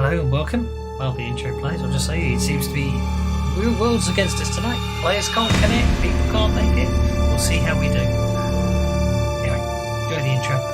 Hello and welcome. While the intro plays, I'll just say it seems to be real worlds against us tonight. Players can't connect, people can't make it. We'll see how we do. Anyway, enjoy the intro.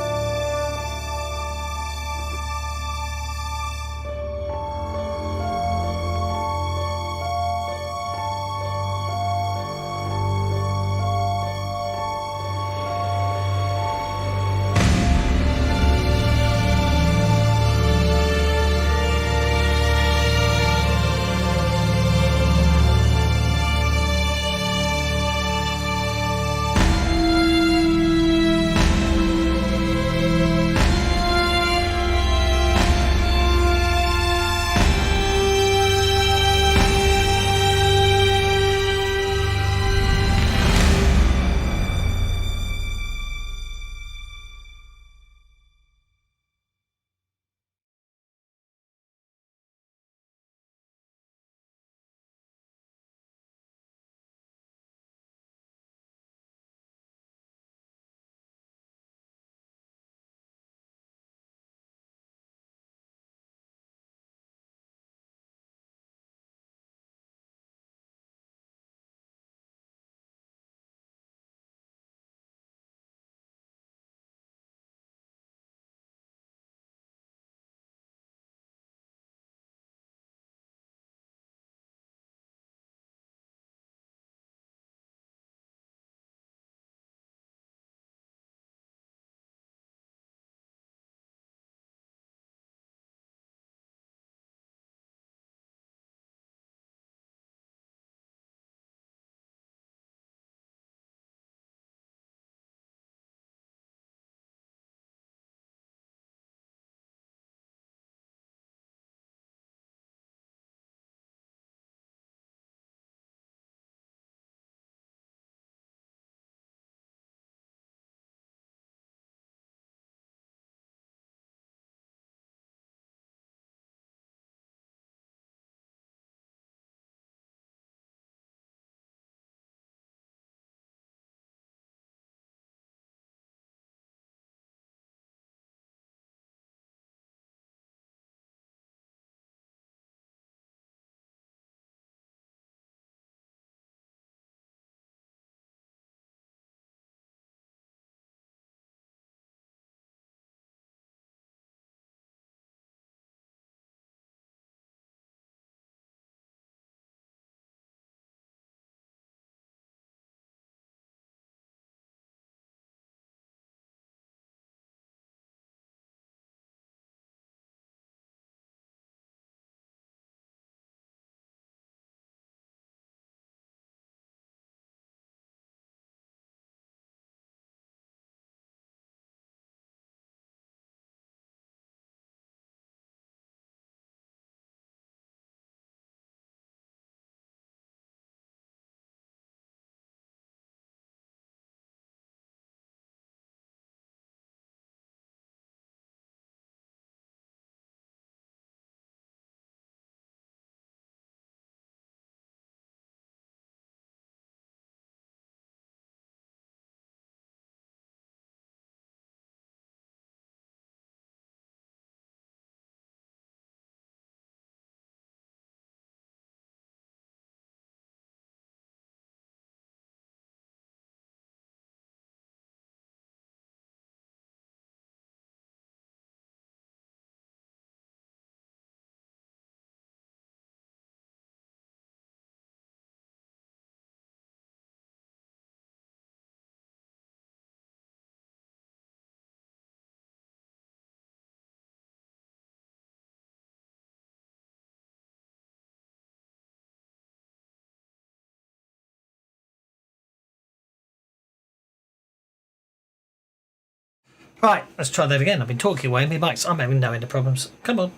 Right, let's try that again. I've been talking away. My mics, I'm having no end of problems. Come on.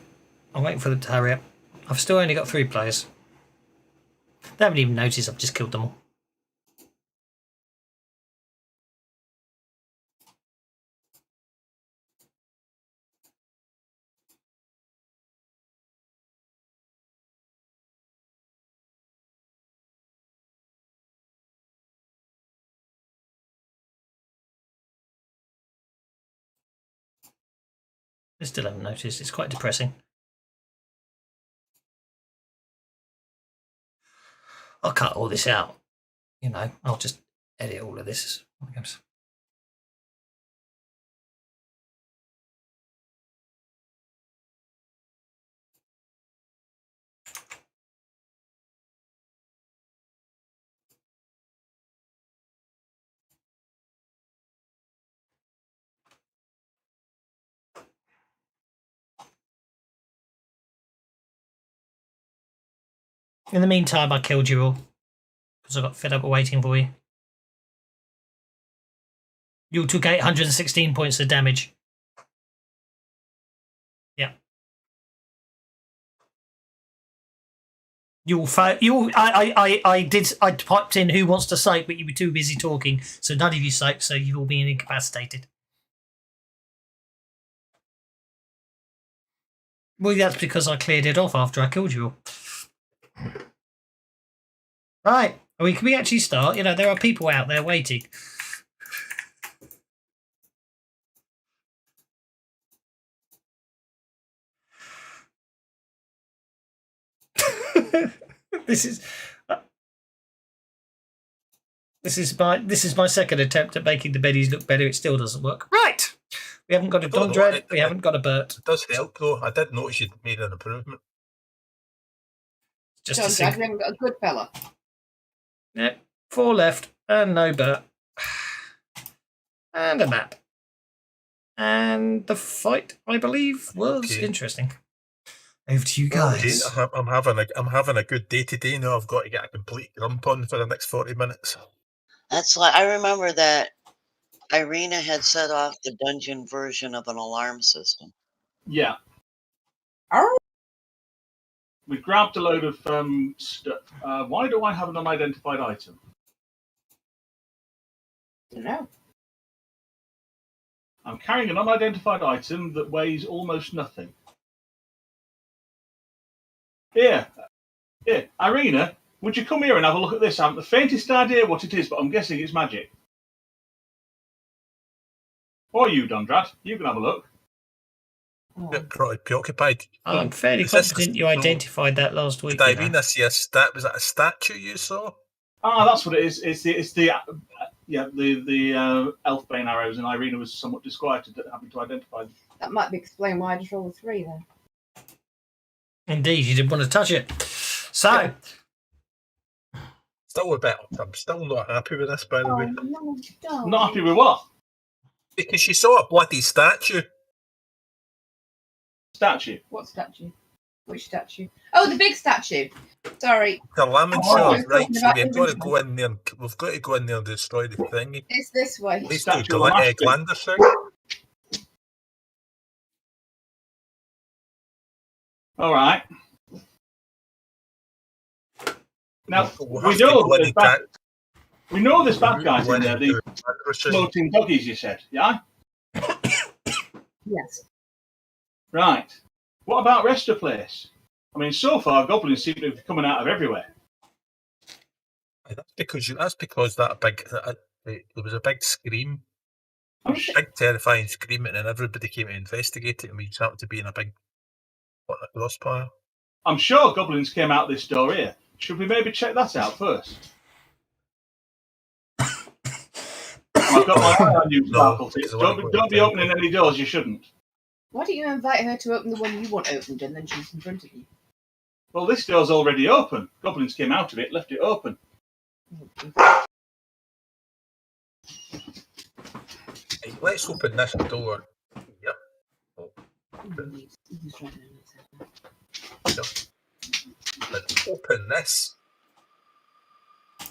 I'm waiting for them to hurry up. I've still only got 3 players. They haven't even noticed I've just killed them all. They still haven't noticed. It's quite depressing. I'll cut all this out. You know, I'll just edit all of this. In the meantime, I killed you all because I got fed up with waiting for you. You took 816 points of damage. Yeah. I typed in who wants to soak, but you were too busy talking, so none of you soaked, so you've all been incapacitated. Well, that's because I cleared it off after I killed you all. Right. Can we actually start? You know, there are people out there waiting. This is my second attempt at making the beddies look better. It still doesn't work. Right. We haven't got a Dondred. We haven't got a Bert. It does help though. I did notice you'd made an improvement. Just Dondred, we haven't got a good fella. Yep. 4 left and no Bert. And a map. And the fight, I believe, was interesting. Over to you guys. Okay. I'm having a good day today. Now I've got to get a complete grump on for the next 40 minutes. That's like, I remember that Irina had set off the dungeon version of an alarm system. Yeah. We grabbed a load of stuff. Why do I have an unidentified item? I don't know. I'm carrying an unidentified item that weighs almost nothing. Here, Irina, would you come here and have a look at this? I haven't the faintest idea what it is, but I'm guessing it's magic. Or you, Dondred, you can have a look. Probably preoccupied. I'm fairly confident you identified that last week. Did Irina see was that a statue you saw? Ah, that's what it is. It's the Elfbane arrows, and Irina was somewhat disquieted at having to identify them. That might be explain why I just rolled a 3 then. Indeed, you didn't want to touch it. So, I'm still not happy with this, by the way. No, don't. Not happy with what? Because she saw a bloody statue. Statue? What statue? Which statue? Oh, the big statue. Sorry. The Lemon Shaw, right? So we've got to inventory. go in there. We've got to go in there and destroy the thingy. It's this way. At least Statue do of Master. Glander thing. All right. Now, We'll we know there's bad guys in there, the the floating doggies, you said, yeah? Yes. Right. What about rest of place? I mean, so far, goblins seem to be coming out of everywhere. That's because that big there was a big scream, big terrifying screaming, and everybody came to investigate it, and we just happened to be in a big crosspire. I'm sure goblins came out this door here. Should we maybe check that out first? I've got my eye on you, Sparkle. Don't be opening any doors you shouldn't. Why don't you invite her to open the one you want opened and then she's in front of you? Well, this door's already open. Goblins came out of it, left it open. Hey, let's open this door. Yep. Let's open this. I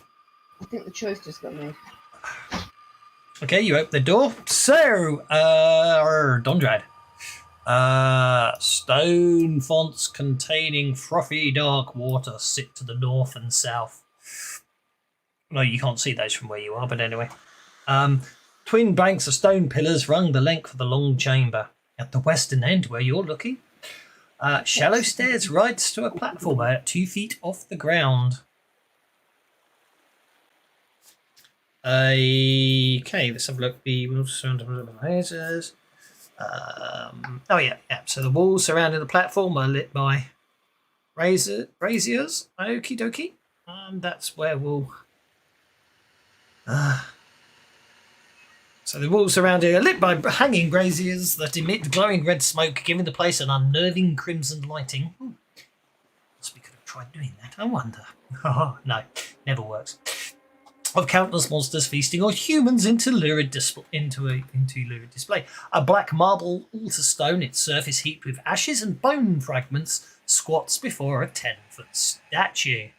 think the choice just got made. okay, you open the door. So, Dondred. Stone fonts containing frothy dark water sit to the north and south. No, you can't see those from where you are, but anyway. Twin banks of stone pillars run the length of the long chamber. At the western end, where you're looking, shallow stairs rise to a platform about 2 feet off the ground. Okay, let's have a look. The walls surrounded by lasers. So the walls surrounding the platform are lit by braziers. Okie dokie. And that's where we'll... So the walls around here are lit by hanging braziers that emit glowing red smoke, giving the place an unnerving crimson lighting. We could have tried doing that, I wonder. No, never works. Of countless monsters feasting on humans into lurid display. A black marble altar stone, its surface heaped with ashes and bone fragments, squats before a 10-foot statue.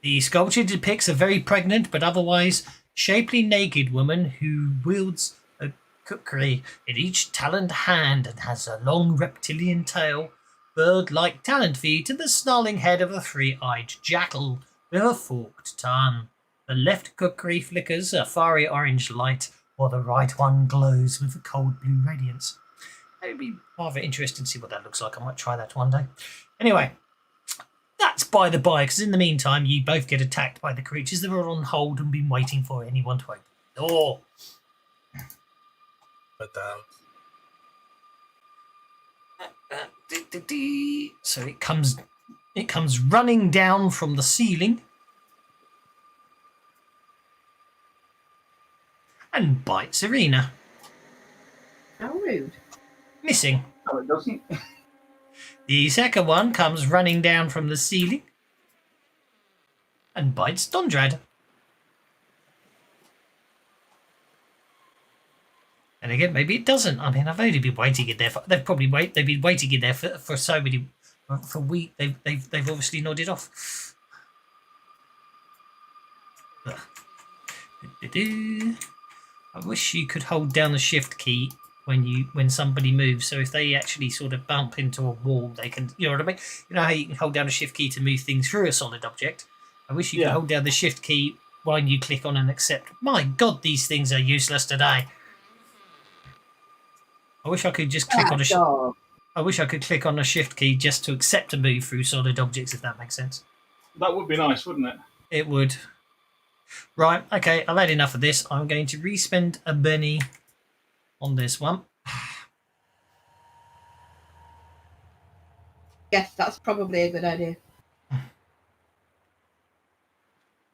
The sculpture depicts a very pregnant but otherwise shapely naked woman who wields a kukri in each taloned hand and has a long reptilian tail, bird-like taloned feet, and the snarling head of a three-eyed jackal with a forked tongue. The left kukri flickers a fiery orange light, while the right one glows with a cold blue radiance. It would be rather interesting to see what that looks like. I might try that one day. Anyway, that's by the by, because in the meantime, you both get attacked by the creatures that are on hold and been waiting for anyone to open the door. But So it comes running down from the ceiling and bites Arena. How rude. Missing. No, it doesn't. The second one comes running down from the ceiling and bites Dondrad. And again, maybe it doesn't. I mean, I've only been waiting in there. They've been waiting in there for so many for weeks. They've obviously nodded off. I wish you could hold down the shift key when somebody moves. So if they actually sort of bump into a wall, they can. You know what I mean? You know how you can hold down a shift key to move things through a solid object. I wish you could hold down the shift key when you click on an accept. My God, these things are useless today. I wish I could just click on I wish I could click on a shift key just to accept a move through solid objects, if that makes sense. That would be nice, wouldn't it? It would. Right, okay, I've had enough of this. I'm going to re-spend a Benny on this one. Yes, that's probably a good idea.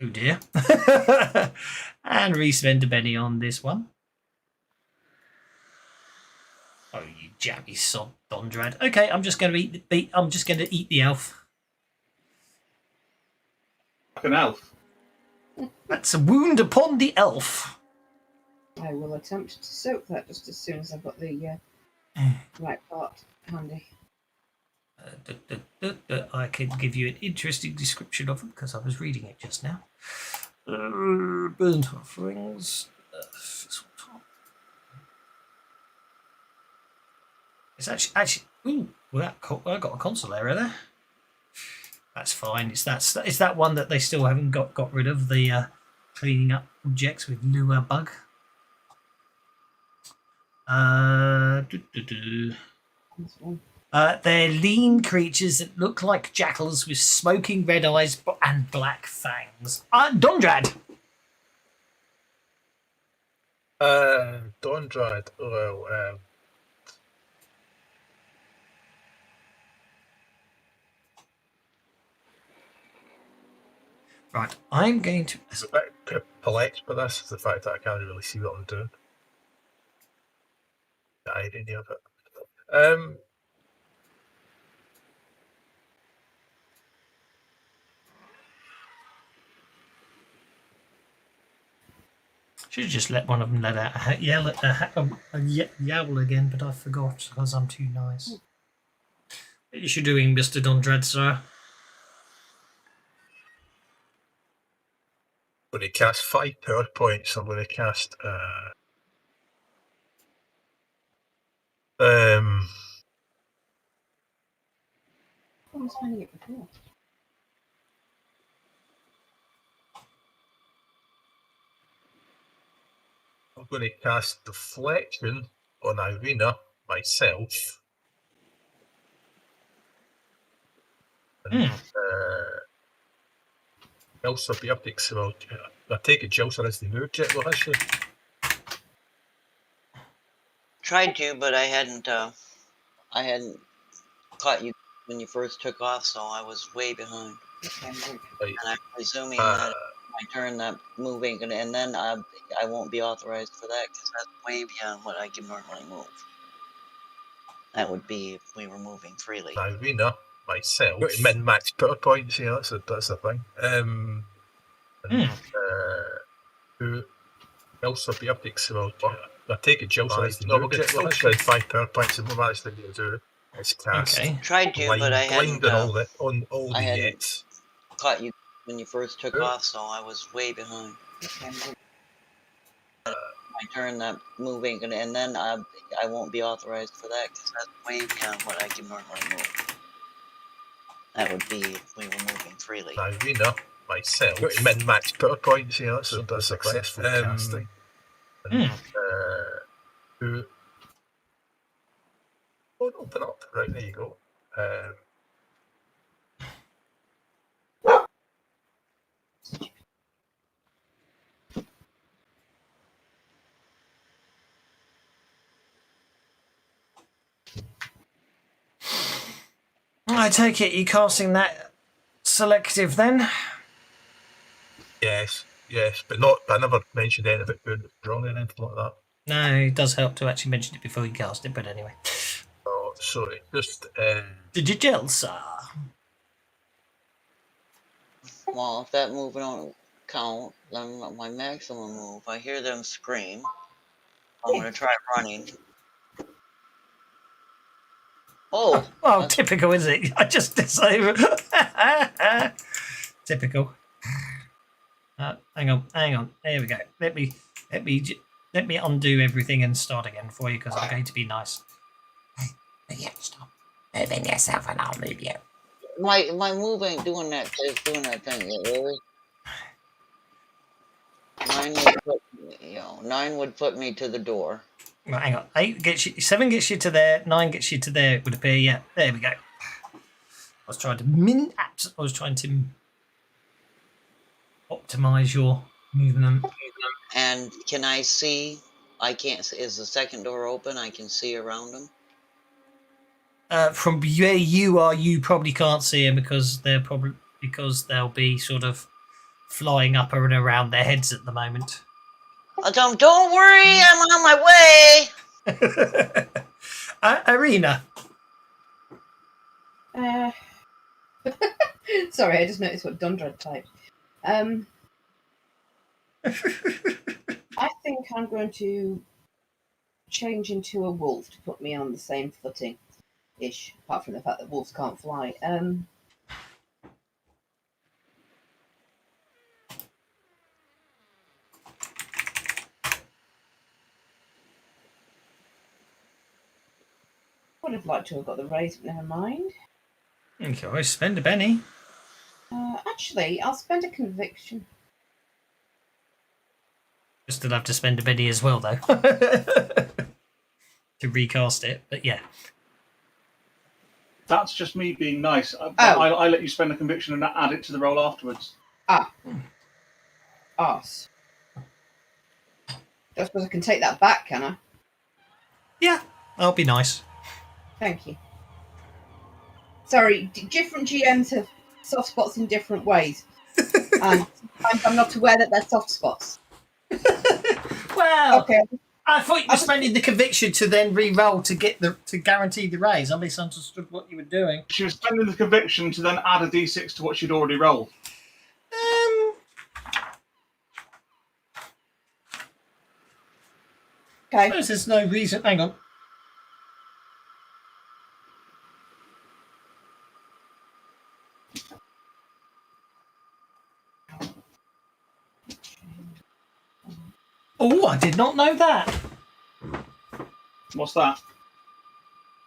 Oh dear. And re-spend a Benny on this one. Oh, you jammy sod, Dondrad. Okay, I'm just going to eat the elf. Like an elf. That's a wound upon the elf. I will attempt to soak that just as soon as I've got the right part handy. I can give you an interesting description of it because I was reading it just now. Burnt offerings. It's actually. Ooh, I got a console error there. That's fine. It's that one that they still haven't got rid of, the cleaning up objects with lure bug. This one. They're lean creatures that look like jackals with smoking red eyes and black fangs. Dondrad. Dondrad. Well, Right, I'm going to. It's a bit perplexed by this, the fact that I can't really see what I'm doing. The irony of it. Should have just let one of them let out a yowl again, but I forgot because I'm too nice. What are you doing, Mr. Dondrad, sir? I'm going to cast 5 power points. I'm going to cast I was finding it before. I'm going to cast Deflection on Irina myself. And, also be up to well, I take it Jelsa has the move yet, well, has she? Tried to, but I hadn't caught you when you first took off, so I was way behind. Okay, good. Right. And I'm presuming Uh, that my turn that move ain't gonna, and then I won't be authorized for that because that's way beyond what I can normally move. That would be if we were moving freely. Irina, myself, min max power points here. That's the thing. Who else will be up to well, I take it Jill says no, we'll get 5 power points and we'll actually be able to do is cast. Okay. Tried to, but I hadn't. And all I the hadn't yets. caught you when you first took Sure. off, so I was way behind. Okay, good. My turn that move ain't gonna, and then I won't be authorized for that because that's way beyond what I can normally move. That would be if we were moving freely. Irina, myself, min max power points here. That's the successful casting. Who? Oh, open up. Right, there you go. I take it you're casting that selective then? Yes, but I never mentioned anything about good wrong or anything like that. No, it does help to actually mention it before you cast it, but anyway. Oh, sorry. Just Did you gel, sir? Well, if that move don't count, then my maximum move. I hear them scream. I'm gonna try running. Oh, Well, typical, is it? I just disabled. Typical. Hang on. There we go. Let me undo everything and start again for you because I'm going to be nice. Yeah, stop moving yourself and I'll move you. my move ain't doing that. It's doing that thing. It really. 9 would put me to the door. Right, hang on. 8 gets you, 7 gets you to there. 9 gets you to there. It would appear. Yeah, there we go. I was trying to optimize your movement. And can I see? I can't see. Is the second door open? I can see around them. From where you are, you probably can't see them because they'll be sort of flying up and around their heads at the moment. Don't worry, I'm on my way. Arena. Sorry, I just noticed what Dundra typed. I think I'm going to change into a wolf to put me on the same footing-ish, apart from the fact that wolves can't fly. Would have liked to have got the raise, but never mind. You can always spend a penny. Actually, I'll spend a conviction. Just to have to spend a penny as well, though, to recast it. But yeah. That's just me being nice. I let you spend a conviction and add it to the roll afterwards. Arse. I suppose I can take that back, can I? Yeah, I'll be nice. Thank you. Sorry, different GMs have soft spots in different ways. And I'm not aware that they're soft spots. Well, Okay. I thought you were spending the conviction to then re-roll to guarantee the raise. I misunderstood what you were doing. She was spending the conviction to then add a d6 to what she'd already rolled. Okay. I suppose there's no reason. Hang on. Oh, I did not know that. What's that?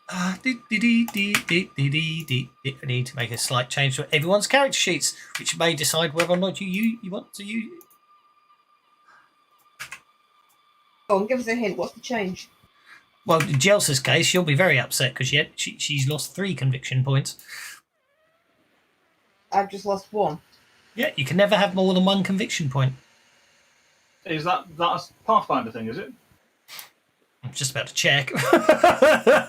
I need to make a slight change to everyone's character sheets, which may decide whether or not you want to use. Go on, give us a hint. What's the change? Well, in Jelsa's case, she'll be very upset because she's lost 3 conviction points. I've just lost 1. Yeah, you can never have more than 1 conviction point. Is that a Pathfinder thing, is it? I'm just about to check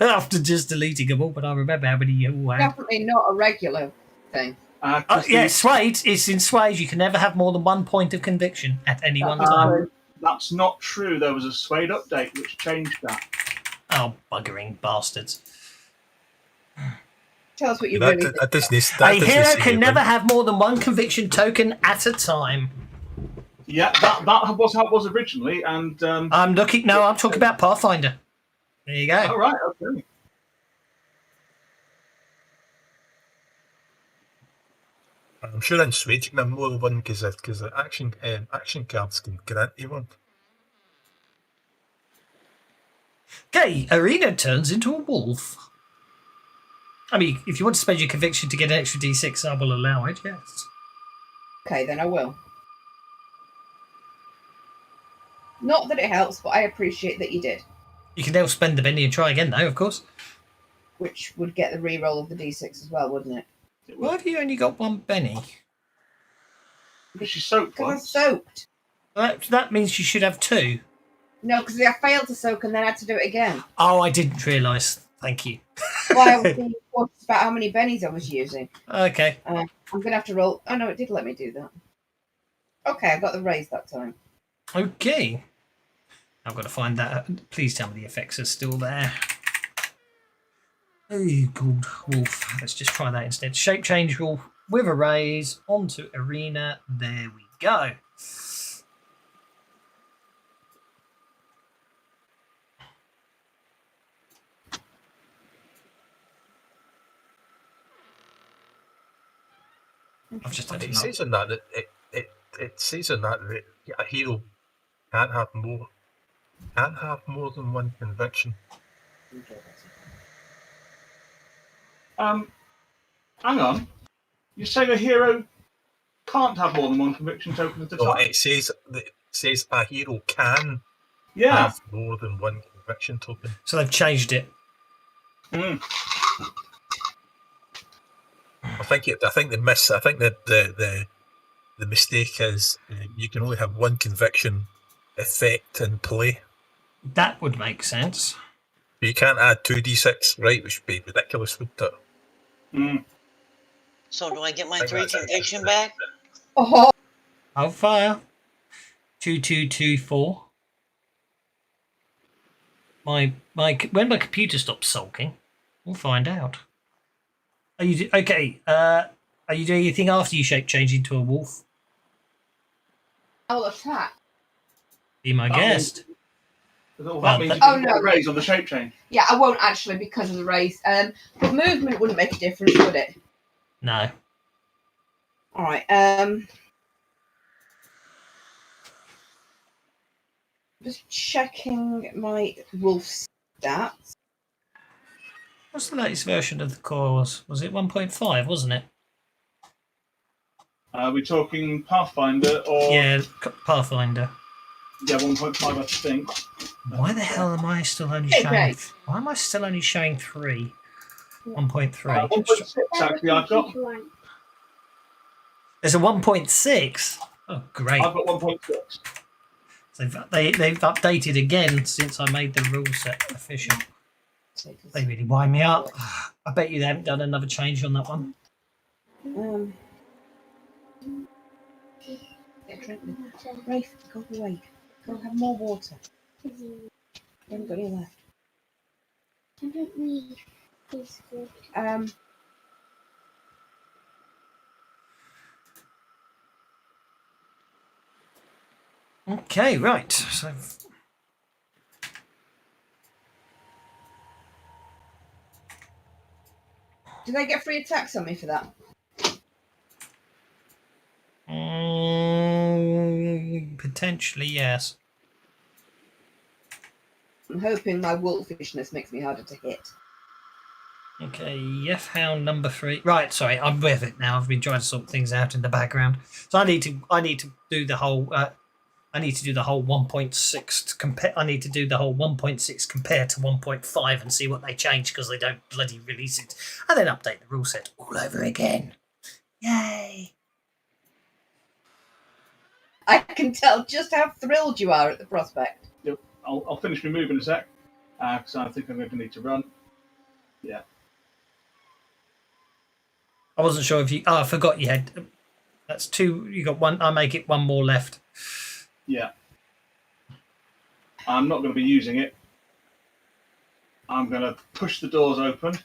after just deleting them all, but I remember how many you all had. Definitely not a regular thing. Yeah, Swade. It's in Swade. You can never have more than 1 point of conviction at any one time. That's not true. There was a Swade update which changed that. Oh, buggering bastards. Tell us what you really think. A hero can never have more than 1 conviction token at a time. Yeah, that was how it was originally, and I'm talking about Pathfinder. There you go. All right, okay. I'm sure in Swede you can have more than one because the action cards can grant you one. Okay, Arena turns into a wolf. I mean, if you want to spend your conviction to get an extra D6, I will allow it, yes. Okay, then I will. Not that it helps, but I appreciate that you did. You can now spend the Benny and try again, though, of course. Which would get the re-roll of the D6 as well, wouldn't it? Why have you only got 1 Benny? Because she's soaked. Because I'm soaked. That means you should have 2. No, because I failed to soak and then had to do it again. Oh, I didn't realise. Thank you. Well, I was being cautious about how many bennies I was using. Okay. I'm going to have to roll. Oh, no, it did let me do that. Okay, I got the raise that time. Okay. I've got to find that. Please tell me the effects are still there. Oh, good wolf. Let's just try that instead. Shape change wolf with a raise onto arena. There we go. I've just had It says in that it says in that a hero can't have more than 1 conviction. Hang on. You say a hero can't have more than 1 conviction token at a time? No, it says a hero can have more than 1 conviction token. So they've changed it. Mm. I think the mistake is you can only have 1 conviction effect in play. That would make sense. But you can't add 2d6, right? Which would be ridiculous, wouldn't it? Mm. So do I get my 3 conviction back? Oh, I'll fire. 2224. When my computer stops sulking, we'll find out. Are you okay? Are you doing anything after you shape change into a wolf? I'll attack. Be my guest. That means you can get a raise on the shape change. Yeah, I won't actually because of the raise. But movement wouldn't make a difference, would it? No. All right. Just checking my wolf stats. What's the latest version of the core was it 1.5, wasn't it? Are we talking Pathfinder or... Yeah, Pathfinder. Yeah, 1.5, I think. Why the hell am I still only showing... Why am I still only showing 3? 1.3. 1.6, actually, I've got. There's a 1.6? Oh, great. I've got 1.6. They've updated again since I made the rule set official. They really wind me up. I bet you they haven't done another change on that one. Rafe, go away. Go have more water. You haven't got any left. I don't need this good. Okay, right. So do they get free attacks on me for that? Potentially, yes. I'm hoping my wolfishness makes me harder to hit. Okay, F Hound number 3. Right, sorry, I'm with it now. I've been trying to sort things out in the background. So I need to do the whole 1.6 to compare. I need to do the whole 1.6 compare to 1.5 and see what they change because they don't bloody release it, and then update the rule set all over again. Yay! I can tell just how thrilled you are at the prospect. Yep. I'll finish my move in a sec. Because I think I'm going to need to run. Yeah. I wasn't sure if you. Oh, I forgot you had. That's 2. You got 1. I make it 1 more left. Yeah. I'm not going to be using it. I'm going to push the doors open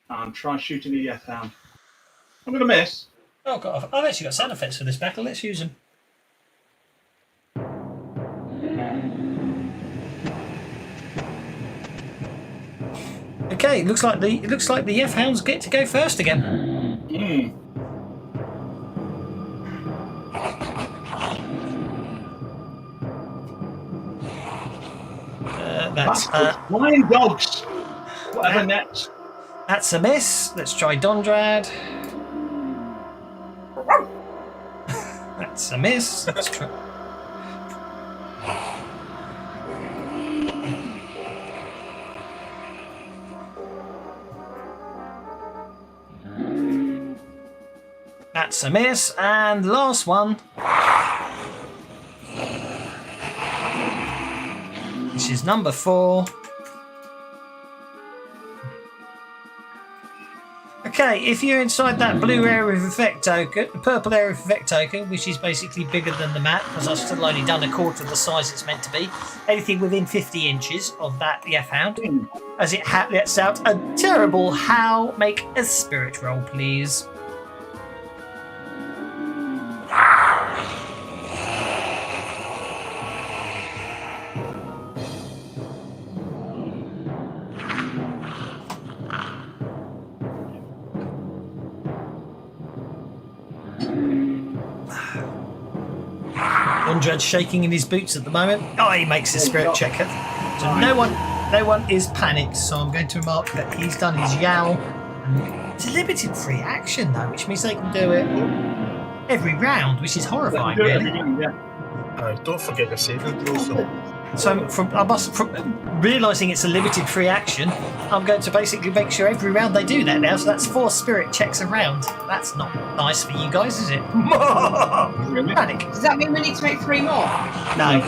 and try shooting a Yeth Hound. I'm going to miss. Oh god, I've actually got sound effects for this battle. Let's use them. Okay, it looks like the F hounds get to go first again. Mm. That's Flying dogs. Whatever next. that's a miss. Let's try Dondrad. That's a miss. Let's try. That's a miss. And last one. This is number 4. Okay, if you're inside that blue area of effect token, purple area of effect token, which is basically bigger than the map, because I've still only done a quarter of the size it's meant to be, anything within 50 inches of that Yeth Hound, as it lets out a terrible howl, make a spirit roll, please. Undred's shaking in his boots at the moment. Oh, he makes a spirit checker. So no one is panicked. So I'm going to mark that he's done his yowl. It's a limited free action though, which means they can do it every round, which is horrifying, really. Don't forget your saving throw. So from realising it's a limited free action, I'm going to basically make sure every round they do that now. So that's 4 spirit checks a round. That's not nice for you guys, is it? Panic. Does that mean we need to make 3 more? No.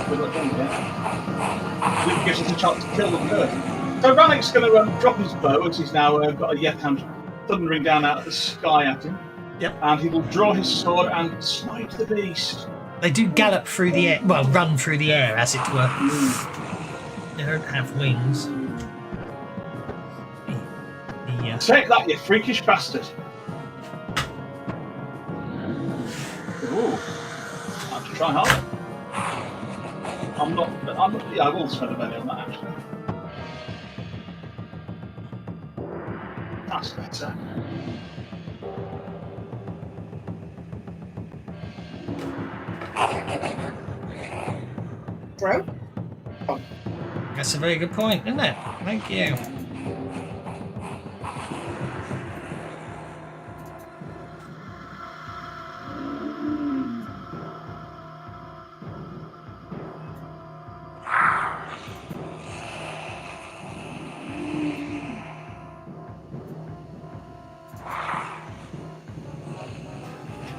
Which gives us a chance to kill them first. So Rannick's going to drop his bow as he's now got a Yeth Hound thundering down out of the sky at him. Yep. And he will draw his sword and smite the beast. They do gallop through the air, well, run through the air, as it were. They don't have wings. Yeah. Take that, you freakish bastard. Ooh. I have to try harder. I will spend a penny on that, actually. That's better. Bro? That's a very good point, isn't it? Thank you.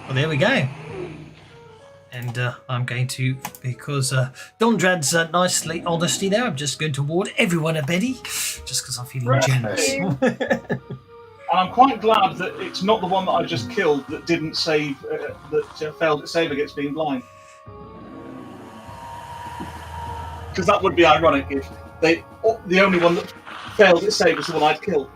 Well, there we go. And I'm going to, because Dondrad's nicely honesty there, I'm just going to award everyone a Betty, just because I'm feeling generous. And I'm quite glad that it's not the one that I just killed that didn't save, that failed at save against being blind. Because that would be ironic if the only one that failed at save was the one I'd killed.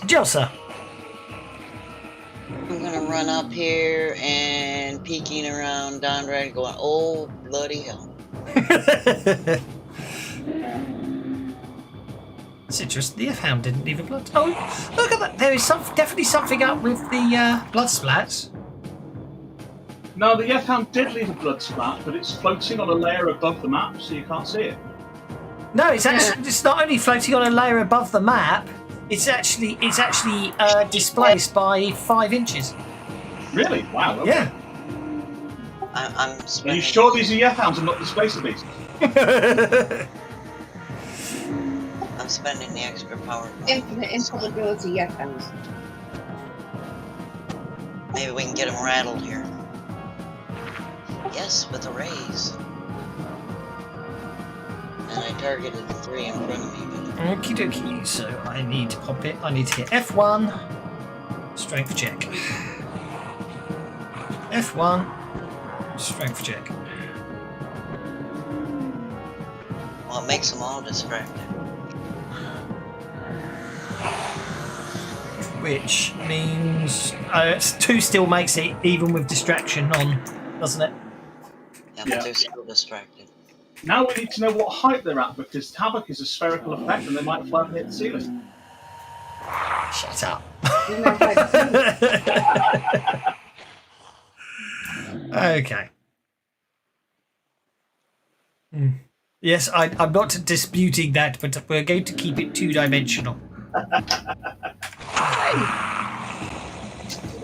Josa. I'm gonna run up here and peeking around Donrad going, oh bloody hell. It's interesting. The F-Hound didn't leave a blood. Oh, look at that. There is definitely something up with the blood splats. No, the Yeth Hound did leave a blood splat, but it's floating on a layer above the map, so you can't see it. No, it's actually it's not only floating on a layer above the map. It's actually displaced by 5 inches. Really? Wow. Okay. Yeah. I'm Are you sure these are Yeth Hounds and not displacer beasts? I'm spending the extra power. Infinite improbability, yes, and Maybe we can get him rattled here. Yes, with a raise. And I targeted the 3 in front of me. Okie dokie. So I need to pop it. I need to hit F1. Strength check. F1. Strength check. Well, it makes them all distracted. Which means 2 still makes it even with distraction on, doesn't it? Yeah, but they're still distracted. Now we need to know what height they're at, because Havoc is a spherical effect and they might fly and hit the ceiling. Shut up. Okay. Yes, I'm not disputing that, but we're going to keep it 2-dimensional.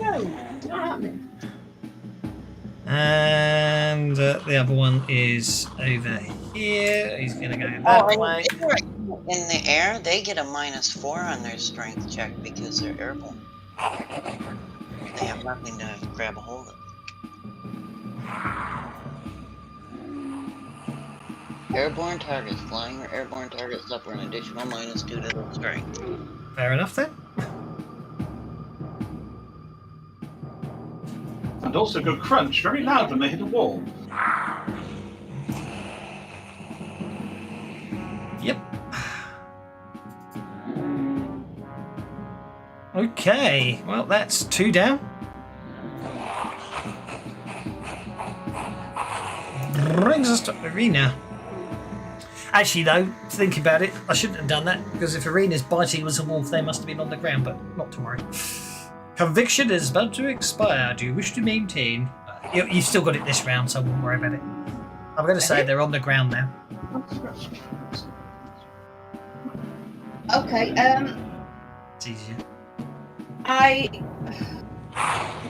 no, not happening. And the other one is over here. He's going to go that way. In the air, they get a -4 on their strength check because they're airborne. They have nothing to grab a hold of. Airborne targets, flying or airborne targets suffer an additional -2 to their strength. Fair enough then. And also go crunch very loud when they hit a wall. Yep. Okay, well that's 2 down. Brings us to Arena. Actually though, think about it, I shouldn't have done that, because if Arena's biting was a wolf, they must have been on the ground, but not to worry. Conviction is about to expire. Do you wish to maintain? You've still got it this round, so I won't worry about it. I'm going to say they're on the ground now. Okay, It's easier.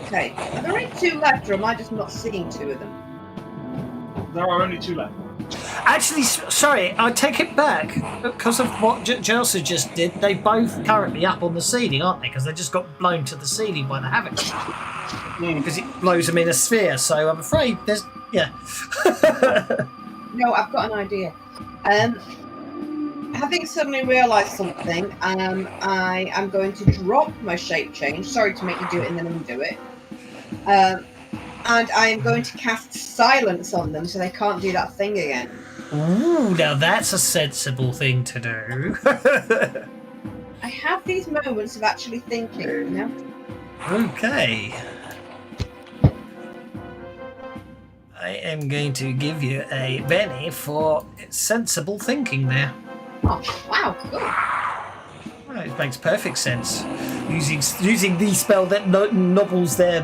Okay, are there only 2 left, or am I just not seeing 2 of them? There are only 2 left. Actually, sorry, I take it back. Because of what Jelsa just did, they both currently up on the ceiling, aren't they? Because they just got blown to the ceiling by the Havoc. Because it blows them in a sphere, so I'm afraid there's... Yeah. No, I've got an idea. Having suddenly realised something, I am going to drop my shape change. Sorry to make you do it and then undo it. And I am going to cast silence on them so they can't do that thing again. Ooh, now that's a sensible thing to do. I have these moments of actually thinking, you know? Okay. I am going to give you a Benny for sensible thinking there. Oh, wow, cool. Well, it makes perfect sense. Using the spell that nobbles their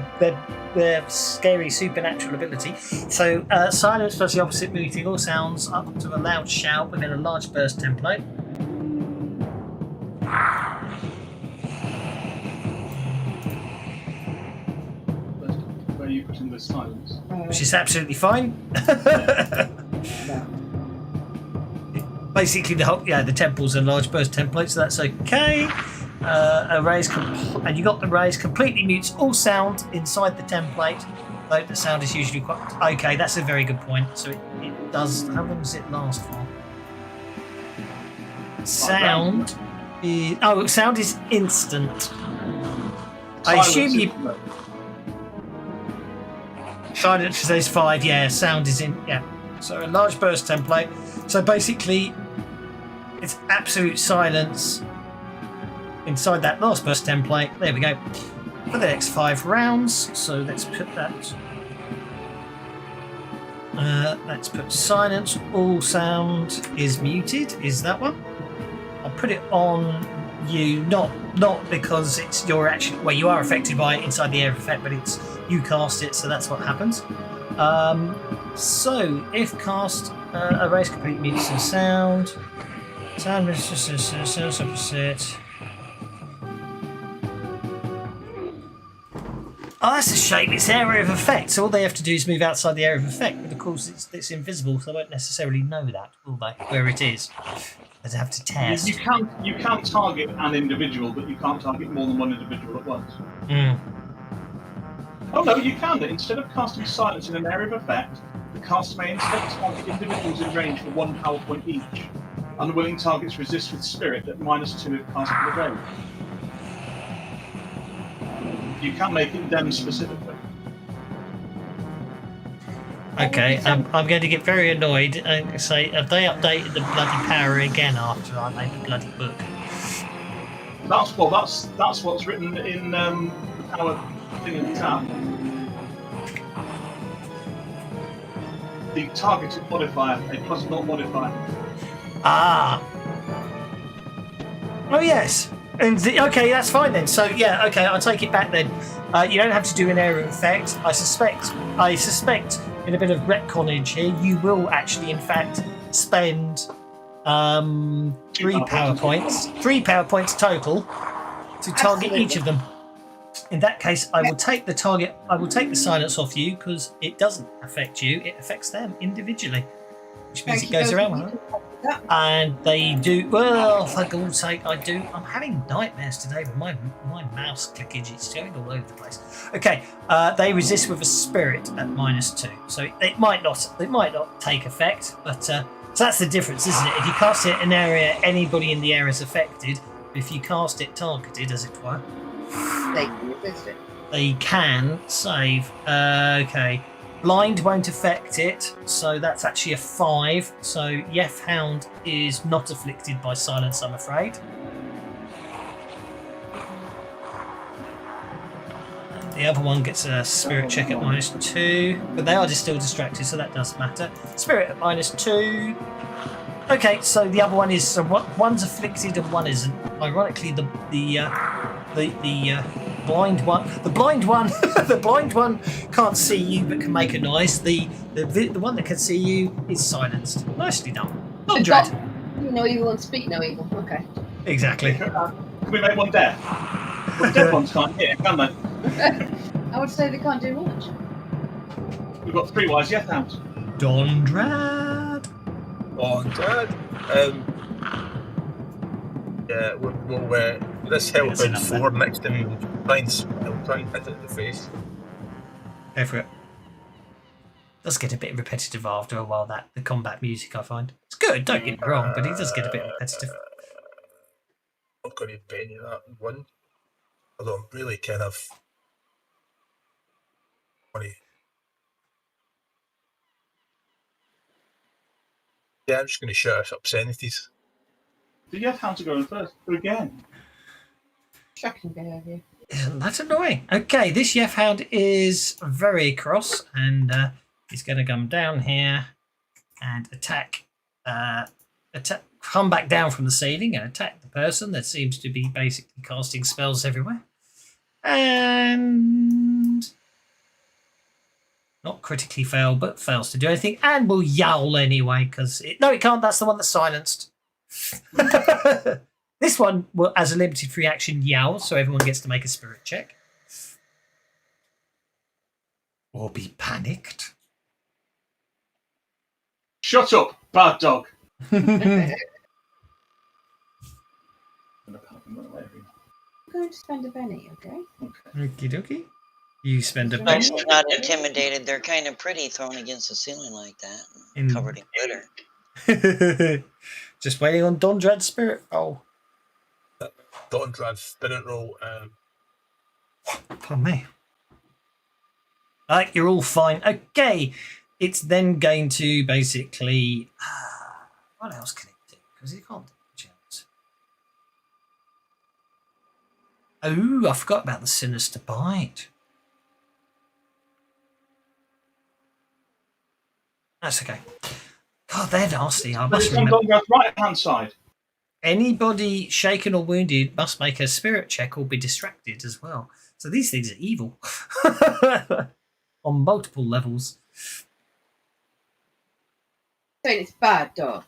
scary supernatural ability. So, silence plus the opposite muting all sounds up to a loud shout within a large burst template. Where are you putting the silence? Which is absolutely fine. Basically, the temples and large burst templates, so that's okay. And you got the raise completely mutes all sound inside the template. Though the sound is usually quite okay. That's a very good point. So it does. How long does it last for? Sound is instant. I assume you. Silence says 5. Yeah, sound is in. Yeah. So a large burst template. So basically, it's absolute silence inside that last burst template. There we go. For the next 5 rounds. So let's put that. Let's put silence. All sound is muted. Is that one? I'll put it on you. Not because it's your action. Well, you are affected by it inside the air effect, but it's you cast it, so that's what happens. So if cast, erase complete mutes and sound. Sound sounds opposite. Oh, that's a shame. It's area of effect, so all they have to do is move outside the area of effect. But of course, it's invisible, so they won't necessarily know that, will they? Where it is. I'd have to test. You can target an individual, but you can't target more than one individual at once. Oh no, you can. Instead of casting silence in an area of effect, the caster may instead target individuals in range for 1 power point each. Unwilling targets resist with spirit at -2 if cast for the day. You can make it them specifically. Okay, I'm going to get very annoyed and say, have they updated the bloody power again after I made the bloody book? That's what's written in the power thing in the tab. The targeted modifier, a +0 modifier. Ah. Oh yes. And okay, that's fine then. So yeah, okay, I'll take it back then. You don't have to do an area of effect. I suspect in a bit of retconage here, you will actually, in fact, spend 3 power points. 3 power points total to target each of them. In that case, I will take the target. I will take the silence off you because it doesn't affect you. It affects them individually, which means it goes around. And they do. Well, for God's sake, I do. I'm having nightmares today with my mouse clickage. It's going all over the place. Okay, they resist with a spirit at -2, so it might not take effect. But so that's the difference, isn't it? If you cast it in an area, anybody in the area is affected. If you cast it targeted, as it were, They can resist it. they can save. Okay. Blind won't affect it, so that's actually a 5. So Yef Hound is not afflicted by silence, I'm afraid. And the other one gets a spirit check at -2, but they are just still distracted, so that does matter. Spirit at -2. Okay, so the other one is one's afflicted and one isn't. Ironically, the blind one, the blind one can't see you but can make a noise. The one that can see you is silenced. Nicely done. Not dread. You know evil and speak no evil. Okay. Exactly. Can we make one deaf? Well, deaf ones can't hear, can they? I would say they can't do much. We've got 3 wise Yeth Hounds. Dondrad. Dad. Yeah, we'll this helping 4 next to me. I'll try and hit it in the face. Go for it. Does get a bit repetitive after a while. The combat music, I find it's good. Don't get me wrong, but it does get a bit repetitive. I'm going to bend you that one. Although I'm really kind of funny. Yeah, I'm just going to shout out obscenities. The Yeth Hounds are going first again. Shocking behaviour. Isn't that annoying? Okay, this Yef Hound is very cross, and he's going to come down here and attack. Come back down from the ceiling and attack the person that seems to be basically casting spells everywhere, and not critically fail, but fails to do anything, and will yowl anyway because it can't. That's the one that's silenced. This one will, as a limited free action, yowl, so everyone gets to make a spirit check. Or be panicked. Shut up, bad dog. I'm going to spend a penny, okay? Okie dokie. You spend a No, penny. she's not intimidated. They're kind of pretty thrown against the ceiling like that. Covered in glitter. Just waiting on Dondrad's spirit roll. Dondrad's spirit roll. Pardon me. You're all fine. Okay. It's then going to basically... what else can it do? Because it can't do chance. Oh, I forgot about the sinister bite. That's okay. God, they're nasty. I must remember. On the right-hand side. Anybody shaken or wounded must make a spirit check or be distracted as well. So these things are evil on multiple levels. Saying it's bad, dog.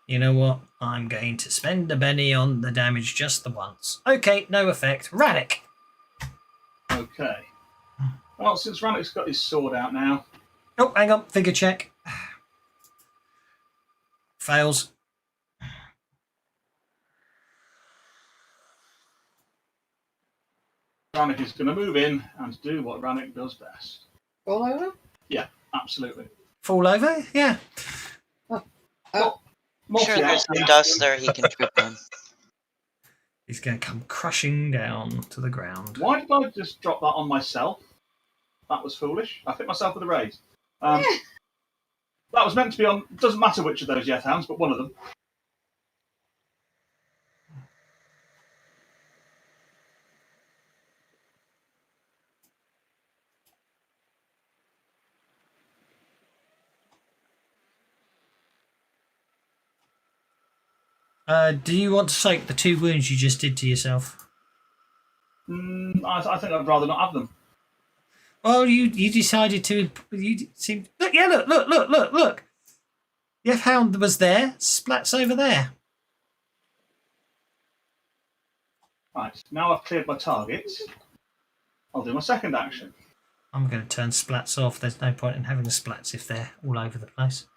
You know what? I'm going to spend a penny on the damage just the once. Okay, no effect. Rannick. Okay. Well, since Rannick's got his sword out now. Oh, hang on. Figure check. Fails. Rannick is going to move in and do what Rannick does best. All over? Yeah, absolutely. Fall over? Yeah. Sure, there's some dust there he can trip on. He's going to come crushing down to the ground. Why did I just drop that on myself? That was foolish. I hit myself with a raise. That was meant to be on. Doesn't matter which of those hounds, but one of them. Do you want to soak the 2 wounds you just did to yourself? I think I'd rather not have them. Well, you decided to. You seem. Look, yeah, look. The F-Hound was there. Splats over there. Right, now I've cleared my targets. I'll do my second action. I'm going to turn splats off. There's no point in having the splats if they're all over the place.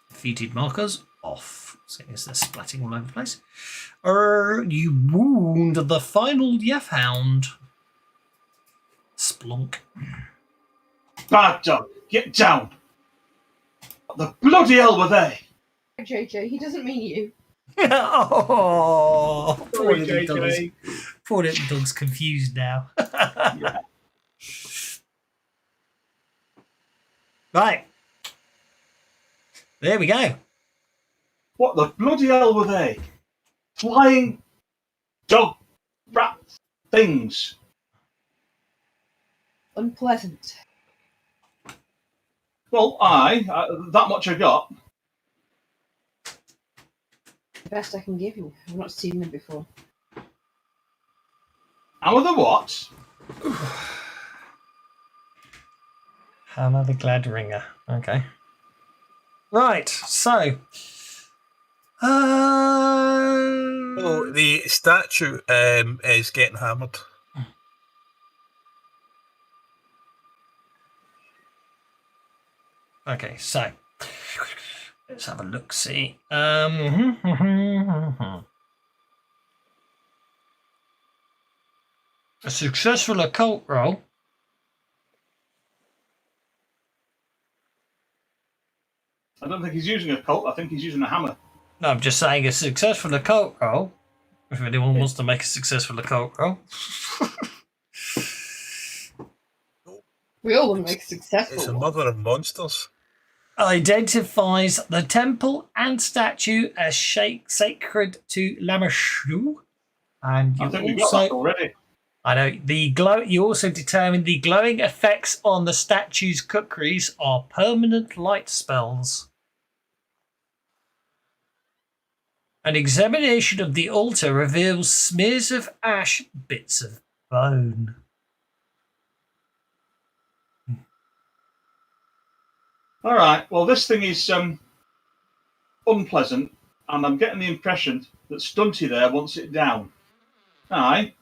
Defeated markers off. So they're splatting all over the place. You wound the final F-Hound. Splunk. Bad dog, get down! What the bloody hell were they? JJ, he doesn't mean you. Oh, poor Sorry, little dog's, JJ. poor little dog's confused now. Yeah. Right. There we go. What the bloody hell were they? Flying dog rat things. Unpleasant. Well, that much I got. The best I can give you. I've not seen them before. Hammer the what? Hammer the Gladringer. Okay. Right, so. Oh, the statue is getting hammered. Okay, so. Let's have a look, see. A successful occult roll. I don't think he's using a Colt. I think he's using a hammer. No, I'm just saying a successful occult roll. If anyone wants to make a successful occult roll. We all want to make a successful It's a one. mother of monsters. Identifies the temple and statue as sacred to Lamashtu. And I think you we got that also, already. I know, the glow. You also determine the glowing effects on the statue's kukris are permanent light spells. An examination of the altar reveals smears of ash, bits of bone. All right. Well, this thing is unpleasant, and I'm getting the impression that Stunty there wants it down. Aye.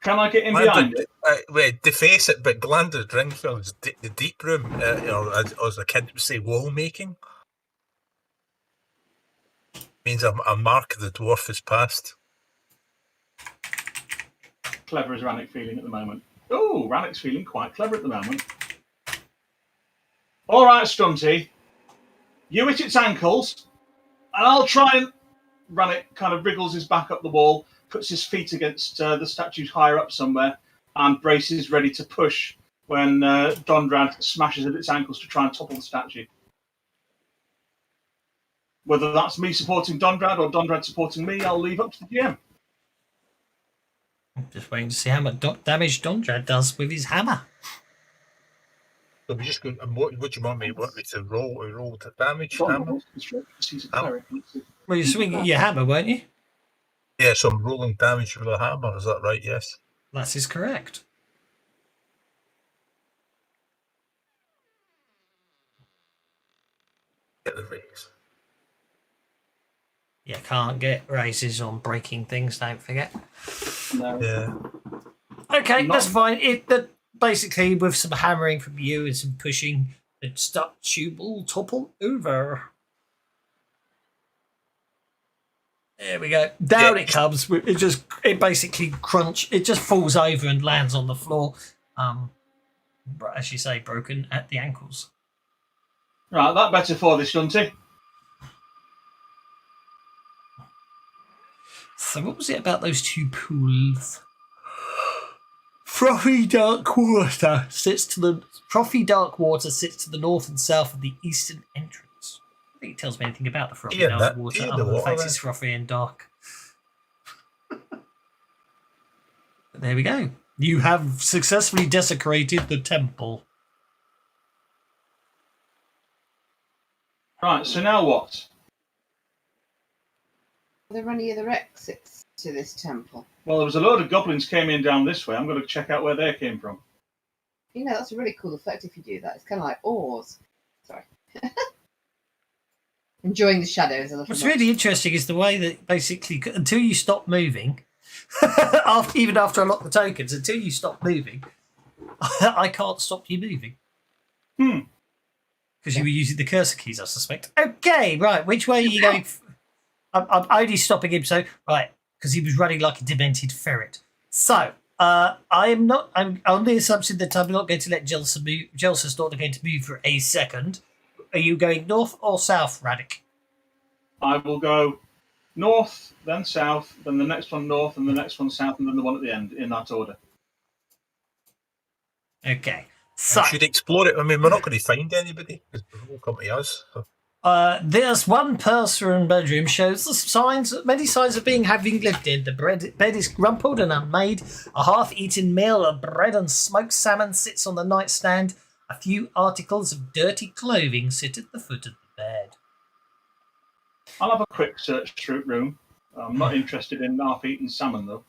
Can I get in behind it? Wait, deface it, but Glander's Ringfield's the deep room, as a kid would say, wall making. Means a mark of the dwarf is passed. Clever is Rannick feeling at the moment? Oh, Rannick's feeling quite clever at the moment. All right, Stunty. You hit its ankles, and I'll try and... Rannick kind of wriggles his back up the wall, puts his feet against the statues higher up somewhere, and braces ready to push when Dondrad smashes at its ankles to try and topple the statue. Whether that's me supporting Dondrad or Dondrad supporting me, I'll leave up to the GM. I'm just waiting to see how much damage Dondrad does with his hammer. So we just go. What do you want me? Want me to roll to damage? Dondrad Hammer? wants to strike because he's a cleric. Well, you're swinging your hammer, weren't you? Yeah, so I'm rolling damage with a hammer. Is that right? Yes. That is correct. Get the raise. You can't get raises on breaking things, don't forget. No. Yeah. Okay, Not- that's fine. Basically, with some hammering from you and some pushing, the statue will topple over. There we go. Down it comes. It basically crunch. It just falls over and lands on the floor. As you say, broken at the ankles. Right, that better for this, Stunty. So what was it about those two pools? Frothy dark water sits to the north and south of the eastern entrance. I think it tells me anything about the frothy Yeah, dark that- water, yeah, other the than the fact water, it's frothy and dark. But there we go. You have successfully desecrated the temple. Right, so now what? Are there any other exits to this temple? Well, there was a load of goblins came in down this way. I'm going to check out where they came from. You know, that's a really cool effect if you do that. It's kind of like oars. Sorry. Enjoying the shadows a little What's bit. really interesting is the way that basically, until you stop moving, even after I lock the tokens, until you stop moving, I can't stop you moving. Because you were using the cursor keys, I suspect. Okay, right. Which way are you going? I'm only stopping him, so right, because he was running like a demented ferret. So I'm on the assumption that I'm not going to let Jelsa move. Jelsa's not going to move for a second. Are you going north or south, Radic? I will go north, then south, then the next one north, and the next one south, and then the one at the end, in that order. Okay. So We should explore it. I mean, we're not going to find anybody because they will come to us. So. there's one person bedroom shows the many signs of having lived in. The bed is rumpled and unmade. A half-eaten meal of bread and smoked salmon sits on the nightstand. A few articles of dirty clothing sit at the foot of the bed. I'll have a quick search through room. I'm not interested in half-eaten salmon, though.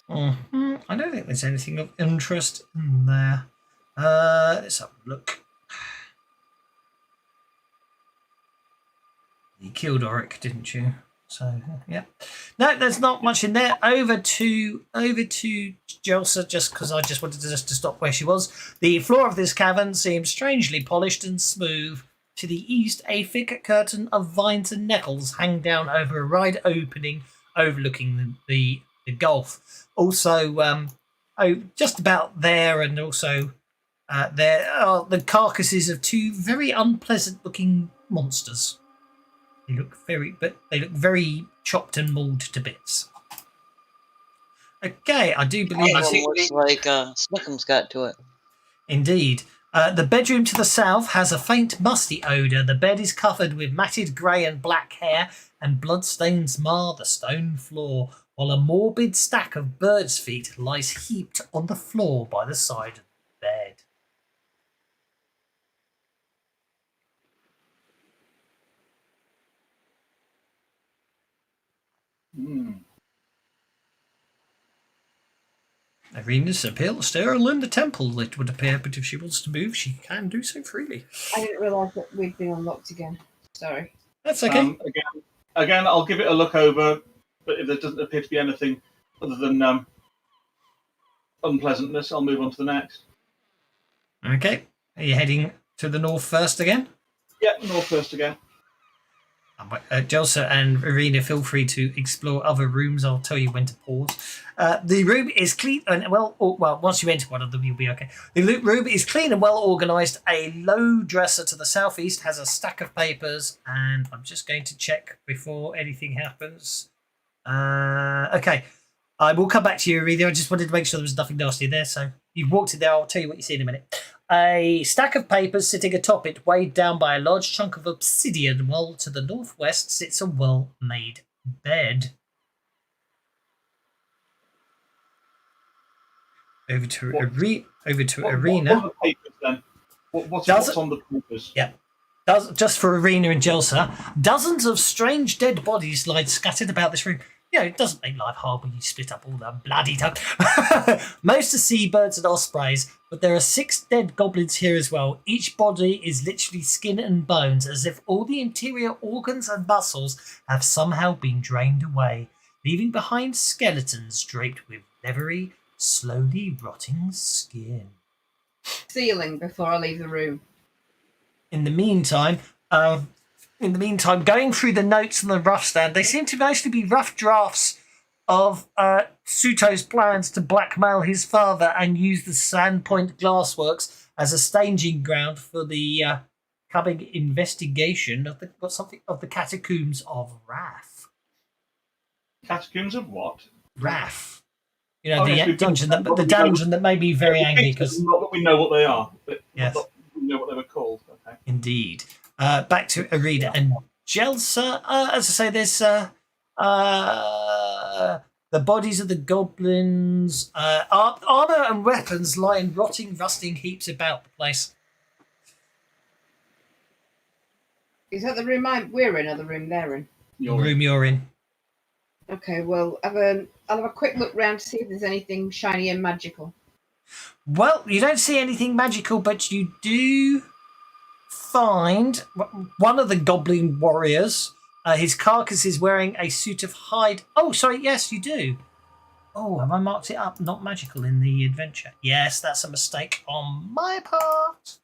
I don't think there's anything of interest in there. Let's have a look. You killed Oric, didn't you? So yeah, no, there's not much in there. Over to Jelsa, just because I just wanted to stop where she was. The floor of this cavern seems strangely polished and smooth. To the east, a thick curtain of vines and nettles hang down over a wide opening overlooking the gulf. Also, just about there, and also there are the carcasses of two very unpleasant-looking monsters. They look very chopped and mauled to bits. Okay, I do believe That one looks like Snickham's got to it. Indeed. The bedroom to the south has a faint musty odour. The bed is covered with matted grey and black hair, and bloodstains mar the stone floor, while a morbid stack of birds' feet lies heaped on the floor by the side of the bed. Arena's appeal still in the temple, it would appear, but if she wants to move, she can do so freely. I didn't realise that we'd been unlocked again. Sorry. That's okay. Again, I'll give it a look over, but if there doesn't appear to be anything other than unpleasantness, I'll move on to the next. Okay. Are you heading to the north first again? Yeah, north first again. Jelsa and Arena, feel free to explore other rooms. I'll tell you when to pause. The room is clean and well, once you enter one of them, you'll be okay. The room is clean and well organised. A low dresser to the southeast has a stack of papers, and I'm just going to check before anything happens. Okay. I will come back to you, Arena. I just wanted to make sure there was nothing nasty there. So you've walked in there. I'll tell you what you see in a minute. A stack of papers sitting atop it, weighed down by a large chunk of obsidian, while to the northwest sits a well-made bed. Over to Arena. What are the papers then? What's on the papers? Yeah. Just for Arena and Jelsa, dozens of strange dead bodies lie scattered about this room. it doesn't make life hard when you split up all the bloody time. Most are seabirds and ospreys, but there are 6 dead goblins here as well. Each body is literally skin and bones, as if all the interior organs and muscles have somehow been drained away, leaving behind skeletons draped with leathery, slowly rotting skin. Ceiling before I leave the room. In the meantime, going through the notes on the rough stand, they seem to mostly be rough drafts of Suto's plans to blackmail his father and use the Sandpoint Glassworks as a staging ground for the coming investigation of the catacombs of Wrath. Catacombs of what? Wrath. Yes, Dungeon that made me very angry because not that we know what they are, but yes, not that we know what they were called. Okay. Indeed. Back to Arena and Jelsa. As I say, there's the bodies of the goblins, armor and weapons lie in rotting, rusting heaps about the place. Is that the room we're in or the room they're in? Room you're in. Okay, well, I'll have a quick look round to see if there's anything shiny and magical. Well, you don't see anything magical, but you do find one of the goblin warriors. His carcass is wearing a suit of hide. Oh, sorry, yes, you do. Oh, have I marked it up? Not magical in the adventure. Yes, that's a mistake on my part.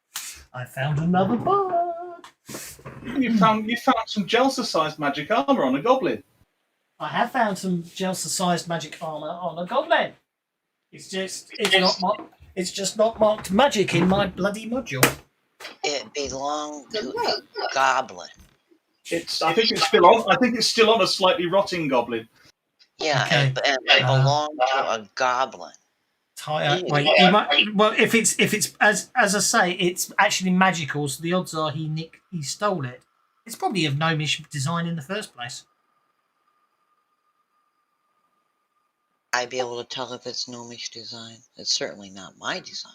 I found another bug. You found some Jelsa-sized magic armor on a goblin. I have found some Jelsa-sized magic armor on a goblin. It's just not marked magic in my bloody module. It belonged to a goblin. I think it's still on a slightly rotting goblin. Yeah, Okay. it belonged to a goblin. If it's as I say, it's actually magical, so the odds are he stole it. It's probably of gnomish design in the first place. I'd be able to tell if it's gnomish design. It's certainly not my design.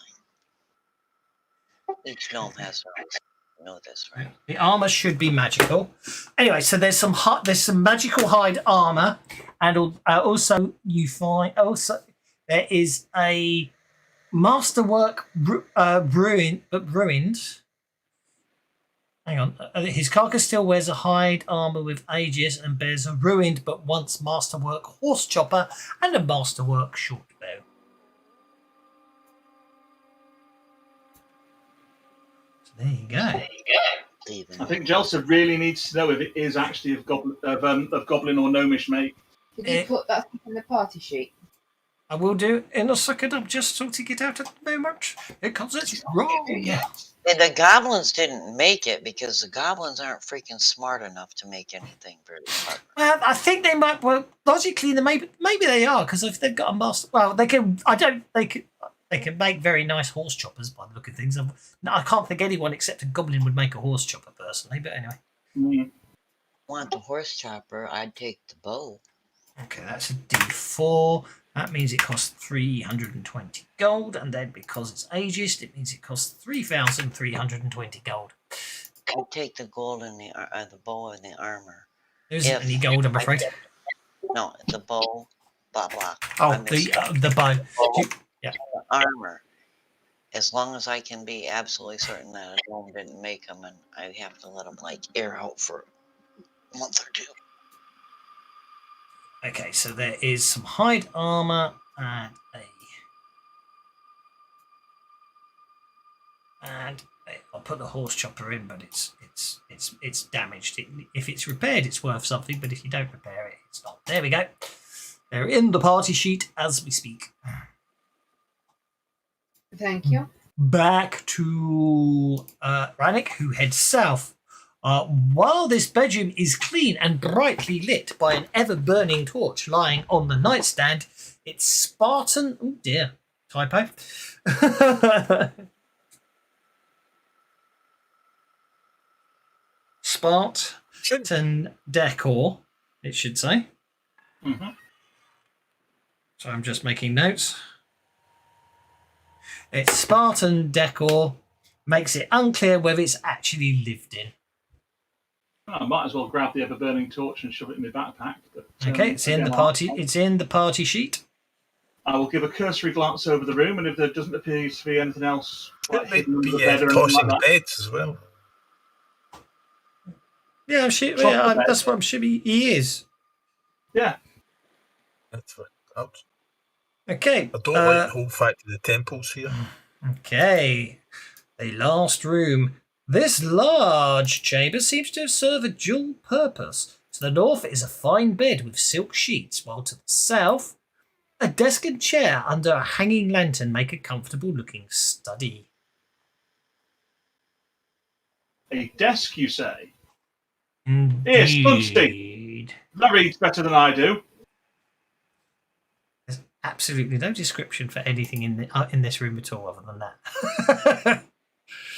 Each gnome has their own. You know this, right? The armor should be magical. Anyway, so there's some magical hide armor, and also there is a masterwork ruined. Hang on, his carcass still wears a hide armor with aegis and bears a ruined but once masterwork horse chopper and a masterwork short bow. So there you go. I think Jelsa really needs to know if it is actually of goblin or gnomish make. Did you put that in the party sheet? I will do in a second. I'm just sorting it out at the moment because it's wrong. And the goblins didn't make it because the goblins aren't freaking smart enough to make anything very clever. Well, I think they might. Well, logically, maybe they are, because if they've got a master, well, they can. They can make very nice horse choppers by the look of things. I can't think anyone except a goblin would make a horse chopper personally. But anyway, Want the horse chopper? I'd take the bow. Okay, that's a D4. That means it costs 320 gold, and then because it's ageist, it means it costs 3,320 gold. I'd take the gold and the bow and the armor. There isn't any gold, I'm afraid. No, the bow, blah blah. Oh, the bow. Yeah. Armor. As long as I can be absolutely certain that a gnome didn't make them, and I have to let them air out for a month or two. Okay, so there is some hide armor and I'll put the horse chopper in, but it's damaged. If it's repaired, it's worth something, but if you don't repair it, it's not. There we go. They're in the party sheet as we speak. Thank you. Back to Rannick, who heads south. While this bedroom is clean and brightly lit by an ever-burning torch lying on the nightstand, its Spartan... Oh dear, typo. Spartan decor, it should say. Mm-hmm. So I'm just making notes. Its Spartan decor makes it unclear whether it's actually lived in. I might as well grab the ever-burning torch and shove it in my backpack. But Okay, it's in again, the party. It's in the party sheet. I will give a cursory glance over the room, and if there doesn't appear to be anything else like It might hidden under the be bed or anything tossing like that, beds as well. Yeah, Top of the bed. that's what I'm sure he is. yeah. That's what I Okay. don't like the whole fact of the temples here. Okay. The last room. This large chamber seems to serve a dual purpose. To the north is a fine bed with silk sheets, while to the south, a desk and chair under a hanging lantern make a comfortable-looking study. A desk, you say? Indeed. Yes, Bunsty. That reads better than I do. There's absolutely no description for anything in this room at all, other than that.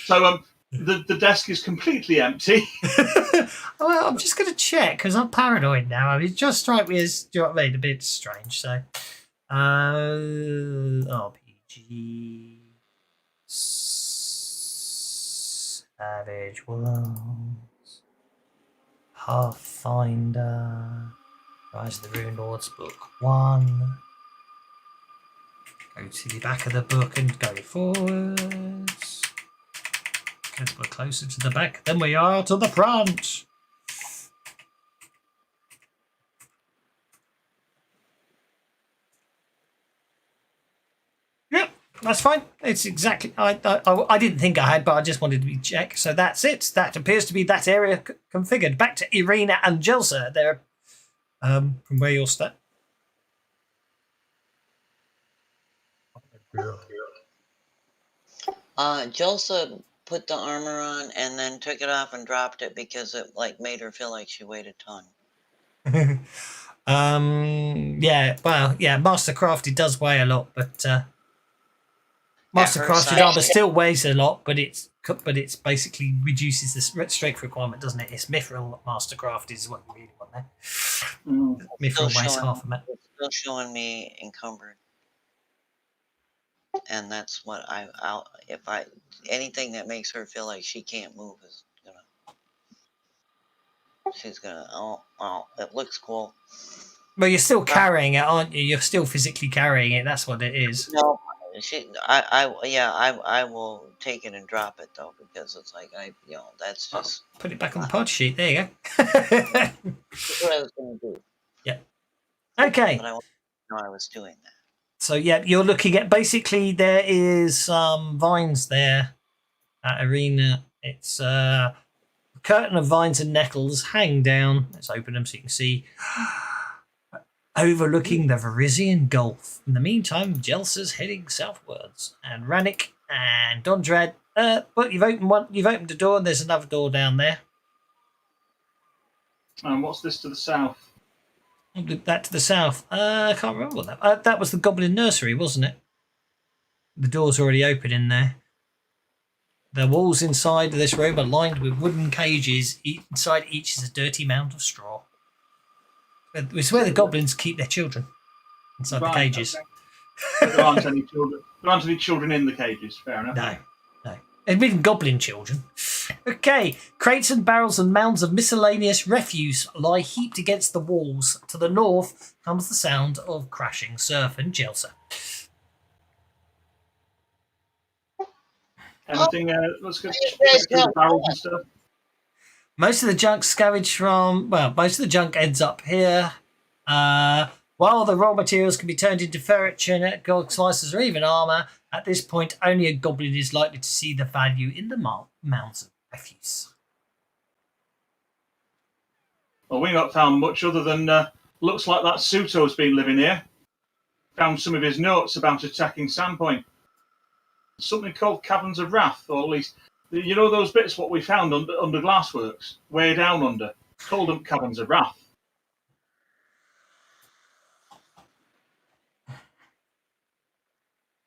So, the desk is completely empty. Well, I'm just going to check because I'm paranoid now. I mean, it just strike me as, do you know what I mean, a bit strange. So, RPG, Savage Worlds, Pathfinder, Rise of the Runelords, Book 1. Go to the back of the book and go forwards. Because we're closer to the back than we are to the front. Yep, that's fine. It's exactly. I didn't think I had, but I just wanted to be check. So that's it. That appears to be that area configured. Back to Irina and Jelsa. There, from where you're stuck. Jelsa put the armor on and then took it off and dropped it because it made her feel like she weighed a ton. Yeah, well, yeah, Mastercrafted does weigh a lot, but Mastercrafted size. armor still weighs a lot, but it's basically reduces the strength requirement, doesn't it? It's Mithril Mastercraft is what you really want there. Mithril weighs half a minute. It's still showing me encumbered. And that's what anything that makes her feel like she can't move is she's gonna, it looks cool. Well, you're still carrying it, aren't you? You're still physically carrying it. That's what it is. No, I will take it and drop it though, because it's like, that's just. Put it back on the pod sheet. There you go. That's what I was gonna do. Yeah. Okay. But I was doing that. So yeah, you're looking at basically there is some vines there at Arena. It's a curtain of vines and nettles hang down. Let's open them so you can see overlooking the Verizian Gulf. In the meantime, Jelsa's heading southwards, and Rannick and Dondrad. But you've opened a door, and there's another door down there. And what's this to the south? That to the south. I can't remember what that. That was the Goblin Nursery, wasn't it? The door's already open in there. The walls inside this room are lined with wooden cages. Inside each is a dirty mound of straw. It's where the goblins keep their children. Inside the cages. Okay. There aren't any children. There aren't any children in the cages. Fair enough. No. They've been goblin children. Okay, crates and barrels and mounds of miscellaneous refuse lie heaped against the walls. To the north comes the sound of crashing surf and Jelsa. Anything? Let's go through the barrels and stuff. Most of the junk scavenged from. Well, most of the junk ends up here. While the raw materials can be turned into furniture, gold slices, or even armor, at this point, only a goblin is likely to see the value in the mounds of refuse. Well, we not found much other than looks like that Suto's been living here. Found some of his notes about attacking Sandpoint. Something called Caverns of Wrath, or at least, you know those bits what we found under Glassworks, way down under. Called them Caverns of Wrath.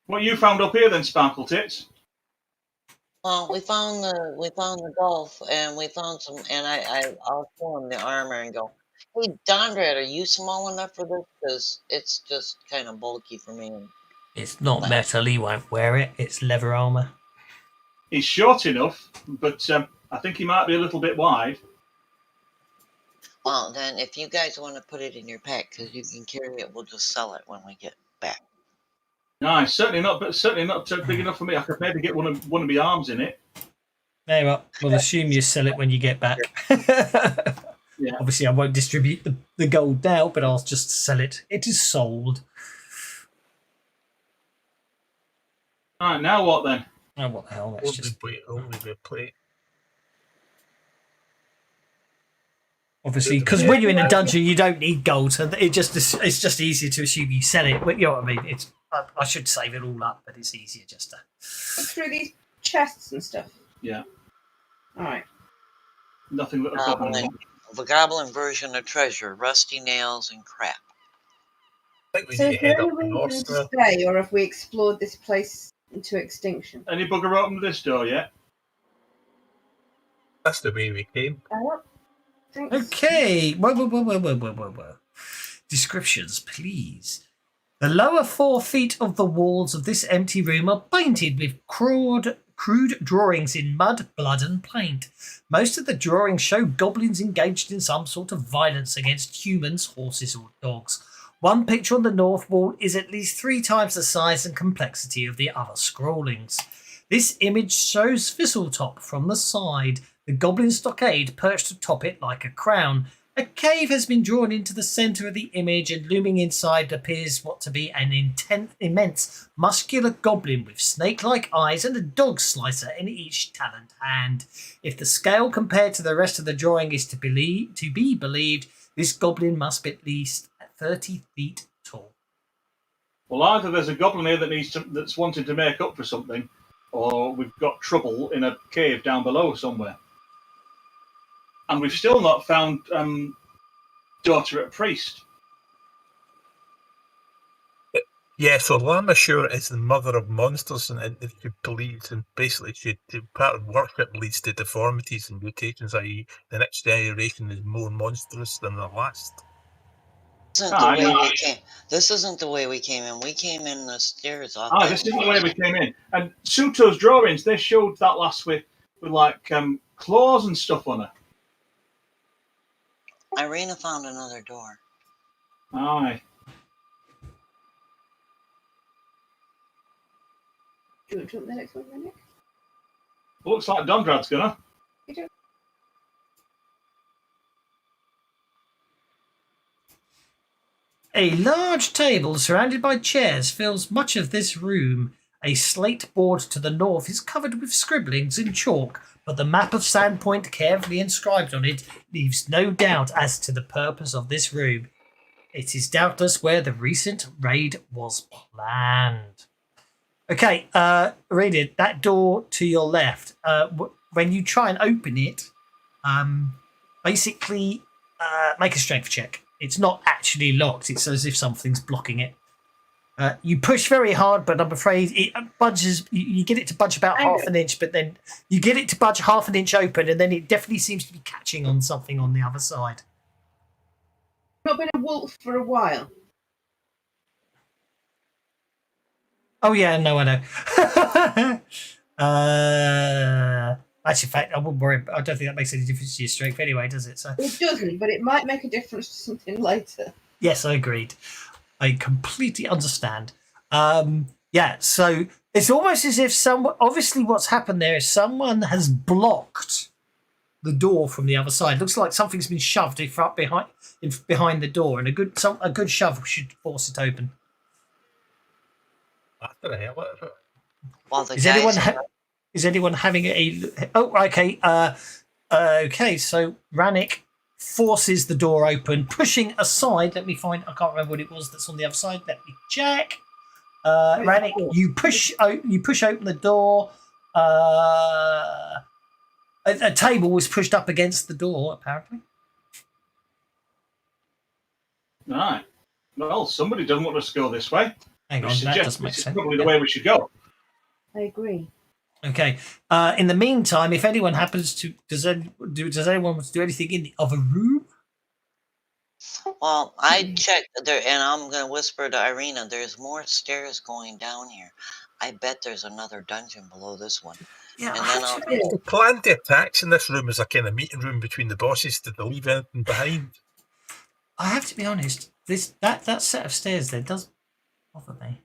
What you found up here then, Sparkle Tits? Well, we found the Gulf, and we found some, and I'll show him the armor and go, "Hey, Dondrad, are you small enough for this? Because it's just kind of bulky for me." It's not metal, he won't wear it. It's leather armor. He's short enough, but I think he might be a little bit wide. Well, then, if you guys want to put it in your pack, because you can carry it, we'll just sell it when we get back. No, certainly not. But certainly not big enough for me. I could maybe get one of my arms in it. There you are. We'll assume you sell it when you get back. Yeah. Obviously, I won't distribute the gold now, but I'll just sell it. It is sold. All right, now what then? Oh, what the hell? Let's just Only the plate. obviously because when you're in a dungeon, you don't need gold, so it's just easier to assume you sell it. You know what I mean? I should save it all up, but it's easier just to. Look through these chests and stuff. Yeah. All right. Nothing that I've got on it. The goblin version of treasure, rusty nails and crap. I think we So need is to head there up any the north reason now. to stay, or have we explored this place into extinction? Any bugger opened this door yet? That's the way we came. I don't think so. Okay. Whoa. Descriptions, please. The lower 4 feet of the walls of this empty room are painted with crude drawings in mud, blood, and paint. Most of the drawings show goblins engaged in some sort of violence against humans, horses, or dogs. One picture on the north wall is at least 3 times the size and complexity of the other scrollings. This image shows Thistletop from the side, the goblin stockade perched atop it like a crown. A cave has been drawn into the centre of the image, and looming inside appears what to be an immense muscular goblin with snake-like eyes and a dog slicer in each taloned hand. If the scale compared to the rest of the drawing is to be believed, this goblin must be at least 30 feet tall. Well, either there's a goblin here that's wanting to make up for something, or we've got trouble in a cave down below somewhere. And we've still not found daughter at priest. Yeah, so Lama Sure is the mother of monsters, and she believes, and basically part of worship leads to deformities and mutations, i.e. the next generation is more monstrous than the last. This isn't the way we came in. We came in the stairs off. This isn't the way we came in. And Suto's drawings, they showed that last with like claws and stuff on her. Irina found another door. Aye. Do you want to jump the next one, then, Nick? Looks like Dondrad's gonna. You do. A large table surrounded by chairs fills much of this room. A slate board to the north is covered with scribblings in chalk, but the map of Sandpoint carefully inscribed on it leaves no doubt as to the purpose of this room. It is doubtless where the recent raid was planned. Okay, read it. That door to your left. When you try and open it, basically make a strength check. It's not actually locked. It's as if something's blocking it. You push very hard, but I'm afraid it budges. You get it to budge about half an inch, but then you get it to budge half an inch open, and then it definitely seems to be catching on something on the other side. Not been a wolf for a while. Oh yeah, no, I know. Actually, in fact, I wouldn't worry. I don't think that makes any difference to your strength anyway, does it? So It doesn't, but it might make a difference to something later. yes, I agreed. I completely understand. Yeah, so it's almost as if obviously what's happened there is someone has blocked the door from the other side. Looks like something's been shoved behind the door, and a good shove should force it open. After the hell out of it. Well, the Is anyone having a? Oh, okay. Okay. So Rannick forces the door open, pushing aside. Let me find. I can't remember what it was that's on the other side. Let me check. Rannick, you push open the door. A table was pushed up against the door, apparently. Right. Well, somebody doesn't want us to go this way. Hang on, Which that suggests doesn't make this is sense. probably the way we should go. I agree. Okay. In the meantime, if anyone happens to, does anyone want to do anything in the other room? Well, I checked there, and I'm gonna whisper to Irina. There's more stairs going down here. I bet there's another dungeon below this one. Yeah, And then I'll- If they planned the attacks in this room as a kind of meeting room between the bosses, did they leave anything behind? I have to be honest. That set of stairs there does bother me.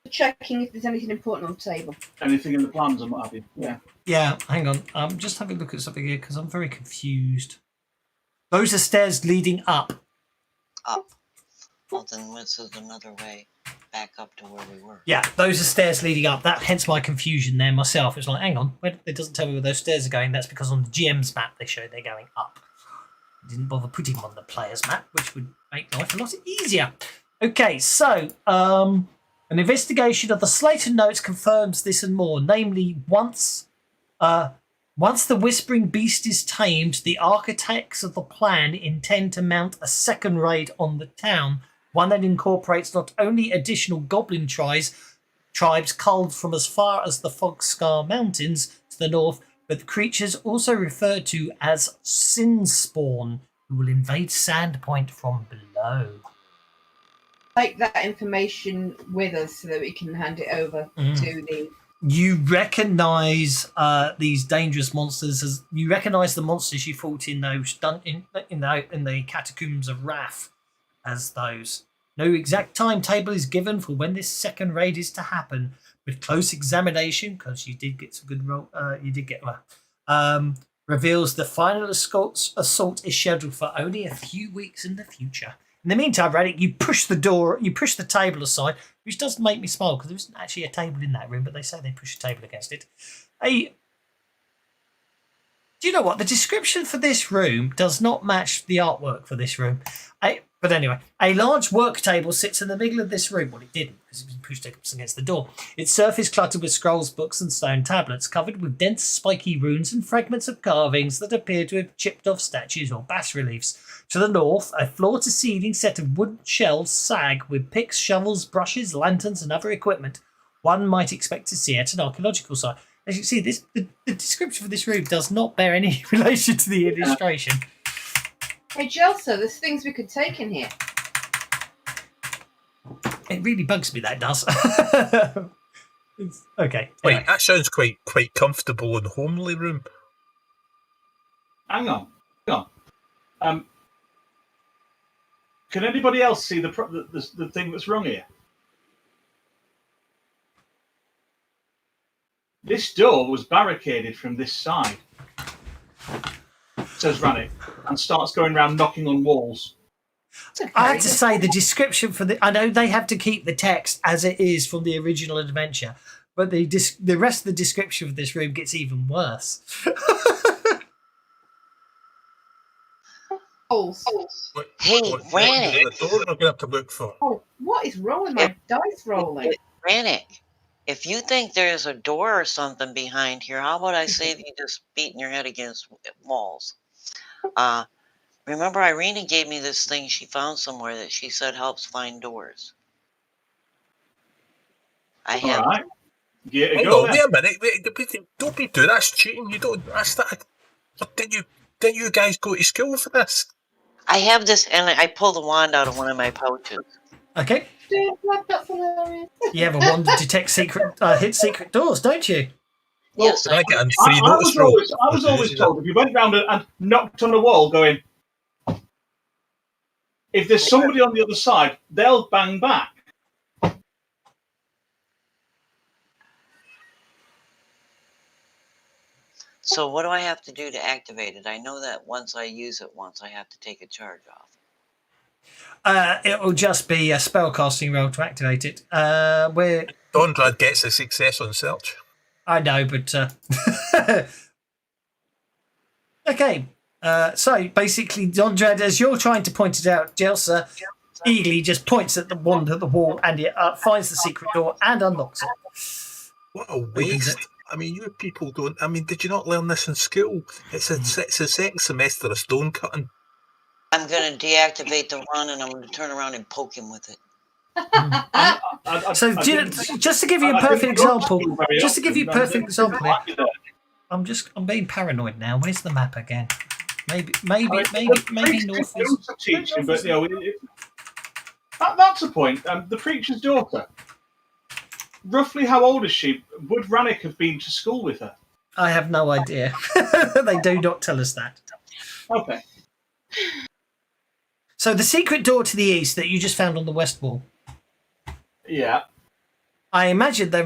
Checking if there's anything important on the table. Anything in the plans and what have you. Yeah. Yeah, hang on. Just having a look at something here because I'm very confused. Those are stairs leading up. Up. Well, then this is another way back up to where we were. Yeah, those are stairs leading up. That hence my confusion there myself. It's like, hang on, it doesn't tell me where those stairs are going. That's because on the GM's map they show they're going up. Didn't bother putting them on the player's map, which would make life a lot easier. Okay, so an investigation of the Slater notes confirms this and more. Namely, once the Whispering Beast is tamed, the architects of the plan intend to mount a second raid on the town, one that incorporates not only additional goblin tribes culled from as far as the Fogscar Mountains to the north, but creatures also referred to as Sinspawn, who will invade Sandpoint from below. Take that information with us so that we can hand it over to the. You recognise these dangerous monsters as you recognise the monsters you fought in those in the catacombs of Wrath as those. No exact timetable is given for when this second raid is to happen. With close examination, because you did get some good roll, reveals the final assault is scheduled for only a few weeks in the future. In the meantime, Raddick, you push the table aside, which does make me smile because there isn't actually a table in that room, but they say they push a table against it. Do you know what? The description for this room does not match the artwork for this room. But anyway, a large work table sits in the middle of this room. Well, it didn't because it was pushed against the door. Its surface cluttered with scrolls, books, and stone tablets, covered with dense, spiky runes and fragments of carvings that appear to have chipped off statues or bas-reliefs. To the north, a floor-to-ceiling set of wooden shelves sag with picks, shovels, brushes, lanterns, and other equipment one might expect to see at an archaeological site. As you can see, the description for this room does not bear any relation to the illustration. Hey, Jelsa, there's things we could take in here. It really bugs me, that does. Okay. Wait, Anyway. that sounds quite comfortable and homely room. Hang on. Can anybody else see the thing that's wrong here? This door was barricaded from this side, says Rannick, and starts going around knocking on walls. Okay. I have to say the description for I know they have to keep the text as it is from the original adventure, but the rest of the description of this room gets even worse. Hey, Rannick. The door we're going to have to look for. Oh, what is wrong with my dice rolling? Rannick, if you think there's a door or something behind here, how about I say that you just beating your head against walls? Remember Irina gave me this thing she found somewhere that she said helps find doors. I have. All right. Yeah, Hold go on, there. wait a minute. Don't be doing that's cheating. You don't. That's that. Didn't you guys go to school for this? I have this, and I pulled the wand out of one of my pouches. Okay. That's hilarious. You have a wand to detect hit secret doors, don't you? Yes, Can I get a I free notice roll? was always told if you went round and knocked on a wall going, if there's somebody on the other side, they'll bang back. So what do I have to do to activate it? I know that once I use it once, I have to take a charge off. It will just be a spellcasting roll to activate it. Where Dondrad gets a success on search. I know, but okay. So basically, Dondrad, as you're trying to point it out, Jelsa eagerly just points at the wand at the wall, and it finds the secret door and unlocks it. What a waste! I mean, you people don't. I mean, did you not learn this in school? It's a second semester of stone cutting. I'm going to deactivate the run, and I'm going to turn around and poke him with it. So just to give you a perfect example, here, I'm being paranoid now. Where's the map again? Maybe north is. Teaching, but you know, that's a point. The preacher's daughter. roughly how old is she? Would Rannick have been to school with her? I have no idea. They do not tell us that. Okay. So the secret door to the east that you just found on the west wall. Yeah. I imagine the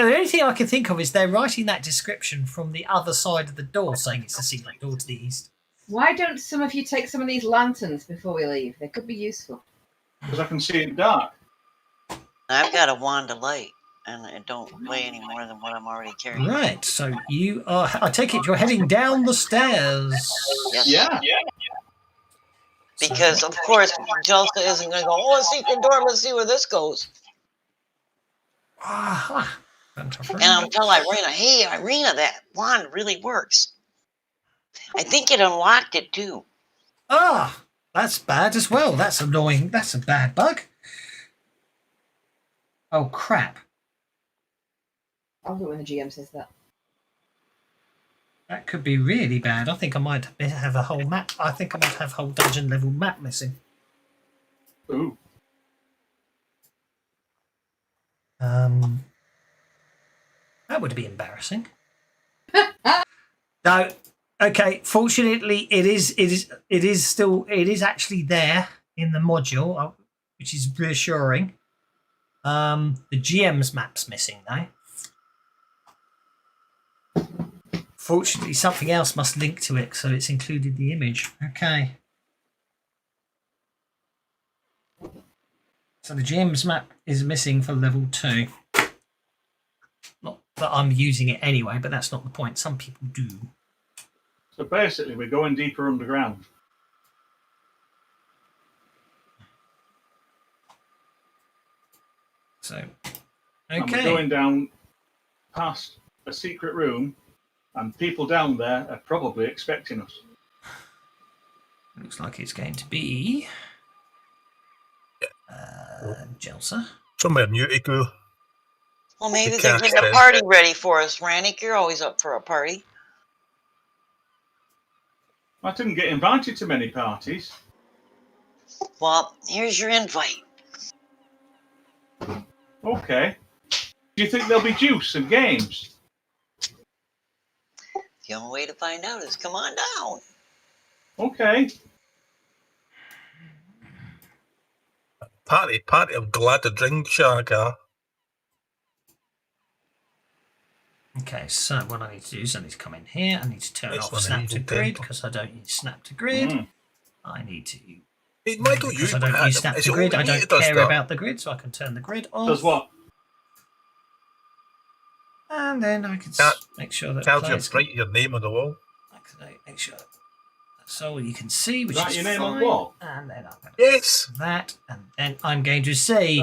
only thing I can think of is they're writing that description from the other side of the door, saying it's a secret door to the east. Why don't some of you take some of these lanterns before we leave? They could be useful. Because I can see in the dark. I've got a wand of light, and it don't weigh any more than what I'm already carrying. Right, so you are. I take it you're heading down the stairs. Yes. Yeah. Because, of course, Jelsa isn't going to go, oh, a secret door, let's see where this goes. Ah, And I'll tell Irina, hey, Irina, that wand really works. I think it unlocked it, too. Ah, that's bad as well. That's annoying. That's a bad bug. Oh, crap. I'll do it when the GM says that. That could be really bad. I think I might have a whole map. I think I might have a whole dungeon level map missing. Ooh. That would be embarrassing. No. Okay. Fortunately, it is actually there in the module, which is reassuring. The GM's map's missing though. Fortunately, something else must link to it, so it's included the image. Okay. So the GM's map is missing for level 2. Not that I'm using it anyway, but that's not the point. Some people do. So basically, we're going deeper underground. So, And we're okay. going down past a secret room, and people down there are probably expecting us. Looks like it's going to be Jelsa. Somewhere new to go. Well, maybe We they're can't getting a say. party ready for us, Rannick. You're always up for a party. I didn't get invited to many parties. Well, here's your invite. Okay. Do you think there'll be juice and games? The only way to find out is come on down. Okay. Party, I'm glad to drink, Shaka. Okay, so what I need to do is I need to come in here. I need to turn This off one, snap evil to grid temple. because I don't need snap to grid. Mm. I need to Hey, why don't you? because I don't use snap is to it grid. I only me don't that does care that? about the grid, so I can turn the grid off. Does what? And then I can Can't- make sure that Tells you players write your name on the wall. I can make sure that's all you can see, which Write is your name on fine. the wall? And then I'm going to Yes. do that, and then I'm going to say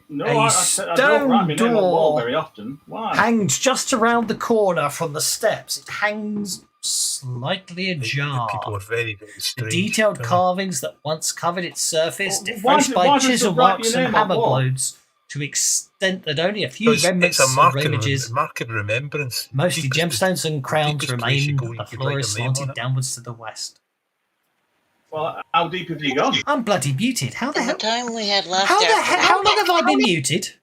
No, A I don't write my name on the wall stone very often. Why? hangs just around the corner from the steps. It hangs slightly The ajar. people are very, very The strange. detailed Yeah. carvings that once covered its surface, Well, why defaced do- by why does it chisel write marks your and name on hammer wall? blows, to extent that only a few Because remnants it's a mark of of, images, mark of remembrance. mostly Deepest- gemstones and crowns, deepest place you remain. go, you The could floor write is your name on slanted it. downwards to the west. Well, how deep have you gone? I'm bloody muted. How the In the hell? time we had left How after long have I been muted?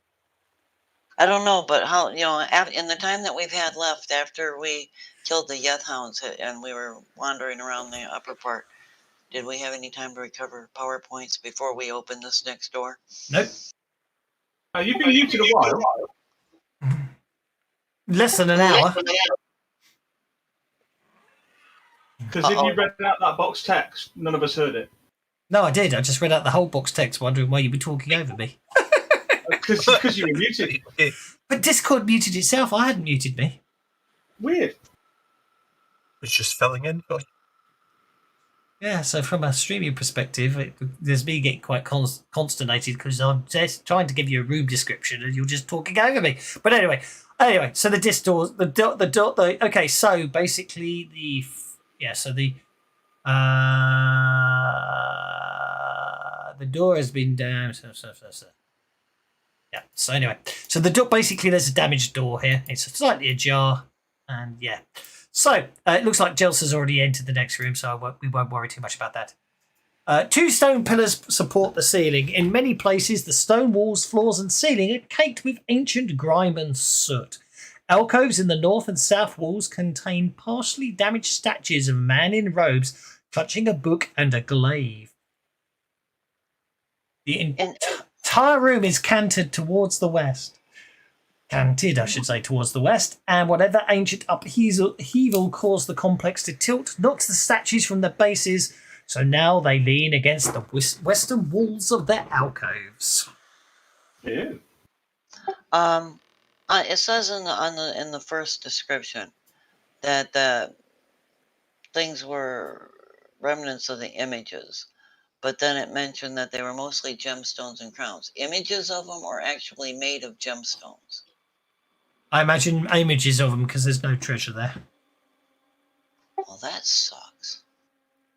I don't know, but how, in the time that we've had left after we killed the Yeth Hounds and we were wandering around the upper part, did we have any time to recover PowerPoints before we opened this next door? Nope. You've been muted a while. Less than an hour. Because if you read out that box text, none of us heard it. No, I did. I just read out the whole box text, wondering why you were talking over me. Because you were muted. But Discord muted itself. I hadn't muted me. Weird. It's just filling in for you. Yeah, so from a streaming perspective, there's me getting quite consternated because I'm just trying to give you a room description and you're just talking over me. But anyway, so the disc doors, okay, so basically the door has been down. Yeah. So anyway, so the door, basically there's a damaged door here. It's slightly ajar, and yeah. So it looks like Jelsa's already entered the next room, so we won't worry too much about that. Two stone pillars support the ceiling. In many places, the stone walls, floors, and ceiling are caked with ancient grime and soot. Alcoves in the north and south walls contain partially damaged statues of a man in robes clutching a book and a glaive. The entire room is canted towards the west. Canted, I should say, towards the west, and whatever ancient upheaval caused the complex to tilt knocks the statues from their bases, so now they lean against the western walls of their alcoves. Ew. It says in the first description that the things were remnants of the images, but then it mentioned that they were mostly gemstones and crowns. Images of them are actually made of gemstones. I imagine images of them because there's no treasure there. Well, that sucks.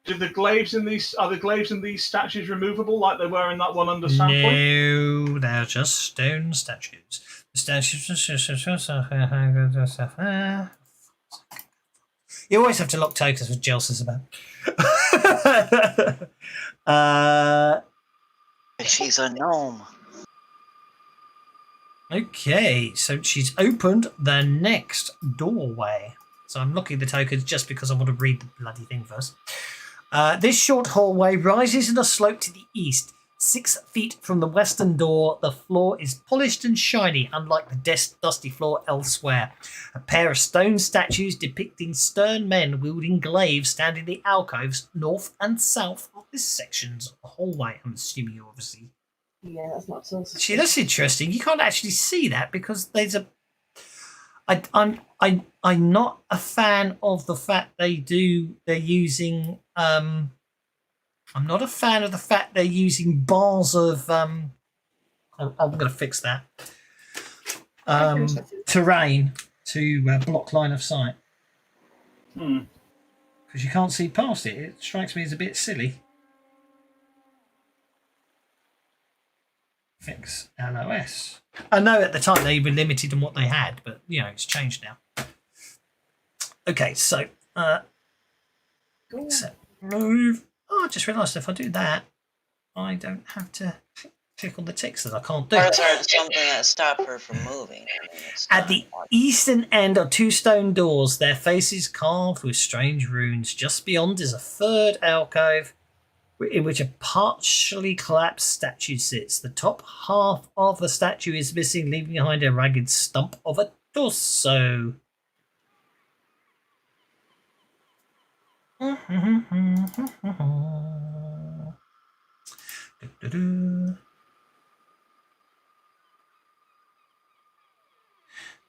Are the glaives in these statues removable like they were in that one under Sandpoint? No, they're just stone statues. The statues. You always have to lock tokens with Jelsa's about. She's a gnome. Okay, so she's opened the next doorway. So I'm locking the tokens just because I want to read the bloody thing first. This short hallway rises in a slope to the east. 6 feet from the western door, the floor is polished and shiny, unlike the dusty floor elsewhere. A pair of stone statues depicting stern men wielding glaives stand in the alcoves north and south of this section's hallway. I'm assuming you obviously. Yeah, that's not so. See, that's interesting. You can't actually see that because there's a. I'm not a fan of the fact they're using. I'm not a fan of the fact they're using bars of. I'm going to fix that. Terrain to block line of sight. Because you can't see past it. It strikes me as a bit silly. Fix LOS. I know at the time they were limited in what they had, but you know it's changed now. Okay, so move. Oh, I just realised if I do that, I don't have to click on the ticks that I can't do. Or is there something that stopped her from moving? I mean, At the eastern end are 2 stone doors, their faces carved with strange runes. Just beyond is a third alcove in which a partially collapsed statue sits. The top half of the statue is missing, leaving behind a ragged stump of a torso.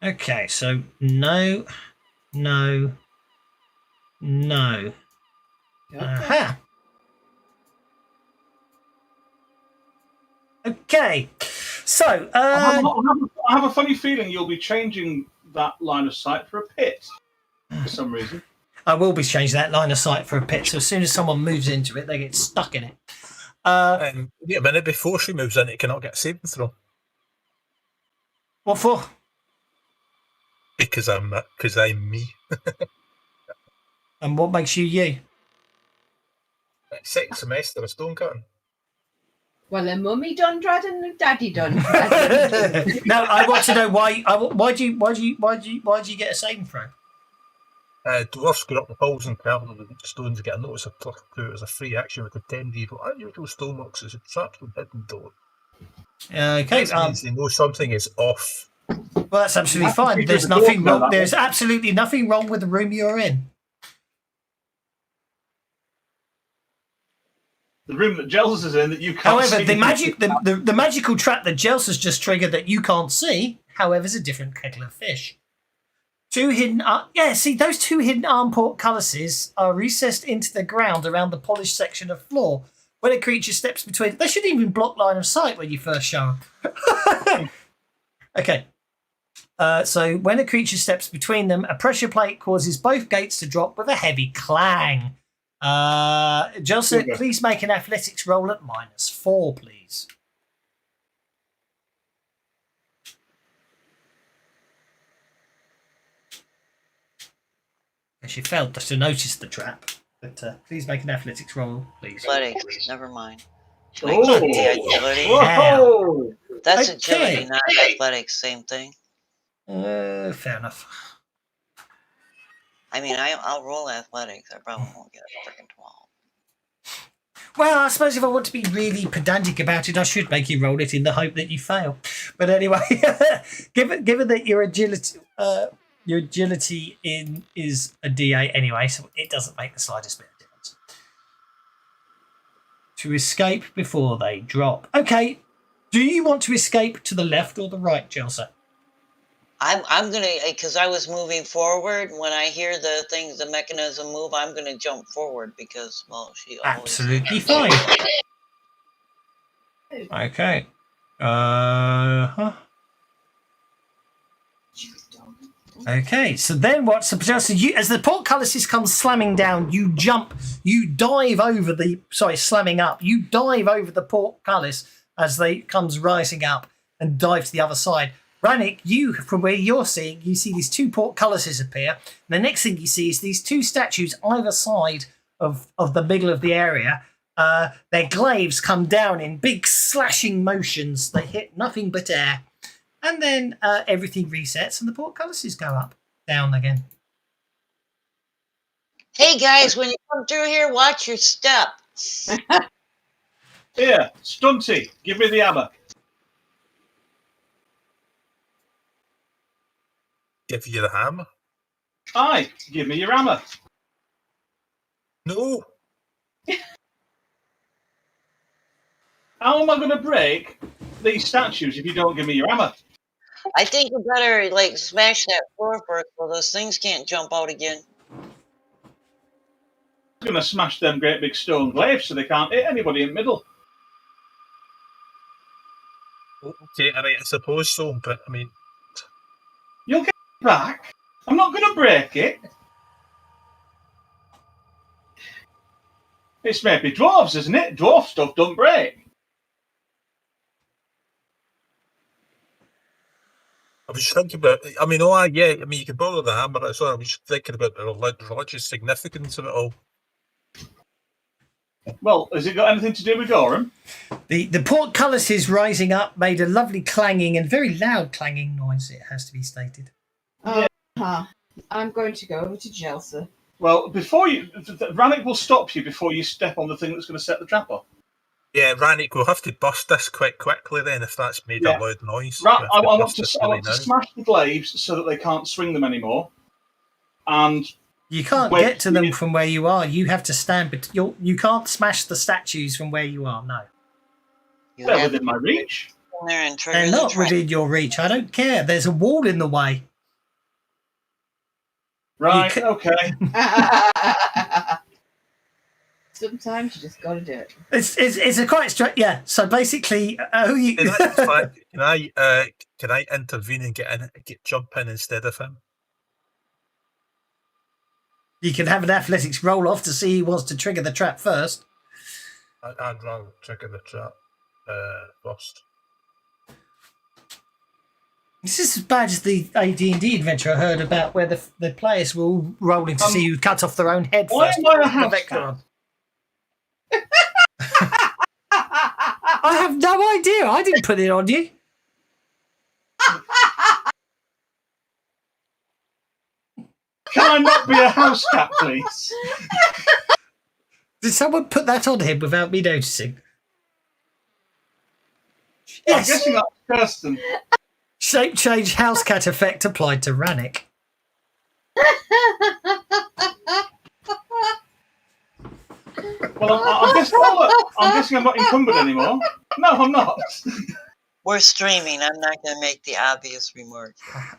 Okay, so no. Aha. Okay, so I have a funny feeling you'll be changing that line of sight for a pit for some reason. I will be changing that line of sight for a pit, so as soon as someone moves into it, they get stuck in it. Wait a minute, before she moves in, it cannot get a saving throw. What for? Because I'm me. And what makes you you? Second semester of stone-cutting. Well, a mummy done dread and a daddy done dread. No, I want to know why. Why do you get a saving throw? Dwarfs go up the poles and travel with stones to get a notice of pluck through as a free action with a 10 evil. Unusual stoneworks is a trap from hidden door. Okay, This means they know something is off. well, that's absolutely fine. There's nothing wrong. There's absolutely nothing wrong with the room you're in. The room that Gels is in that you can't However, see. the magical trap that Gels has just triggered that you can't see, however, is a different kettle of fish. 2 hidden... see, those 2 hidden arm portcullises are recessed into the ground around the polished section of floor. When a creature steps between... They shouldn't even block line of sight when you first show them. Okay. So when a creature steps between them, a pressure plate causes both gates to drop with a heavy clang. Joseph, please make an athletics roll at -4, please. She failed to notice the trap. But please make an athletics roll, please. Athletics, never mind. Should I Oh. keep the agility? Whoa! That's Okay. agility, not athletics. Same thing. Fair enough. I mean, I'll roll athletics. I probably won't get a freaking 12. Well, I suppose if I want to be really pedantic about it, I should make you roll it in the hope that you fail. But anyway, given that your agility is a D8 anyway, so it doesn't make the slightest bit of difference. To escape before they drop. Okay, do you want to escape to the left or the right, Jelsa? I'm gonna, because I was moving forward. When I hear the mechanism move, I'm gonna jump forward because, well, she always. Absolutely fine. Okay. Okay, so then what's the so you, as the portcullises comes slamming down, you dive over slamming up. You dive over the portcullis as they comes rising up and dive to the other side. Rannick, you, from where you're seeing, you see these two portcullises appear. And the next thing you see is these two statues either side of the middle of the area. Their glaives come down in big slashing motions. They hit nothing but air. And then everything resets and the portcullises go up, down again. Hey guys, when you come through here, watch your step. Here, Stunty, give me the hammer. Give you the hammer? Aye, give me your hammer. No. How am I going to break these statues if you don't give me your hammer? I think you better smash that floor first, so those things can't jump out again. I'm going to smash them great big stone glaives so they can't hit anybody in the middle. Okay, all right, I suppose so, but I mean, You'll get it back. I'm not going to break it. It's maybe dwarves, isn't it? Dwarf stuff don't break. I was thinking about. I mean, you can borrow the hammer. That's all. I was thinking about the religious significance of it all. Well, has it got anything to do with Gorham? The portcullises rising up made a lovely clanging and very loud clanging noise, it has to be stated. I'm going to go over to Jelsa. Well, before you... Rannick will stop you before you step on the thing that's going to set the trap off. Yeah, Rannick, we'll have to bust this quite quickly then if that's made a loud noise. I want to smash the glaives so that they can't swing them anymore. And you can't get to them from where you are. You have to stand, but you can't smash the statues from where you are. No, they're within my reach. They're not within your reach. I don't care. There's a wall in the way. Right. Okay. Sometimes you just got to do it. It's a quite straight. Yeah. So basically, Can I intervene and jump in instead of him? You can have an athletics roll off to see who wants to trigger the trap first. I'd rather trigger the trap first. This is as bad as the AD&D adventure I heard about, where the players were all rolling to see who cut off their own head first. Why am I a house cat? I have no idea. I didn't put it on you. Can I not be a house cat, please? Did someone put that on him without me noticing? Yes. I'm guessing that's Kirsten. Shape change house cat effect applied to Rannick. Well, I'm guessing I'm not encumbered anymore. No, I'm not. We're streaming. I'm not going to make the obvious remark.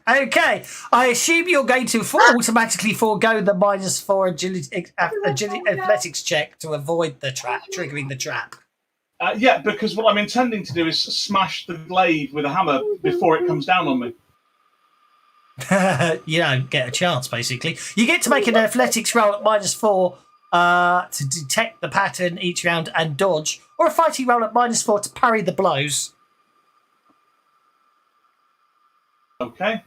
Okay, I assume you're going to automatically forego the -4 agility athletics check to avoid the trap, triggering the trap. Yeah, because what I'm intending to do is smash the glaive with a hammer before it comes down on me. You don't get a chance, basically. You get to make an athletics roll at -4 to detect the pattern each round and dodge, or a fighting roll at -4 to parry the blows. Okay.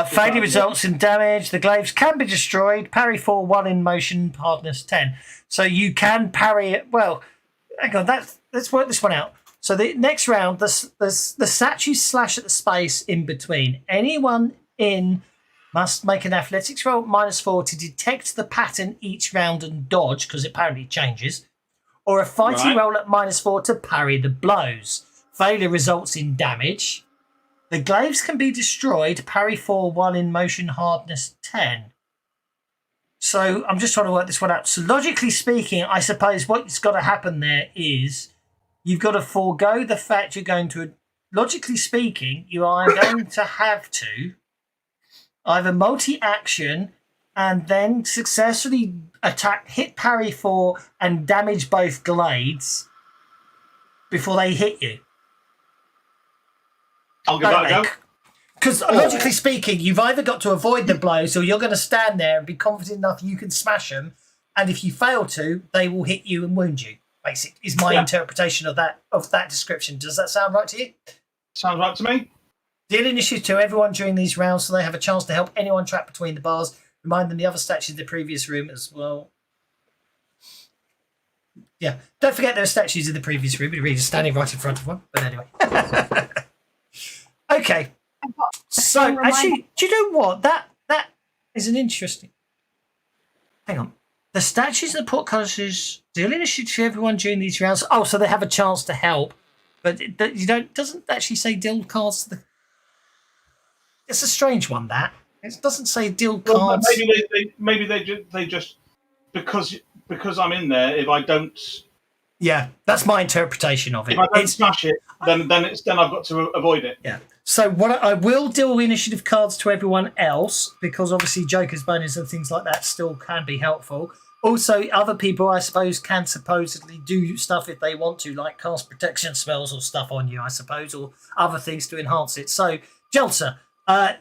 Failure results in damage. The glaives can be destroyed. Parry 4, 1 in motion, hardness 10. So you can parry it. Well, hang on. Let's work this one out. So the next round, the statues slash at the space in between. Anyone in must make an athletics roll -4 to detect the pattern each round and dodge, because it apparently changes. Or a fighting roll at -4 to parry the blows. Failure results in damage. The glaives can be destroyed. Parry 4, 1 in motion, hardness 10. So I'm just trying to work this one out. So logically speaking, I suppose what's got to happen there is you've got to forego the fact you're going to. Logically speaking, you are going to have to either multi-action and then successfully hit parry 4 and damage both glades before they hit you. I'll give that a go. Because logically speaking, you've either got to avoid the blows or you're going to stand there and be confident enough you can smash them. And if you fail to, they will hit you and wound you. Basic is my interpretation of that description. Does that sound right to you? Sounds right to me. Deal initiative to everyone during these rounds so they have a chance to help anyone trapped between the bars. Remind them the other statues in the previous room as well. Yeah, don't forget there are statues in the previous room. You're really standing right in front of one. But anyway. Okay. So actually, do you know what? That is an interesting. Hang on. The statues and the portcullises deal initiative to everyone during these rounds. Oh, so they have a chance to help, but you don't. Doesn't actually say deal cards to the. It's a strange one. That it doesn't say deal cards. Maybe they just because I'm in there. If I don't. Yeah, that's my interpretation of it. If I don't smash it, then I've got to avoid it. Yeah. So what I will deal initiative cards to everyone else, because obviously Joker's bonus and things like that still can be helpful. Also, other people, I suppose, can supposedly do stuff if they want to, like cast protection spells or stuff on you, I suppose, or other things to enhance it. So, Jelsa,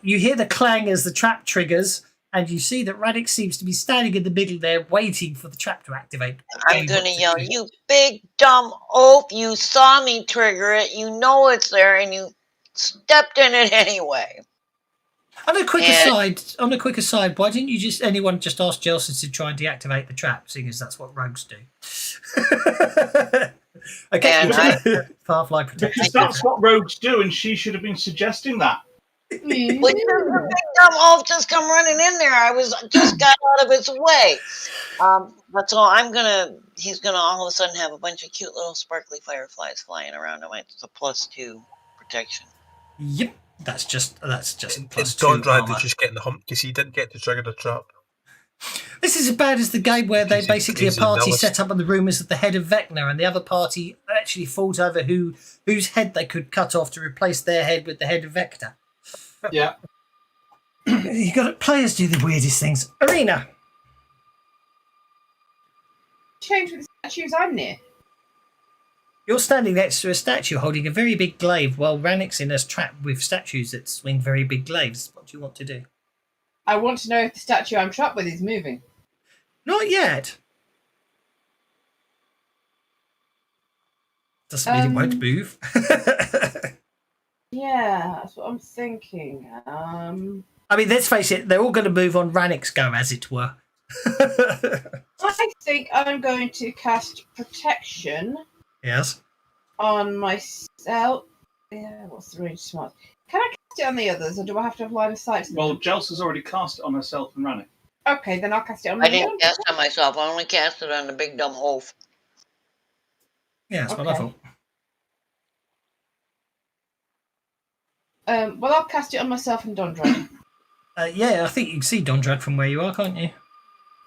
you hear the clang as the trap triggers, and you see that Radix seems to be standing in the middle there, waiting for the trap to activate. I'm going to yell, "You big dumb oaf, you saw me trigger it, you know it's there, and you stepped in it anyway." On a quick aside, why didn't anyone just ask Jelsa to try and deactivate the trap, seeing as that's what rogues do? Okay, Firefly protection. Because that's what rogues do, and she should have been suggesting that. But you big dumb oaf just come running in there. I just got out of its way. That's all. He's gonna all of a sudden have a bunch of cute little sparkly fireflies flying around him. It's a +2 protection. Yep. That's just It's Dondrad that's just getting the hump because he didn't get to trigger the trap. This is as bad as the game where they basically a party set up on the rumours of the head of Vecna, and the other party actually fought over whose head they could cut off to replace their head with the head of Vecna. Yeah. Players do the weirdest things. Arena. Change with the statues I'm near. You're standing next to a statue holding a very big glaive while Rannick's in a trap with statues that swing very big glaives. What do you want to do? I want to know if the statue I'm trapped with is moving. Not yet. Doesn't mean it won't move. Yeah, that's what I'm thinking. I mean, let's face it, they're all going to move on Rannick's go, as it were. I think I'm going to cast protection. Yes. On myself. Yeah, what's the range smart? Can I cast it on the others, or do I have to have line of sight to them? Well, Jelsa's already cast it on herself and ran it. Okay, then I'll cast it on I didn't cast it on myself. I only cast it on the big dumb oaf. Yeah, that's what I thought. Well, I'll cast it on myself and Dondrad. Yeah, I think you can see Dondrad from where you are, can't you?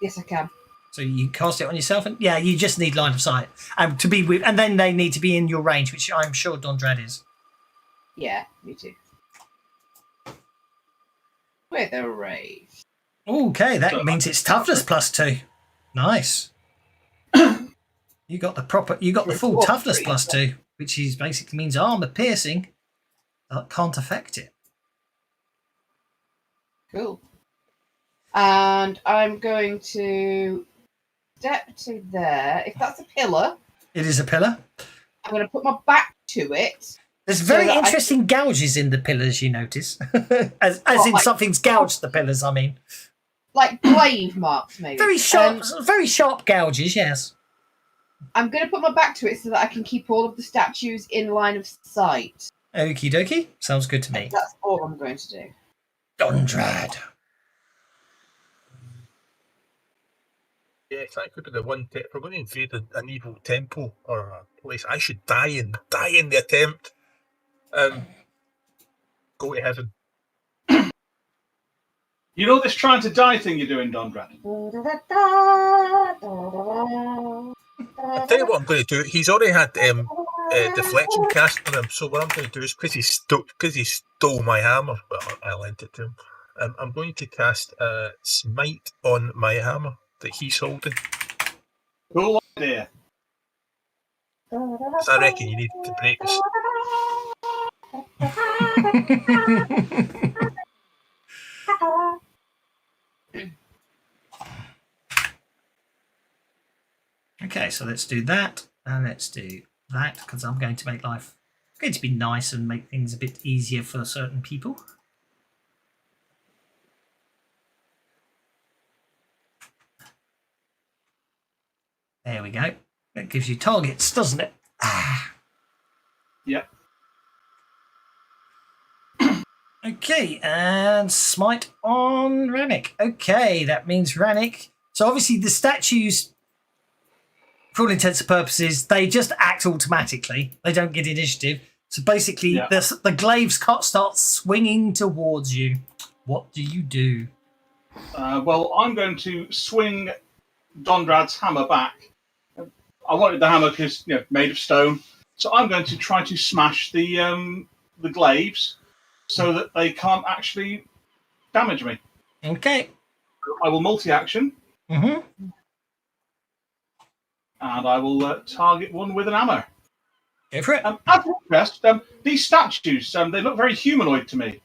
Yes, I can. So you cast it on yourself, and you just need line of sight, and then they need to be in your range, which I'm sure Dondrad is. Yeah, me too. With a rave. Okay, that means it's toughness +2. Nice. You got the full toughness +2, which is basically means armor piercing that can't affect it. Cool. And I'm going to step to there. If that's a pillar. It is a pillar. I'm going to put my back to it. There's very that interesting gouges in the pillars, you notice. as in like- something's gouged the pillars, I mean. Like glaive marks, maybe. Very sharp gouges, yes. I'm going to put my back to it so that I can keep all of the statues in line of sight. Okie dokie. Sounds good to me. That's all I'm going to do. Dondrad. Yeah, that could be the one. If we're going to invade an evil temple or a place, I should die in the attempt. Go to heaven. You know this trying to die thing you're doing, Dondrad? I'll tell you what I'm going to do. He's already had deflection cast on him, so what I'm going to do is because he stole my hammer. Well, I lent it to him. I'm going to cast smite on my hammer that he's holding. Cool idea. So I reckon you need to break this. Okay, so let's do that, and let's do that, because I'm going to make life going to be nice and make things a bit easier for certain people. There we go. That gives you targets, doesn't it? Yep. Okay, and smite on Rannick. Okay, that means Rannick. So obviously the statues, for all intents and purposes, they just act automatically. They don't get initiative. So basically, the glaives start swinging towards you. What do you do? Well, I'm going to swing Dondrad's hammer back. I wanted the hammer because made of stone. So I'm going to try to smash the glaives so that they can't actually damage me. Okay. I will multi-action. Mm-hmm. And I will target one with an hammer. Go for it. Out of interest, these statues, they look very humanoid to me.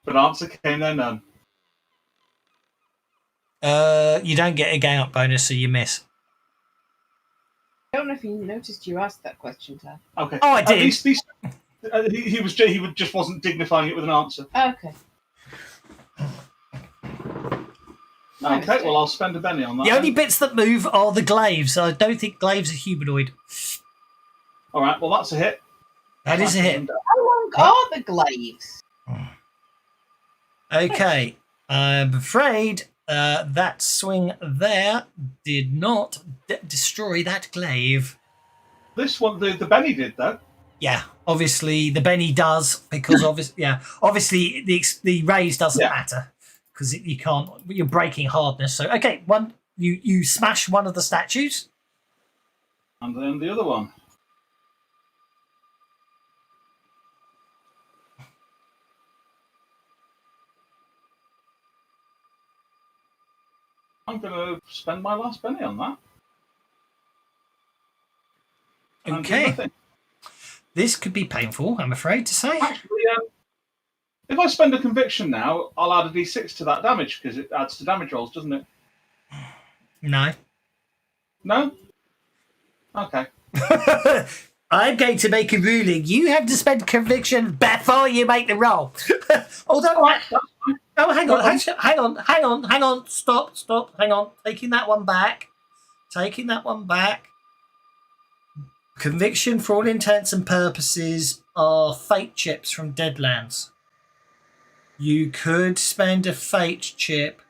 But answer came there none. You don't get a gang up bonus, so you miss. I don't know if you noticed you asked that question, Tad. Okay. Oh, I did. He just wasn't dignifying it with an answer. Okay. Okay, well, I'll spend a penny on that. The only bits that move are the glaives. I don't think glaives are humanoid. All right, well, that's a hit. That is a hit. How long are the glaives? Okay, I'm afraid that swing there did not destroy that glaive. This one, the Benny did, though. Yeah, obviously the Benny does, because obviously the raise doesn't matter because you can't. You're breaking hardness. So okay, you smash one of the statues, and then the other one. I'm going to spend my last penny on that. Okay. This could be painful, I'm afraid to say. Actually, if I spend a conviction now, I'll add a d6 to that damage, because it adds to damage rolls, doesn't it? No. No? Okay. I'm going to make a ruling. You have to spend conviction before you make the roll. Although, hang on. Stop. Hang on. Taking that one back. Conviction, for all intents and purposes, are fate chips from Deadlands. You could spend a fate chip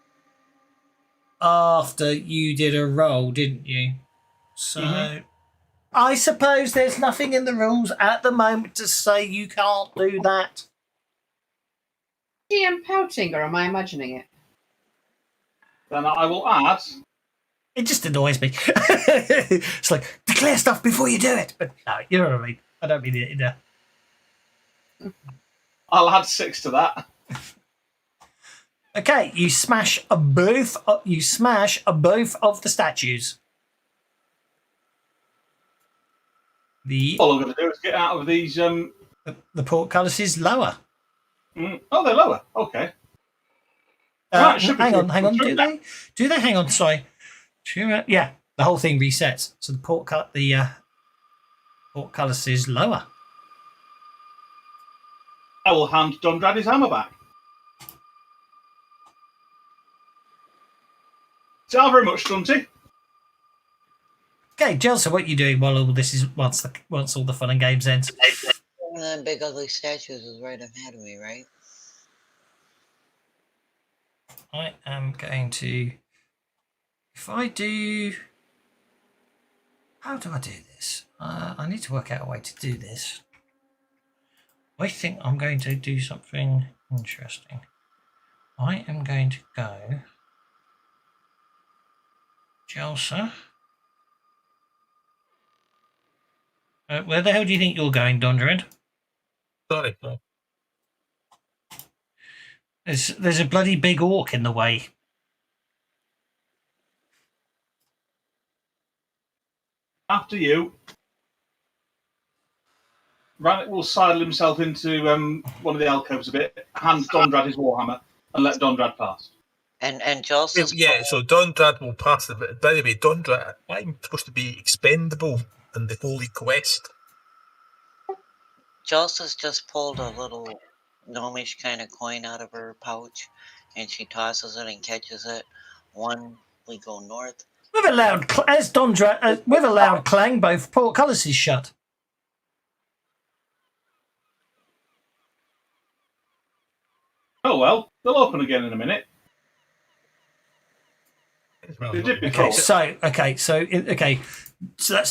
after you did a roll, didn't you? So, I suppose there's nothing in the rules at the moment to say you can't do that. GM pouting, or am I imagining it? Then I will add... It just annoys me. It's like, declare stuff before you do it. But no, you know what I mean. I don't mean it in there. I'll add 6 to that. Okay, you smash both of the statues. All I'm going to do is get out of these... The portcullis is lower. Oh, they're lower. Okay. Hang on. Do they? Hang on, sorry. Yeah, the whole thing resets. So the portcullis is lower. I will hand Dundrad his hammer back. So very much, Stunty. Okay, Jelsa, what are you doing while all this is once all the fun and games ends? One of the big ugly statues is right ahead of me, right? I am going to. If I do, how do I do this? I need to work out a way to do this. I think I'm going to do something interesting. I am going to go. Jelsa. Where the hell do you think you're going, Dondred? Sorry. No. There's a bloody big orc in the way. After you. Rannick will sidle himself into one of the alcoves a bit, hand Dundrad his warhammer, and let Dundrad pass. And Jalsa's Yeah, so Dundrad will pass the. By the way, Dundrad, I'm supposed to be expendable in the Holy Quest. Jalsa's just pulled a little gnomish kind of coin out of her pouch, and she tosses it and catches it. One, we go north. With a loud, as Dondred, with a loud clang, both portcullises shut. Oh well, they'll open again in a minute. They did before. So that's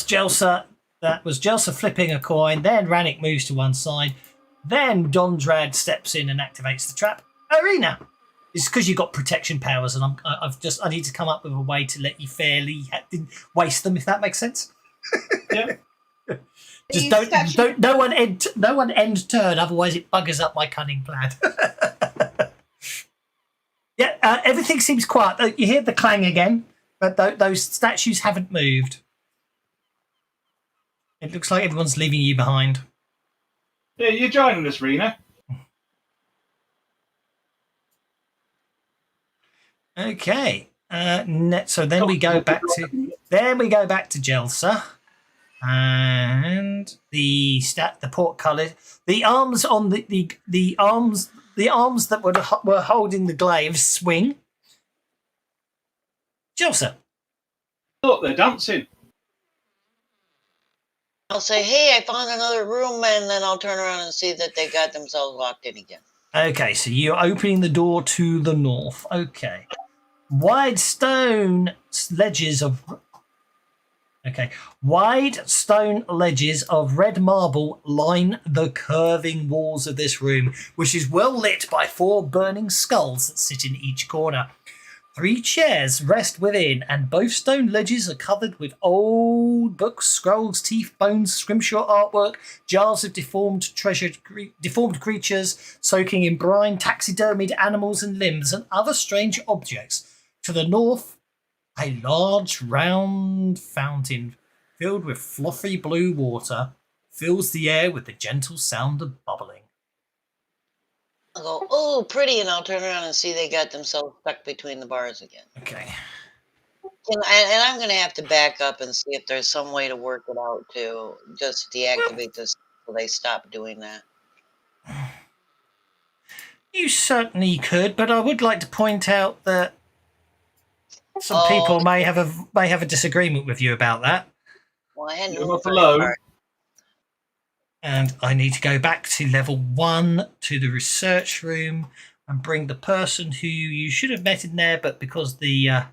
Jelsa. That was Jelsa flipping a coin. Then Rannick moves to one side. Then Dondrad steps in and activates the trap. Arena. It's because you've got protection powers, and I need to come up with a way to let you fairly waste them, if that makes sense. Yeah. Just don't. No one end turn, otherwise it buggers up my cunning plan. Yeah, everything seems quiet. You hear the clang again, but those statues haven't moved. It looks like everyone's leaving you behind. Yeah, you're joining us, Rena. Okay. So then we go back to Jelsa, and the portcullis, the arms on the arms that were holding the glaives swing. Jelsa. Look, they're dancing. I'll say, hey, I found another room, and then I'll turn around and see that they got themselves locked in again. Okay, so you're opening the door to the north. Okay. Wide stone ledges of red marble line the curving walls of this room, which is well lit by 4 burning skulls that sit in each corner. 3 chairs rest within, and both stone ledges are covered with old books, scrolls, teeth, bones, scrimshaw artwork, jars of deformed creatures soaking in brine, taxidermied animals and limbs, and other strange objects. To the north, a large round fountain filled with fluffy blue water fills the air with the gentle sound of bubbling. I'll go, oh, pretty, and I'll turn around and see they got themselves stuck between the bars again. Okay. And I'm going to have to back up and see if there's some way to work it out to just deactivate this so they stop doing that. You certainly could, but I would like to point out that some people may have a disagreement with you about that. Well, I hadn't You're moved not very alone. far. And I need to go back to level 1 to the research room and bring the person who you should have met in there, but because the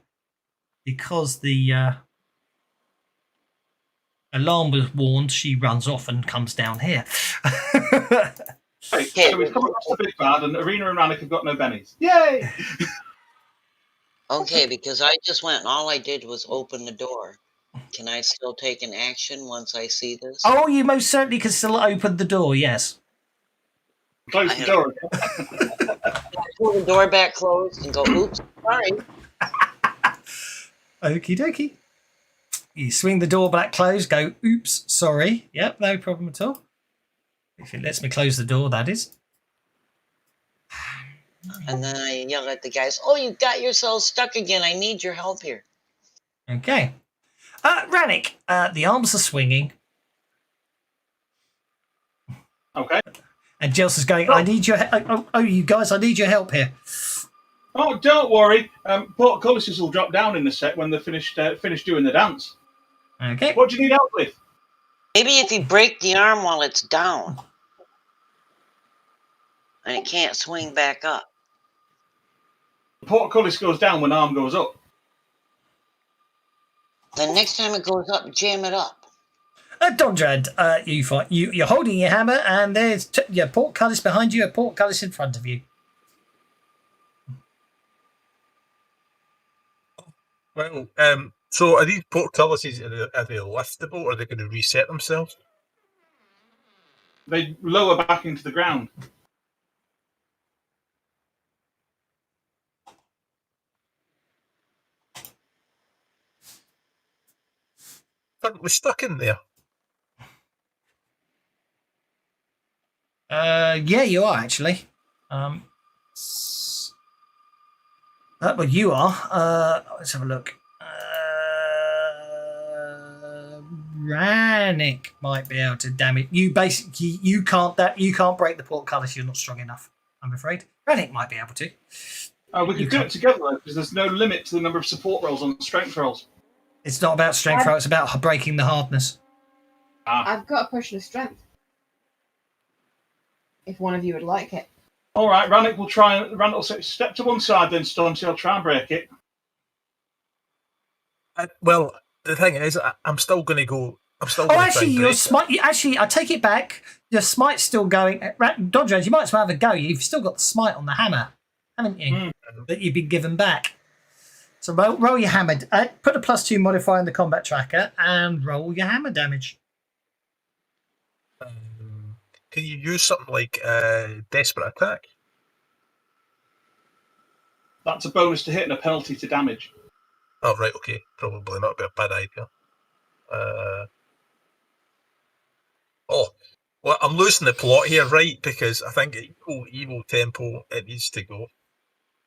alarm was warned, she runs off and comes down here. Right, so we've come across the big bad, and Arena and Rannick have got no bennies. Yay! Okay, because I just went and all I did was open the door. Can I still take an action once I see this? Oh, you most certainly can still open the door, yes. Close the door. Pull the door back closed and go, oops, sorry. Okie dokie. You swing the door back closed, go, oops, sorry. Yep, no problem at all. If it lets me close the door, that is. And then I yell at the guys, oh, you got yourselves stuck again. I need your help here. Okay. Rannick, the arms are swinging. Okay. And Jels is going, I need your you guys, I need your help here. Oh, don't worry. Portcullises will drop down in a sec when they're finished doing the dance. Okay. What do you need help with? Maybe if you break the arm while it's down, and it can't swing back up. Portcullis goes down when arm goes up. Then next time it goes up, jam it up. Dondrad, you're holding your hammer, and there's your portcullis behind you, a portcullis in front of you. Well, so are these portcullises, are they liftable, or are they going to reset themselves? They lower back into the ground. Aren't we stuck in there? Yeah, you are actually. Well, you are. Let's have a look. Rannick might be able to damage you. Basically, you can't break the portcullis. You're not strong enough, I'm afraid. Rannick might be able to. We could do it together though, because there's no limit to the number of support rolls on strength rolls. It's not about strength roll. It's about breaking the hardness. I've got a potion of strength. If one of you would like it. All right, Rannick will try. Rannick will say, step to one side, then Staunty will try and break it. Well, the thing is, I'm still going to go. I'm still. Oh, actually, your smite. Actually, I take it back. Your smite's still going. Dodgers, you might as well have a go. You've still got the smite on the hammer, haven't you? That you've been given back. So roll your hammer. Put a +2 modifier in the combat tracker and roll your hammer damage. Can you use something like desperate attack? That's a bonus to hit and a penalty to damage. Oh, right, okay. Probably not be a bad idea. Well, I'm losing the plot here, right? Because I think evil tempo, it needs to go.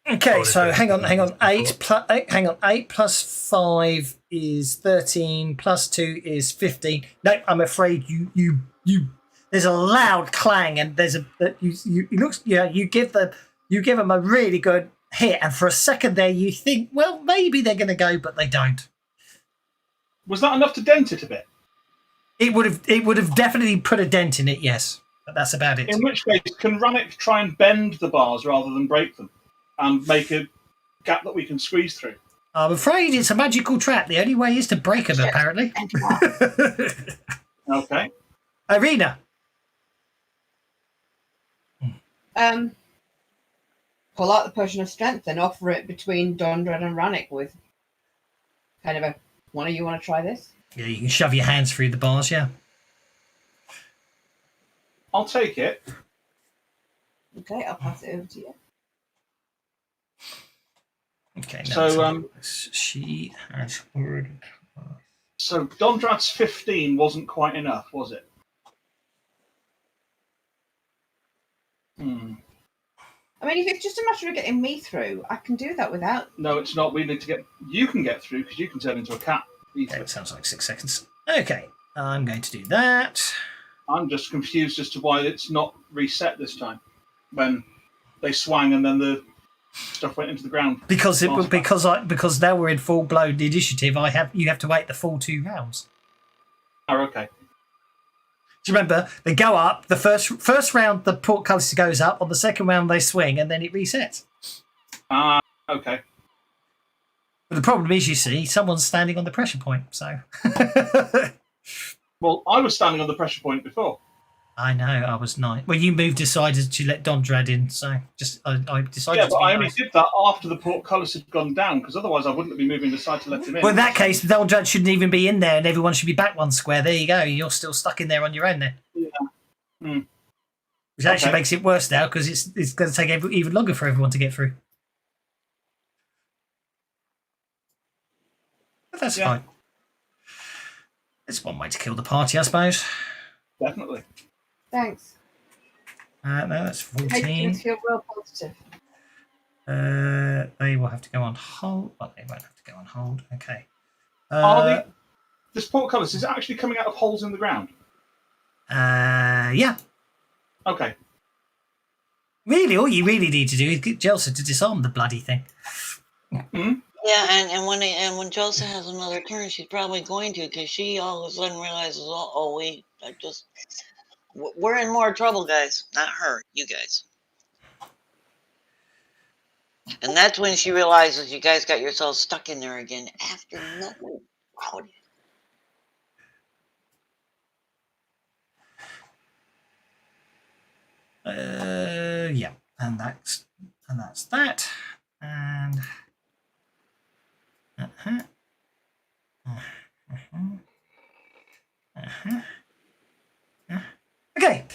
Okay, so hang on. 8 plus 5 is 13, plus 2 is 15. No, I'm afraid you there's a loud clang, and there's you give them a really good hit, and for a second there you think, well, maybe they're going to go, but they don't. Was that enough to dent it a bit? It would have definitely put a dent in it, yes, but that's about it. In which case, can Rannick try and bend the bars rather than break them, and make a gap that we can squeeze through? I'm afraid it's a magical trap. The only way is to break them, apparently. Okay. Irina. Pull out the potion of strength and offer it between Dondrad and Rannick with kind of a, one of you want to try this? Yeah, you can shove your hands through the bars, yeah. I'll take it. Okay, I'll pass it over to you. Okay, so she has word. So Dondrad's 15 wasn't quite enough, was it? I mean, if it's just a matter of getting me through, I can do that without. No, it's not. We need to get. You can get through because you can turn into a cat. Okay, it sounds like 6 seconds. Okay, I'm going to do that. I'm just confused as to why it's not reset this time. When they swang and then the stuff went into the ground. Because now we're in full blown initiative. You have to wait the full 2 rounds. Oh, okay. Do you remember? They go up. The first round, the portcullis goes up. On the second round, they swing, and then it resets. Okay. But the problem is, you see, someone's standing on the pressure point. So. Well, I was standing on the pressure point before. I know. I was not. Well, you decided to let Dondrad in, so I decided. Yeah, but I only nice. did that after the portcullis had gone down, because otherwise I wouldn't be moving aside to let him in. Well, in that case, Dondrad shouldn't even be in there, and everyone should be back 1 square. There you go. You're still stuck in there on your own then. Yeah. Which actually makes it worse now, because it's going to take even longer for everyone to get through. But that's fine. It's one way to kill the party, I suppose. Definitely. Thanks. No, that's 14. Makes me feel real positive. They will have to go on hold. Well, they won't have to go on hold. Okay. This portcullis, is it actually coming out of holes in the ground? Yeah. Okay. Really, all you really need to do is get Jelsa to disarm the bloody thing. Mm-hmm. Yeah, and when Jelsa has another turn, she's probably going to, because she all of a sudden realizes, we're in more trouble, guys. Not her, you guys. And that's when she realizes you guys got yourselves stuck in there again after nothing about it. Yeah, and that's that, and okay.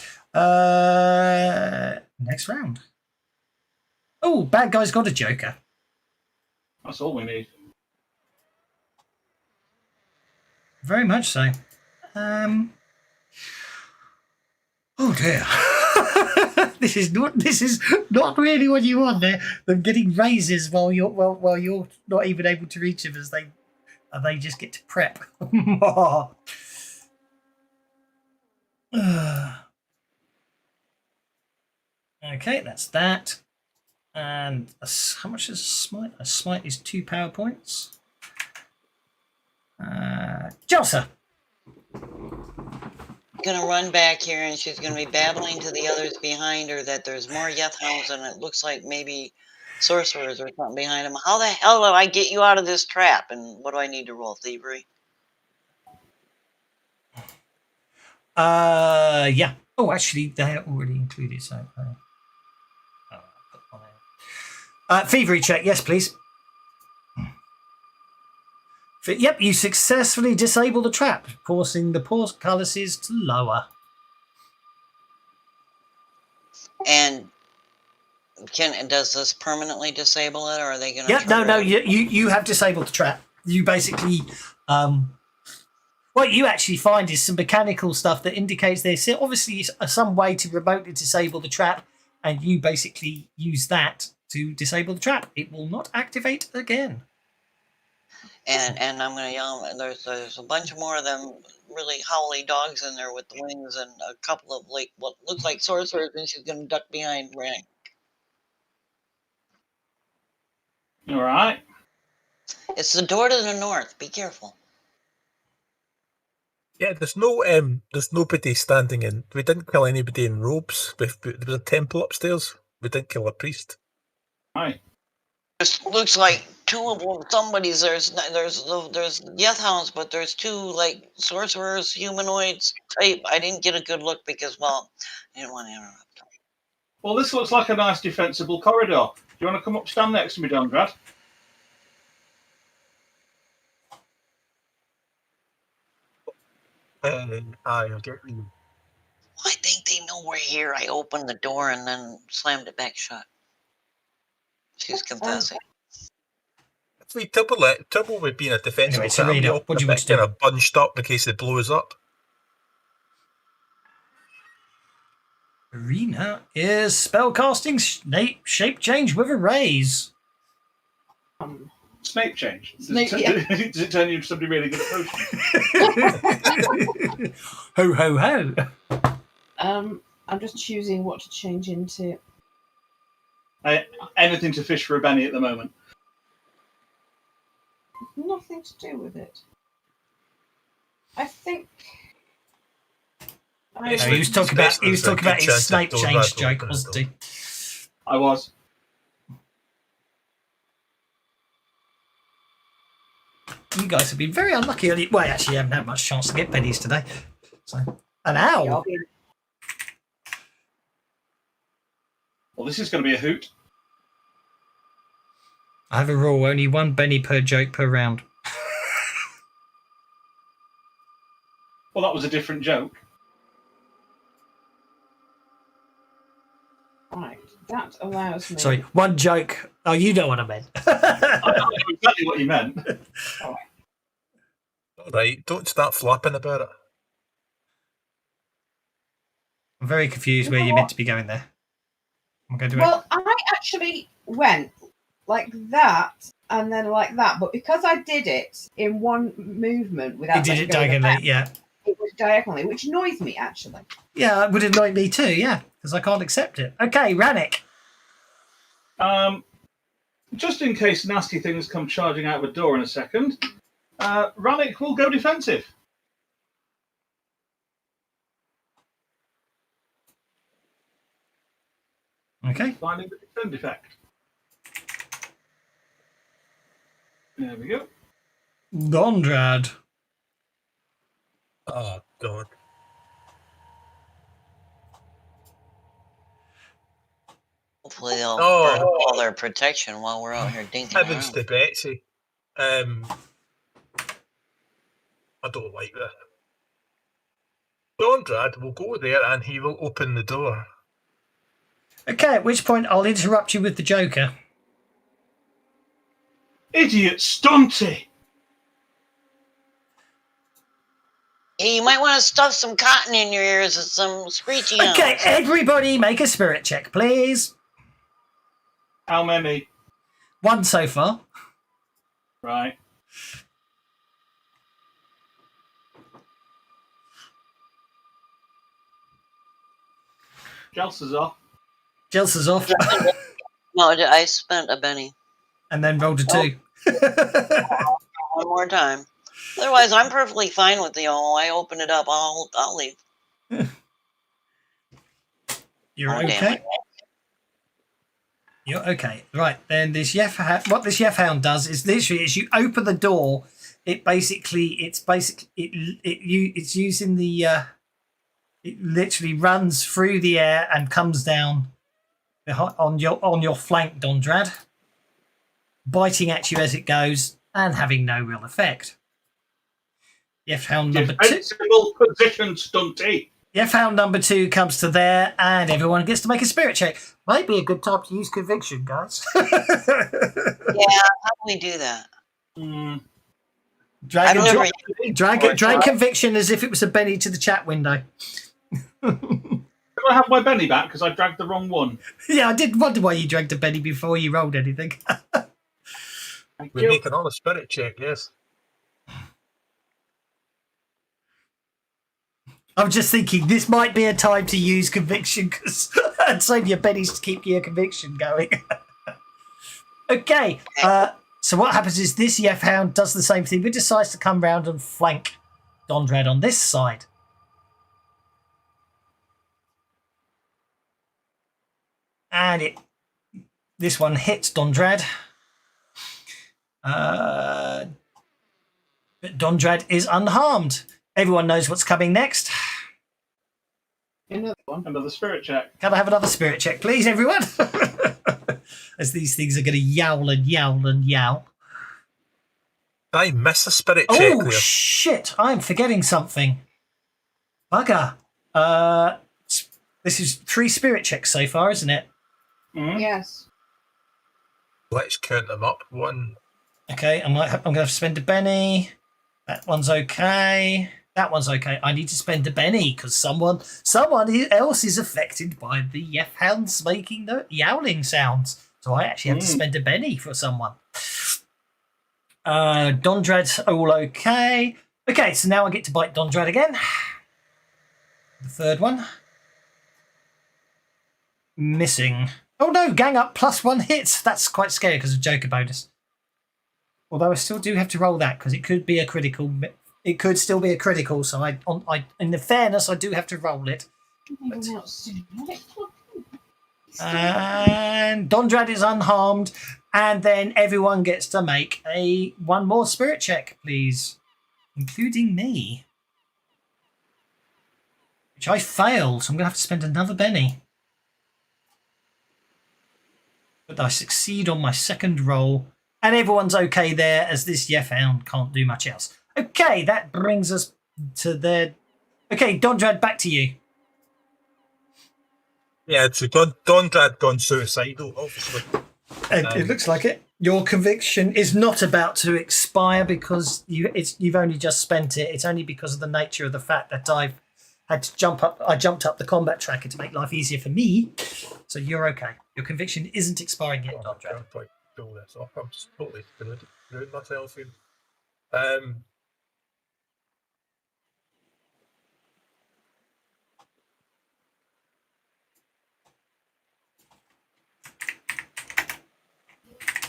Next round. Oh, bad guy's got a joker. That's all we need. Very much so. Oh dear. This is not really what you want there. Them getting raises while you're not even able to reach them as they just get to prep. Okay, that's that. And how much is a smite? A smite is 2 power points. Jelsa. Gonna run back here, and she's gonna be babbling to the others behind her that there's more Yethhounds, and it looks like maybe sorcerers or something behind them. How the hell do I get you out of this trap? And what do I need to roll? Thievery? Yeah. Oh, actually, they're already included. So, thievery check, yes, please. Yep, you successfully disable the trap, forcing the portcullises to lower. And does this permanently disable it, or are they going to? Yep, no, you have disabled the trap. You basically, what you actually find is some mechanical stuff that indicates there's obviously some way to remotely disable the trap, and you basically use that to disable the trap. It will not activate again. And I'm going to yell. There's a bunch more of them really howly dogs in there with the wings, and a couple of what looks like sorcerers, and she's going to duck behind Rank. All right. It's the door to the north. Be careful. Yeah, there's nobody standing in. We didn't kill anybody in robes. There was a temple upstairs. We didn't kill a priest. Hi. It looks like two of them. Somebody's there's Yethhounds, but there's two sorcerers, humanoids type. I didn't get a good look because I didn't want to interrupt them. Well, this looks like a nice defensible corridor. Do you want to come up, stand next to me, Dongrad? I'll get you. I think they know we're here. I opened the door and then slammed it back shut. She's confessing. See, trouble with being a defensive. Anyway, Serena, what do you want to do? Kind of bunched up in case it blows up. Arena is spellcasting shape change with a raise. Snape change. Does it turn you into somebody really good at potions? Ho ho ho. I'm just choosing what to change into. Anything to fish for a Benny at the moment. Nothing to do with it. I think. He was talking about his Snape change joke, wasn't he? I was. You guys have been very unlucky. Well, actually, you haven't had much chance to get pennies today. So, an owl. Well, this is going to be a hoot. I have a rule: only 1 penny per joke per round. Well, that was a different joke. Right, that allows me. Sorry, 1 joke. Oh, you know what I meant. I know exactly what you meant. All right, don't start flapping about it. I'm very confused where you're meant to be going there. I'm going to. Well, I actually went like that, and then like that. But because I did it in one movement without It did letting it go of the diagonally, map, yeah. it was diagonally, which annoys me actually. Yeah, it would annoy me too, yeah, because I can't accept it. Okay, Rannick. Just in case nasty things come charging out of a door in a second, Rannick will go defensive. Okay. Finding the defend effect. There we go. Dondrad. Oh, God. Hopefully they'll Oh. burn up all their protection while we're out here dinking Heavens around. to Betsy. I don't like this. Dondrad will go there and he will open the door. Okay, at which point I'll interrupt you with the Joker. Idiot Stunty! Hey, you might want to stuff some cotton in your ears and some screechy noise. Okay, everybody make a spirit check, please. How many? 1 so far. Right. Gelsa's off. Jilsa's off. No, I spent a penny. And then rolled a 2. One more time. Otherwise, I'm perfectly fine with the I open it up. I'll leave. You're Oh, damn okay. it. You're okay. Right, then this what this Hound does is literally as you open the door, it's using the it literally runs through the air and comes down on your flank, Dondrad, biting at you as it goes and having no real effect. Hound number 2. Defensible position, Stunty. Hound number 2 comes to there, and everyone gets to make a spirit check. Might be a good time to use conviction, guys. Yeah, how do we do that? Drag conviction as if it was a Benny to the chat window. Can I have my Benny back because I dragged the wrong one? Yeah, I did wonder why you dragged a Benny before you rolled anything. Thank We're you. making all a spirit check, yes. I'm just thinking this might be a time to use conviction because I'd save your Bennies to keep your conviction going. Okay, so what happens is this Hound does the same thing, but decides to come round and flank Dondrad on this side. And this one hits Dondrad. But Dondrad is unharmed. Everyone knows what's coming next. Another one. Another spirit check. Can I have another spirit check, please, everyone? As these things are going to yowl and yowl and yowl. I miss a spirit check Oh, there. shit. I'm forgetting something. Bugger. This is 3 spirit checks so far, isn't it? Mm-hmm. Yes. Let's count them up. 1. Okay, I'm going to have to spend a Benny. That one's okay. That one's okay. I need to spend a Benny because someone else is affected by the Hounds making the yowling sounds. So I actually have to spend a Benny for someone. Dondrad's all okay. Okay, so now I get to bite Dondrad again. The third one. Missing. Oh no, gang up +1 hit. That's quite scary because of Joker bonus. Although I still do have to roll that because it could be a critical. It could still be a critical. So I in the fairness, I do have to roll it. And Dondrad is unharmed, and then everyone gets to make one more spirit check, please, including me, which I failed. So I'm going to have to spend another Benny. But I succeed on my second roll. And everyone's okay there, as this Hound can't do much else. Okay, that brings us to the... Okay, Dondrad, back to you. Yeah, so Dondrad gone suicidal, obviously. It looks like it. Your conviction is not about to expire because you've only just spent it. It's only because of the nature of the fact that I've had to jump up. I jumped up the combat tracker to make life easier for me. So you're okay. Your conviction isn't expiring yet, Dondrad. pull this off. I'm just totally screwed myself here.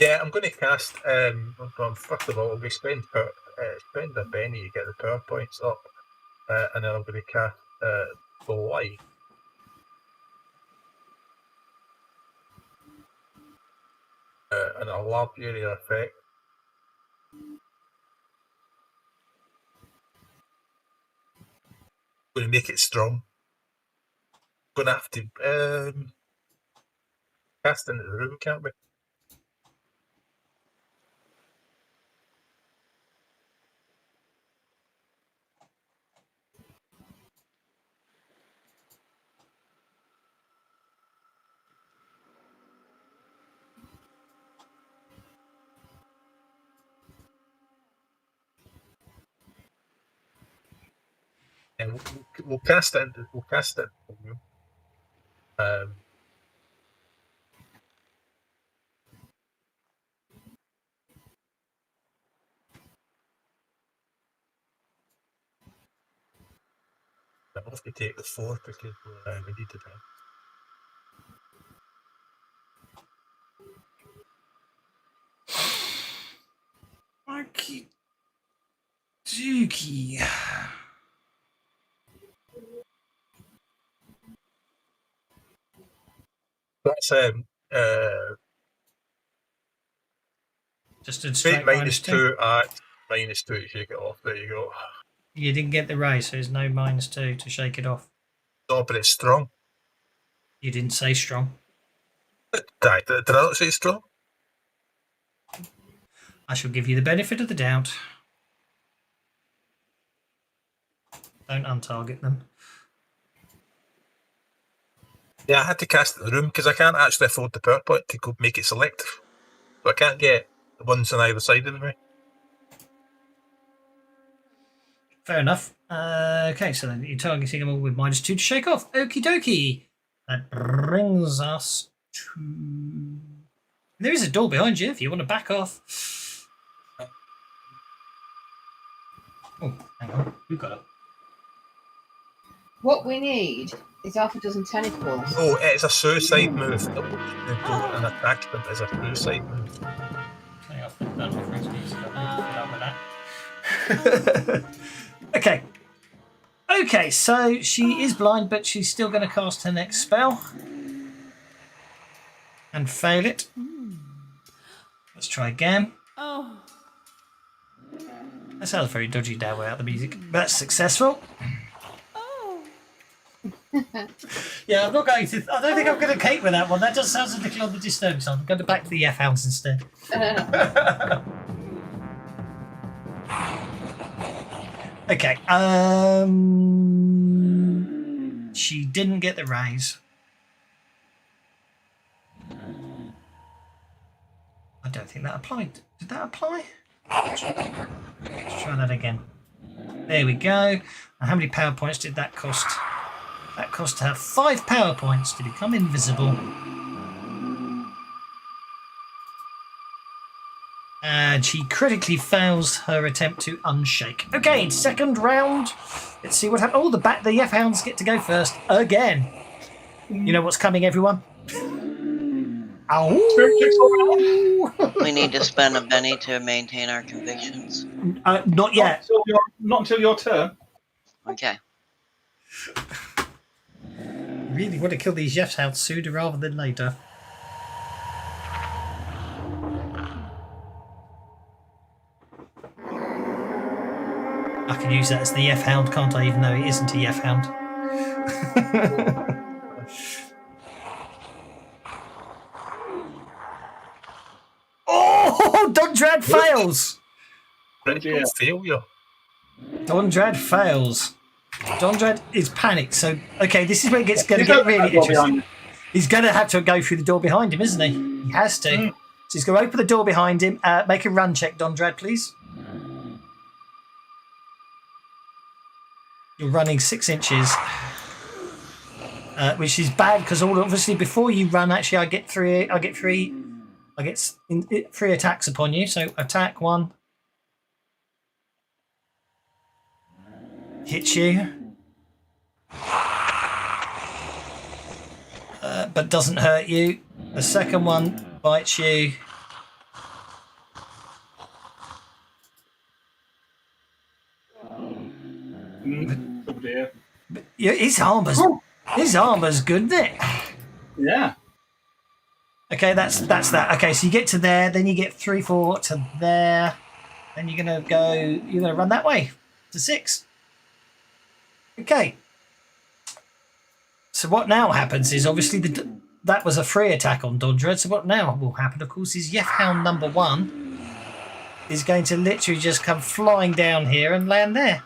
Yeah, I'm going to cast. First of all, we spend a penny to get the power points up, and then I'm going to cast the light. And a large area effect. Going to make it strong. Going to have to cast into the room, can't we? And we'll cast it. We'll cast it. I'll have to take the 4 because we need to do. Okie dokie. That's Just a straight minus 2 at minus 2 to shake it off. There you go. You didn't get the raise, so there's no -2 to shake it off. No, but it's strong. You didn't say strong. Did I not say strong? I shall give you the benefit of the doubt. Don't untarget them. Yeah, I had to cast it in the room because I can't actually afford the power point to go make it selective. So I can't get the ones on either side of me. Fair enough. Okay, so then you're targeting them all with -2 to shake off. Okie dokie. That brings us to... There is a door behind you if you want to back off. Oh, hang on. Who got it? What we need is half a dozen tentacles. Oh, it's a suicide move. Don't and attack them as a suicide move. Hang on, that reference music. Okay. Okay, so she is blind, but she's still going to cast her next spell. And fail it. Let's try again. Oh. That sounds very dodgy now without the music. That's successful. Oh. Yeah, I'm not going to... I don't think I'm going to cape with that one. That just sounds a little on the disturbing side. I'm going to back to the F-Hounds instead. Okay. She didn't get the raise. I don't think that applied. Did that apply? Let's try that again. There we go. And how many power points did that cost? That cost her 5 power points to become invisible. And she critically fails her attempt to unshake. Okay, second round. Let's see what happens. Oh, the F-Hounds get to go first again. You know what's coming, everyone? Ow! We need to spend a penny to maintain our convictions. Not yet. Not until your turn. Okay. Really want to kill these F-Hounds sooner rather than later. I can use that as the F-Hound, can't I? Even though it isn't a F-Hound. Oh, Dondrad fails. Critical failure. Dondrad fails. Dondrad is panicked. So, okay, this is where it gets going to get really interesting. He's going to have to go through the door behind him, isn't he? He has to. So he's going to open the door behind him. Make a run check, Dondrad, please. You're running 6 inches, which is bad because obviously before you run, actually, I get three I get 3 attacks upon you. So attack 1. Hits you. But doesn't hurt you. The second one bites you. Oh dear. Yeah, his armor's good, isn't it? Yeah. Okay, that's that. Okay, so you get to there, then you get 3, 4 to there. Then you're gonna run that way to 6. Okay. So what now happens is obviously that was a free attack on Dodred. So what now will happen, of course, is Yefhound number 1 is going to literally just come flying down here and land there.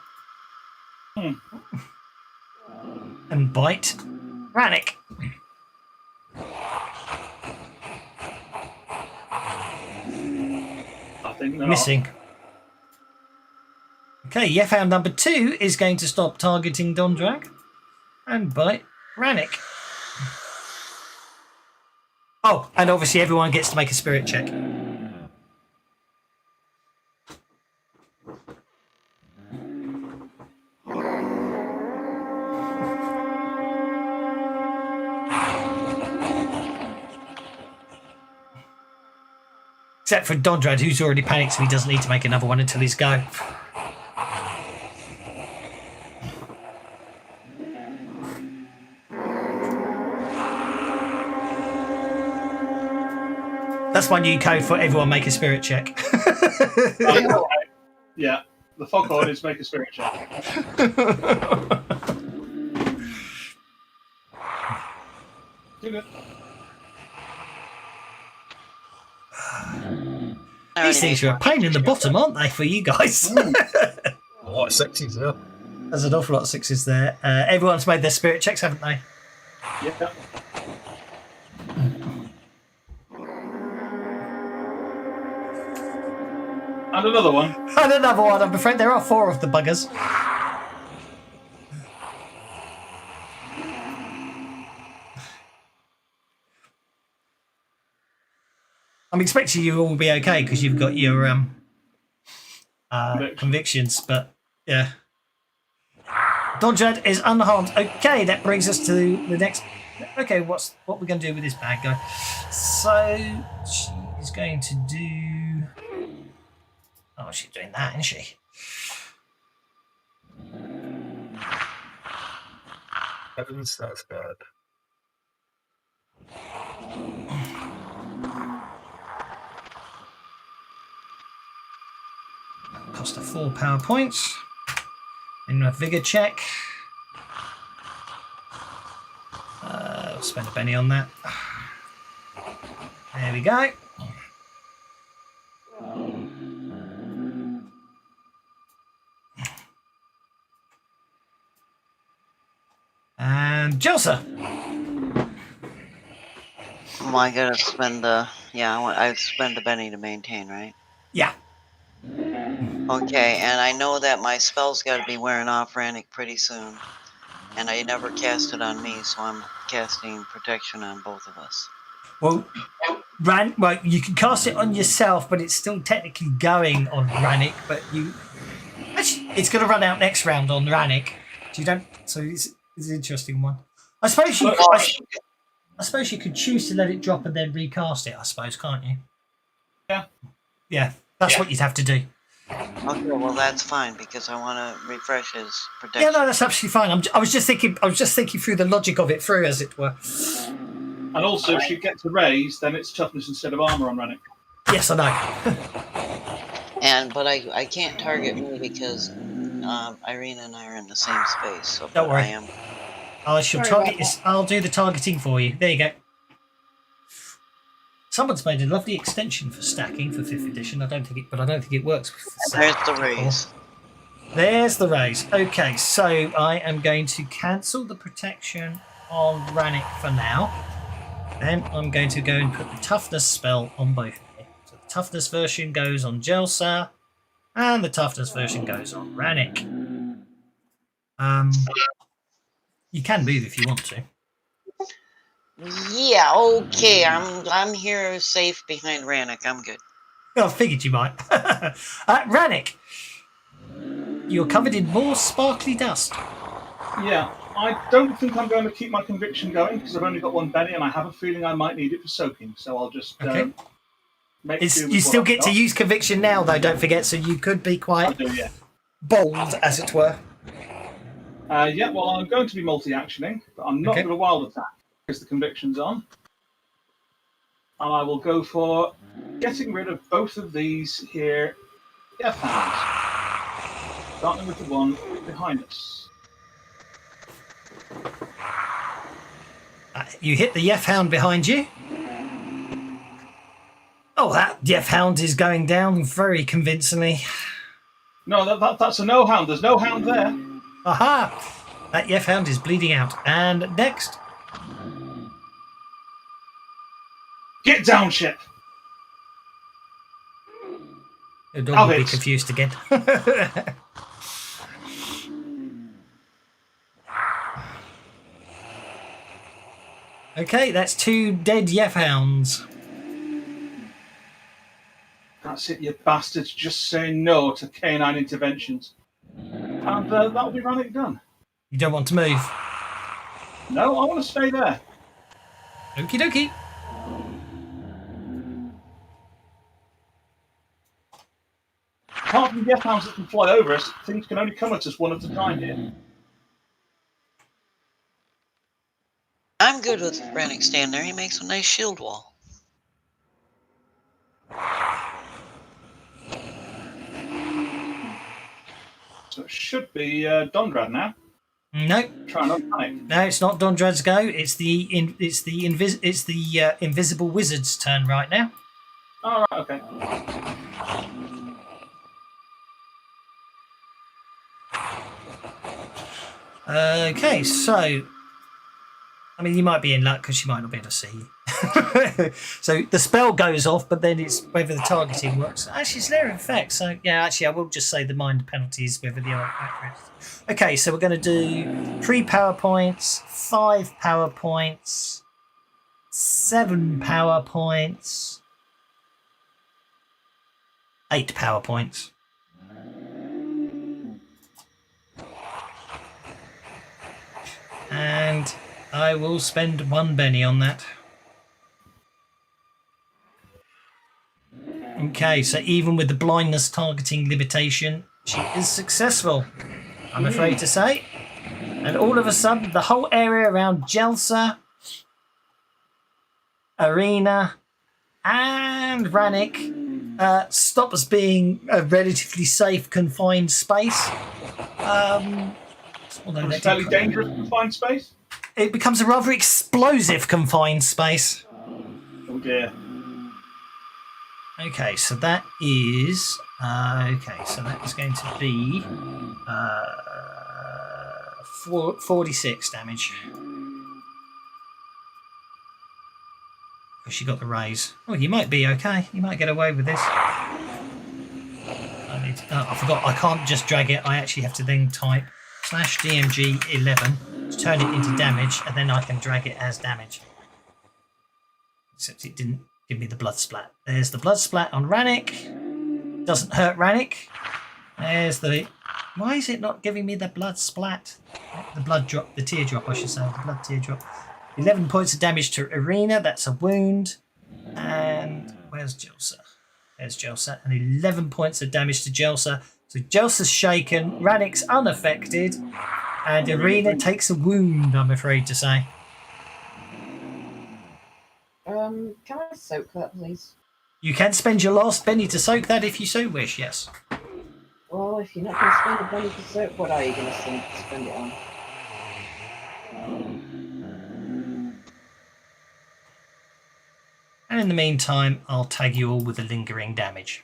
And bite Rannick. I think not. Missing. Okay, Yefhound number 2 is going to stop targeting Dondrag and bite Rannick. Oh, and obviously everyone gets to make a spirit check. Except for Dondrad, who's already panicked, so he doesn't need to make another one until he's go. That's my new code for everyone make a spirit check. Yeah, the foghorn is make a spirit check. These things are a pain in the bottom, aren't they, for you guys? A lot of 6s there. There's an awful lot of 6s there. Everyone's made their spirit checks, haven't they? Yeah. And another one. And another one. I'm afraid there are 4 of the buggers. I'm expecting you all will be okay because you've got your convictions, but yeah. Dodged is unharmed. Okay, that brings us to the next. Okay, what we're going to do with this bad guy? So she's going to do. Oh, she's doing that, isn't she? Heavens, that's bad. Cost her 4 power points. In a vigor check. I'll spend a penny on that. There we go. And Jelsa. Am I gonna spend the? Yeah, I spend the Benny to maintain, right? Yeah. Okay, and I know that my spell's got to be wearing off Rannick pretty soon, and I never cast it on me, so I'm casting protection on both of us. Well, you can cast it on yourself, but it's still technically going on Rannick. But actually, it's going to run out next round on Rannick. So you don't. So it's an interesting one. I suppose you could choose to let it drop and then recast it. I suppose, can't you? Yeah. Yeah, that's what you'd have to do. Okay, well that's fine because I want to refresh his protection. Yeah, no, that's absolutely fine. I was just thinking through the logic of it through, as it were. And also, if she gets a raise, then it's toughness instead of armor on Rannick. Yes, I know. But I can't target me because Irina and I are in the same space. So Don't worry. I am. I shall target. I'll do the targeting for you. There you go. Someone's made a lovely extension for stacking for 5th edition. I don't think it works. There's the raise. There's the raise. Okay, so I am going to cancel the protection on Rannick for now. Then I'm going to go and put the toughness spell on both of you. So the toughness version goes on Jelsa, and the toughness version goes on Rannick. You can move if you want to. Yeah, okay. I'm here safe behind Rannoch. I'm good. I figured you might. Rannick, you're covered in more sparkly dust. Yeah, I don't think I'm going to keep my conviction going because I've only got one Benny and I have a feeling I might need it for soaking. So I'll just Okay. make do with You what still I've get to got. use conviction now, though, don't forget, so you could be I quite do, yeah. bold, as it were. Yeah, well, I'm going to be multi-actioning, but I'm not Okay. going to wild attack because the conviction's on. And I will go for getting rid of both of these here F-hands. Starting with the one behind us. You hit the Yef Hound behind you. Oh, that Yef Hound is going down very convincingly. No, that's a no hound. There's no hound there. Aha! That Yef Hound is bleeding out. And next. Get down, ship. Your dog will be Alex. confused again. Okay, that's 2 dead Yef Hounds. That's it, you bastards. Just say no to canine interventions. And that'll be Rannick done. You don't want to move. No, I want to stay there. Okie dokie. Apart from the F-hounds that can fly over us, things can only come at us one at a time here. I'm good with Rannoch staying there. He makes a nice shield wall. So it should be Dondrad now. No, Try not to panic. no, it's not Dondrad's go. It's the invisible wizard's turn right now. All right, okay. Okay, so I mean, you might be in luck because she might not be able to see you. So the spell goes off, but then it's whether the targeting works. Actually, it's there in fact. So yeah, actually, I will just say the mind penalties whether they are accurate. Okay, so we're going to do 3 power points, 5 power points, 7 power points, 8 power points. And I will spend 1 Benny on that. Okay, so even with the blindness targeting limitation, she is successful, I'm afraid to say. And all of a sudden, the whole area around Jelsa, Arena, and Rannick stops being a relatively safe, confined space. Although It's fairly dangerous confined space. it becomes a rather explosive, confined space. Oh dear. Okay, so that is that is going to be 46 damage. Because she got the raise. Oh, you might be okay. You might get away with this. I forgot. I can't just drag it. I actually have to then type /DMG 11 to turn it into damage, and then I can drag it as damage. Except it didn't give me the blood splat. There's the blood splat on Rannick. Doesn't hurt Rannick. There's the... Why is it not giving me the blood splat? The blood drop, the teardrop, I should say. The blood teardrop. 11 points of damage to Arena. That's a wound. And where's Jelsa? There's Jelsa. And 11 points of damage to Jelsa. So Jelsa's shaken. Rannick's unaffected. And Arena takes a wound, I'm afraid to say. Can I soak that, please? You can spend your last Benny to soak that if you so wish, yes. Well, if you're not going to spend a penny to soak, what are you going to spend it on? And in the meantime, I'll tag you all with the lingering damage.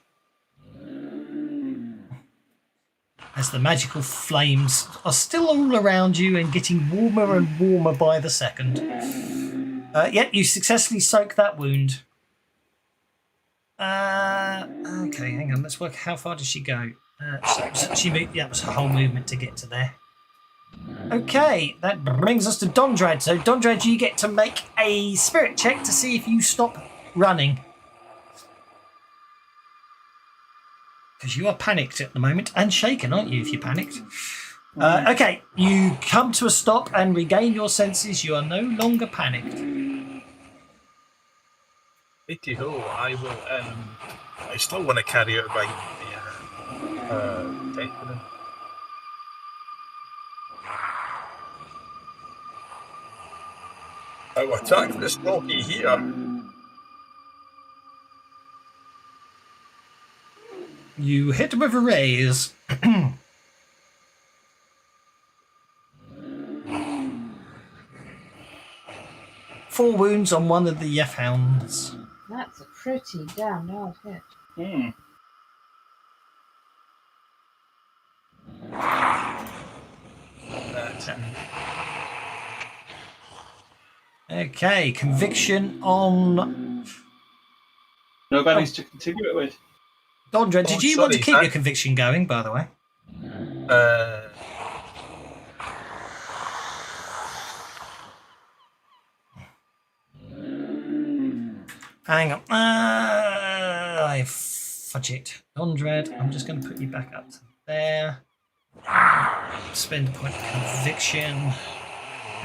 As the magical flames are still all around you and getting warmer and warmer by the second. Yep, you successfully soak that wound. Okay, hang on. Let's work. How far does she go? So she moved. Yeah, it was her whole movement to get to there. Okay, that brings us to Dondred. So, Dondred, you get to make a spirit check to see if you stop running. Because you are panicked at the moment and shaken, aren't you, if you're panicked? Okay, you come to a stop and regain your senses. You are no longer panicked. Righty-ho, I will. I still want to carry out my technical. I will attack this rocky here. You hit with a raise. 4 wounds on one of the F-hounds. That's a pretty damn hard hit. Hmm. Okay, conviction on No bennies to continue it with. Dondred. Did you want to sorry, keep I- your conviction going, by the way? Hang on. I fudge it. Dondred, I'm just going to put you back up to there. Spend a point of conviction.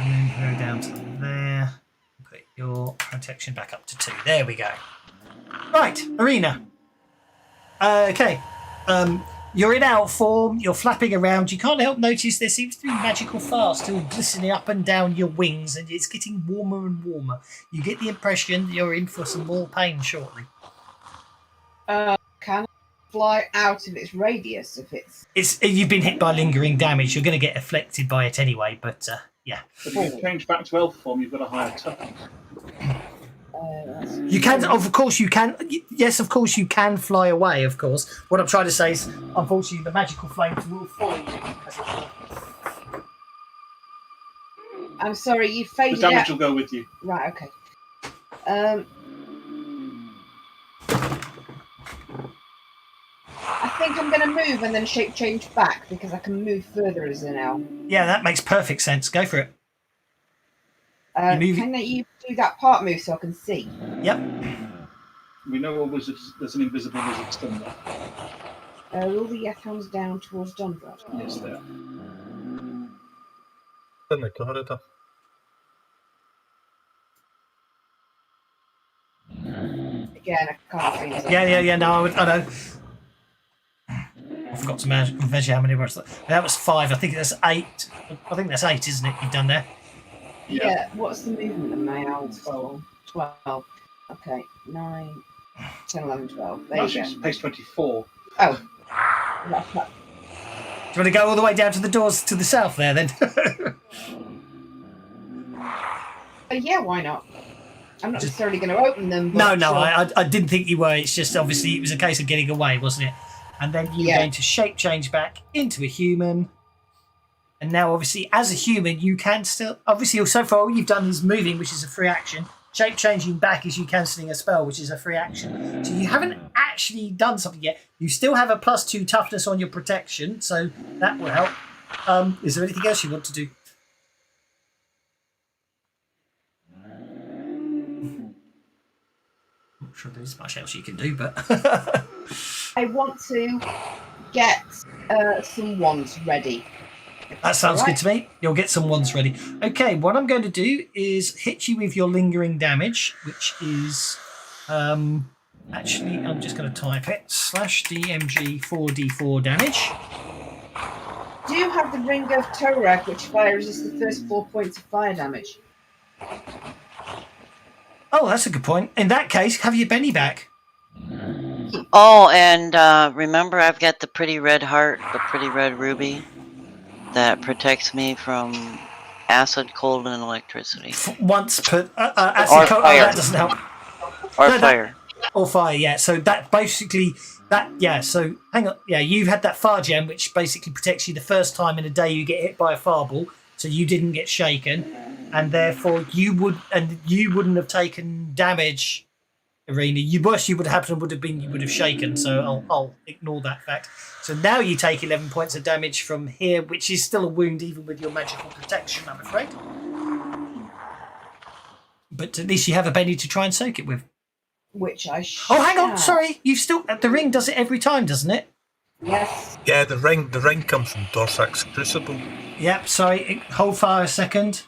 And then go down to there. Put your protection back up to 2. There we go. Right, Arena. Okay. You're in out form. You're flapping around. You can't help notice there seems to be magical fire still glistening up and down your wings, and it's getting warmer and warmer. You get the impression that you're in for some more pain shortly. Can I fly out of its radius if it's... You've been hit by lingering damage. You're going to get afflicted by it anyway, but yeah. If you change back to elf form, you've got a higher toughness. You can, of course, you can. Yes, of course, you can fly away. Of course, what I'm trying to say is, unfortunately, the magical flames will follow you. I'm sorry, you The faded damage out. will go with you. Right, okay. I think I'm going to move and then shape change back because I can move further as an owl. Yeah, that makes perfect sense. Go for it. move- Can you do that part move so I can see? Yep. We know there's an invisible wizard stun there. All the F-hounds down towards Dondred. Yes, there. In the corridor. Again, I can't see anything. Yeah. No, I know. I forgot to measure how many words. That was 5. I think that's 8. I think that's 8, isn't it? You've done there. Yeah, what's the movement of my owls? 12. Okay, 9, 10, 11, 12. There No, you she's go. pace 24. Oh. That's that. Do you want to go all the way down to the doors to the south there then? Yeah, why not? I'm not necessarily going to open them. No, But I didn't think you were. It's just obviously it was a case of getting away, wasn't it? And then you're Yeah. going to shape change back into a human. And now, obviously, as a human, you can still... Obviously, so far, all you've done is moving, which is a free action. Shape changing back is you cancelling a spell, which is a free action. So you haven't actually done something yet. You still have a +2 toughness on your protection, so that will help. Is there anything else you want to do? Not sure there's much else you can do, but... I want to get some wands ready. That sounds Alright. good to me. You'll get some ones ready. Okay, what I'm going to do is hit you with your lingering damage, which is actually I'm just going to type it /DMG 4d4 damage. Do you have the Ring of Torag, which fires us the first 4 points of fire damage? Oh, that's a good point. In that case, have your Benny back. Oh, and remember I've got the pretty red heart, the pretty red ruby that protects me from acid, cold, and electricity. Once per Or acid fire. that doesn't help. Or No, fire. Or fire, yeah. So that basically so hang on, yeah, you've had that fire gem which basically protects you the first time in a day you get hit by a fireball, so you didn't get shaken, and therefore you wouldn't have taken damage Irina. Worst you would have happened would have been you would have shaken, so I'll ignore that fact. So now you take 11 points of damage from here, which is still a wound even with your magical protection, I'm afraid. But at least you have a penny to try and soak it with. Which I Oh, hang on, sorry. You've still the ring does it every time, doesn't it? Yes. Yeah, the ring comes from Dorsak's Crucible. Yep, sorry. Hold fire a second.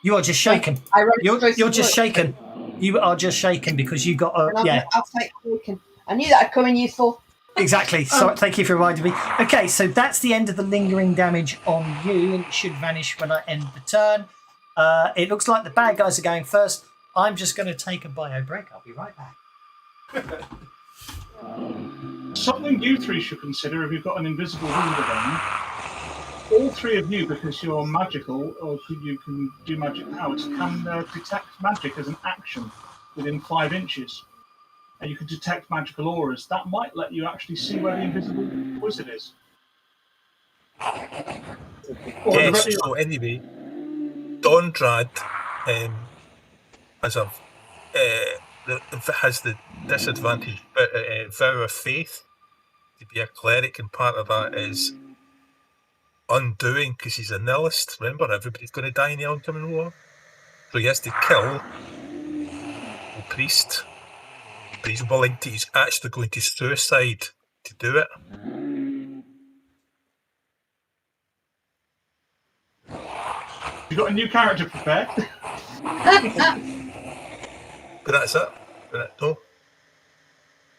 You are just shaken. You're just shaken. You are just shaken because you got a I'll take shaken. I knew that'd come in useful. Exactly. So thank you for reminding me. Okay, so that's the end of the lingering damage on you, and it should vanish when I end the turn. It looks like the bad guys are going first. I'm just going to take a bio break. I'll be right back. Something you three should consider if you've got an invisible wound again. All three of you, because you're magical, or you can do magic powers, can detect magic as an action within 5 inches. And you can detect magical auras. That might let you actually see where the invisible wizard is. Yes, so anyway, Dondrad has the disadvantage vow of faith to be a cleric, and part of that is undoing because he's a nihilist. Remember, everybody's going to die in the oncoming war, so he has to kill the priest. But he's actually going to suicide to do it. You got a new character prepared? But that's it. No.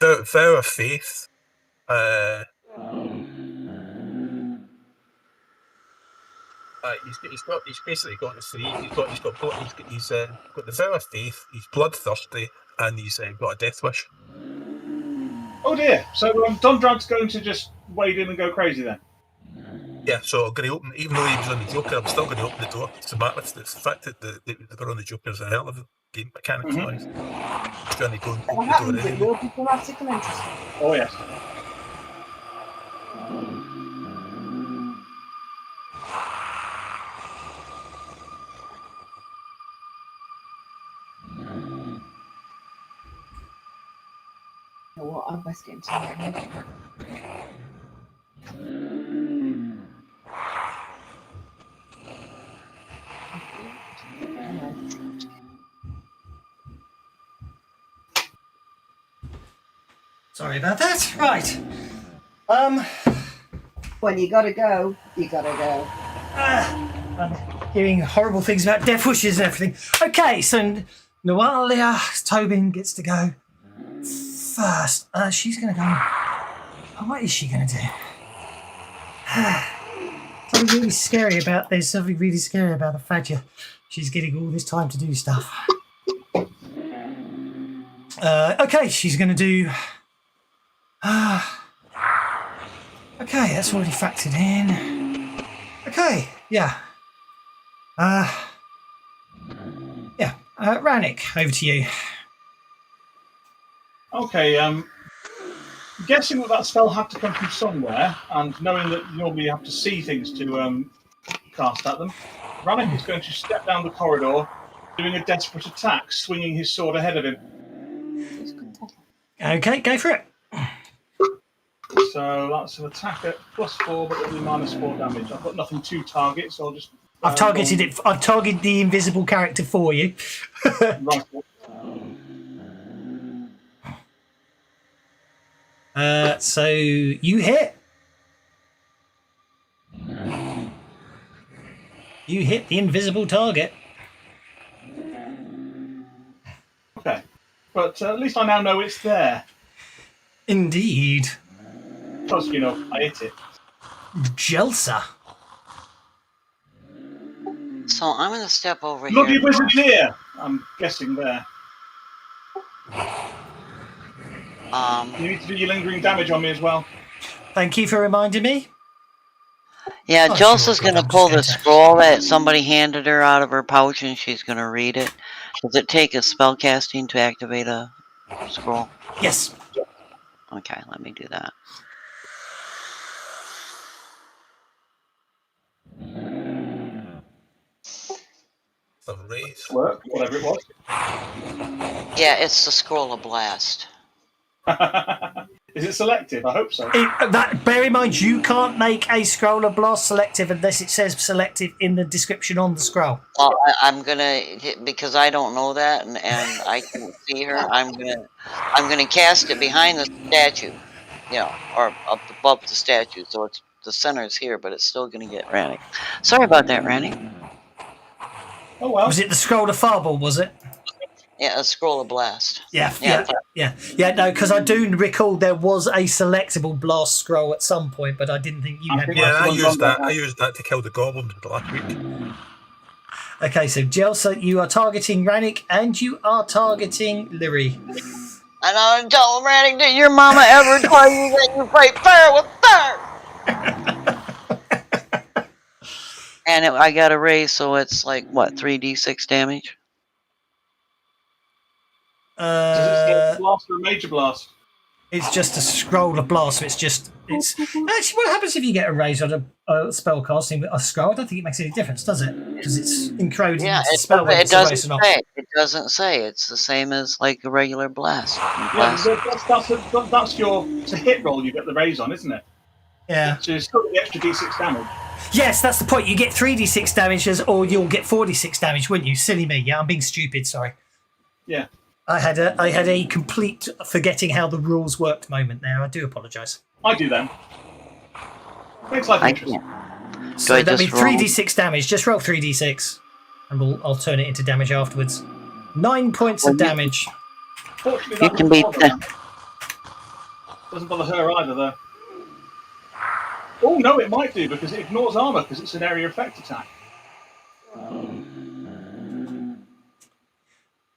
Vow of faith. He's basically got the three. He's got the vow of faith. He's bloodthirsty, and he's got a death wish. Oh dear! So Dondrad's going to just wade in and go crazy then. Yeah, so I'm going to open, even though he was on the Joker, I'm still going to open the door. It's the fact that they were on the Joker is a hell of a game mechanics wise. He's trying to go and open the door anyway. It will be dramatic and interesting. Oh yes. You know what? I'm best getting to Sorry about that. Right. When you gotta go, you gotta go. I'm hearing horrible things about death wishes and everything. Okay, so Noalia Tobin gets to go first. She's going to go. Oh, what is she going to do? Something really scary about. There's something really scary about the fact she's getting all this time to do stuff. Okay, she's going to do. Okay, that's already factored in. Okay, yeah. Rannick, over to you. Okay, guessing that spell had to come from somewhere, and knowing that you normally have to see things to cast at them, Rannick is going to step down the corridor, doing a desperate attack, swinging his sword ahead of him. Okay, go for it. So that's an attack at +4, but it'll be -4 damage. I've got nothing to target, so I'll just... I've targeted it. I've targeted the invisible character for you. Right. So you hit. You hit the invisible target. Okay. But at least I now know it's there. Indeed. Because, I hit it. Jelsa. So I'm going to step over Bloody here. wizard here! I'm guessing there. You need to do your lingering damage on me as well. Thank you for reminding me. Yeah, Oh, Jossa's sure, going to I'm pull the just gonna- scroll that somebody handed her out of her pouch, and she's going to read it. Does it take a spell casting to activate a scroll? Yes. Okay, let me do that. of Wraith. Work, whatever it was. Yeah, it's the Scroll of Blast. Is it selective? I hope so. Bear in mind, you can't make a scroll of blast selective unless it says selective in the description on the scroll. Well, I'm gonna because I don't know that, and I can't see her. I'm gonna cast it behind the statue, or up above the statue, so it's the center's here, but it's still gonna get Randy. Sorry about that, Randy. Oh well. Was it the scroll of fireball? Was it? Yeah, a Scroll of Blast. Yeah. No, because I do recall there was a selectable blast scroll at some point, but I didn't think you had. Yeah, I used that. I used that to kill the goblins last week. Okay, so Jelsa, you are targeting Rannick, and you are targeting Lyri. And I tell Randy, did your mama ever tell you that you fight fire with fire? And I got a raise, so it's like what, 3d6 damage? Does it say blast or a major blast? It's just a scroll of blast, so it's actually what happens if you get a raise on a spell casting with a scroll? I don't think it makes any difference, does it? Because it's encoded into the spell. It doesn't say. It doesn't say. It's the same as like a regular blast. Yeah, that's your to hit roll. You get the raise on, isn't it? Yeah. So you still get the extra d6 damage. Yes, that's the point. You get 3d6 damages, or you'll get 4d6 damage, wouldn't you? Silly me. Yeah, I'm being stupid. Sorry. Yeah. I had a complete forgetting how the rules worked moment there. I do apologise. I do then. Makes life interesting. So that'd be 3d6 damage. Just roll 3d6, and I'll turn it into damage afterwards. 9 points of damage. Fortunately, that can be. Doesn't bother her either, though. Oh no, it might do because it ignores armor because it's an area effect attack.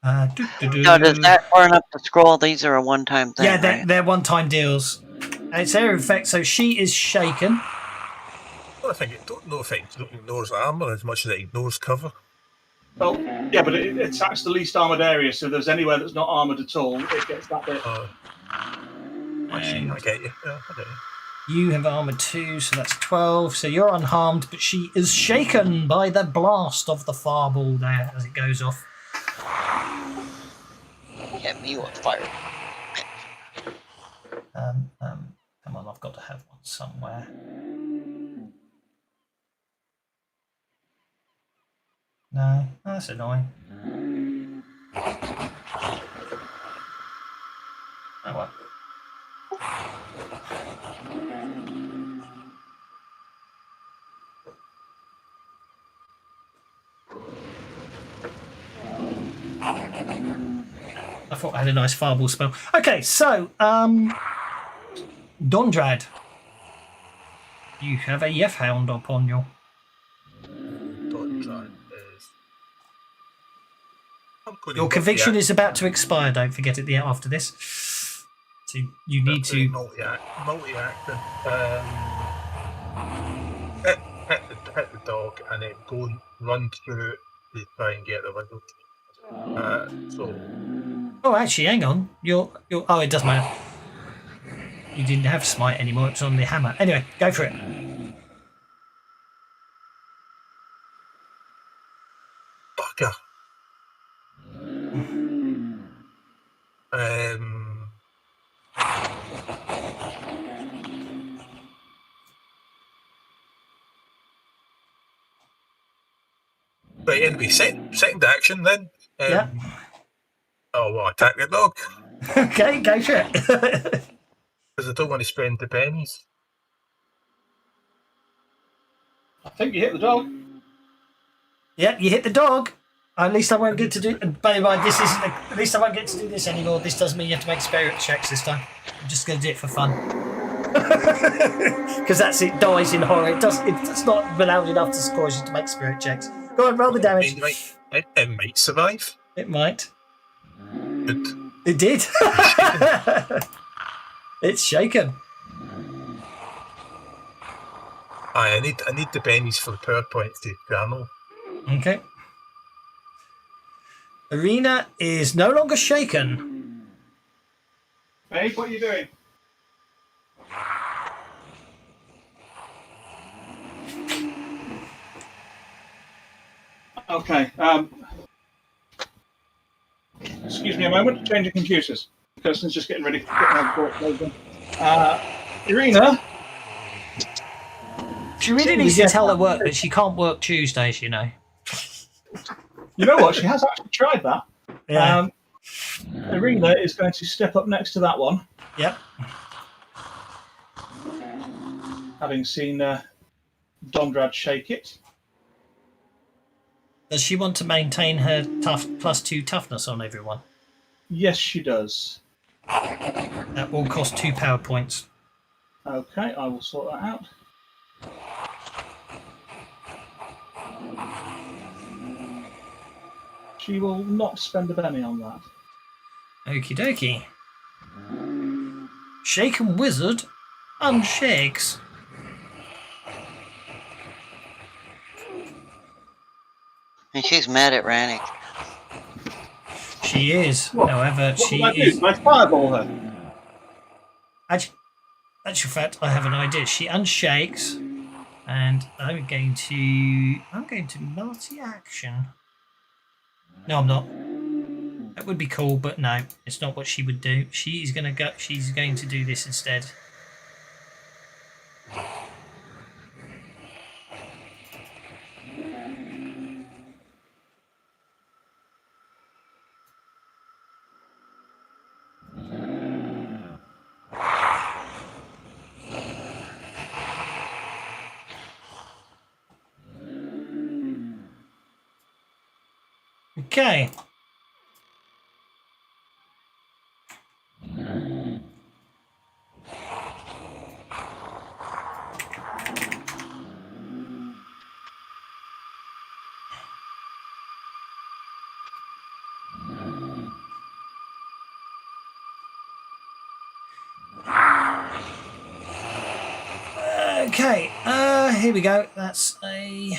So does that burn up the scroll? These are a one-time thing. Yeah, they're one-time deals. And it's area effect, so she is shaken. Well, I don't know if it ignores armor as much as it ignores cover. Well, yeah, but it attacks the least armored area, so if there's anywhere that's not armored at all, it gets that bit. I see. I get you. Yeah, I get you. You have armor 2, so that's 12. So you're unharmed, but she is shaken by the blast of the fireball there as it goes off. Get me on fire. Come on, I've got to have one somewhere. No, that's annoying. Oh well. I thought I had a nice fireball spell. Okay, so Dondrad, you have a Yef-hound upon you. Dondrad is. Your conviction is about to expire. Don't forget it after this. So you need to multi-acting. Hit the dog and then go and run through it to try and get the window. Oh, actually, hang on. You're. Oh, it doesn't matter. You didn't have smite anymore. It's on the hammer. Anyway, go for it. Bugger. Right, anyway, second action then. Yeah. Oh, well, attack the dog. Okay, go for it. Because I don't want to spend the pennies. I think you hit the dog. Yeah, you hit the dog. At least I won't get to do. Bear in mind, this isn't. At least I won't get to do this anymore. This does mean you have to make spirit checks this time. I'm just going to do it for fun. Because that's it. Dies in horror. It's not loud enough to cause you to make spirit checks. Go on, roll the damage. It might survive. It might. Good. It did. It's shaken. I need the pennies for the power points to channel. Okay. Arena is no longer shaken. Hey, what are you doing? Okay. Excuse me a moment. Changing computers. The person's just getting ready. Irina. She really needs to tell her work that she can't work Tuesdays, you know. You know what? She has actually tried that. Yeah. Irina is going to step up next to that one. Yep. Having seen Dondrad shake it. Does she want to maintain her +2 toughness on everyone? Yes, she does. That will cost 2 power points. Okay, I will sort that out. She will not spend a penny on that. Okie dokie. Shaken Wizard unshakes. And she's mad at Rannick. She is, however, she What is. I fireball her. Actual fact, I have an idea. She unshakes, and I'm going to multi-action. No, I'm not. That would be cool, but no, it's not what she would do. She's going to do this instead. Okay. Okay, here we go. That's a...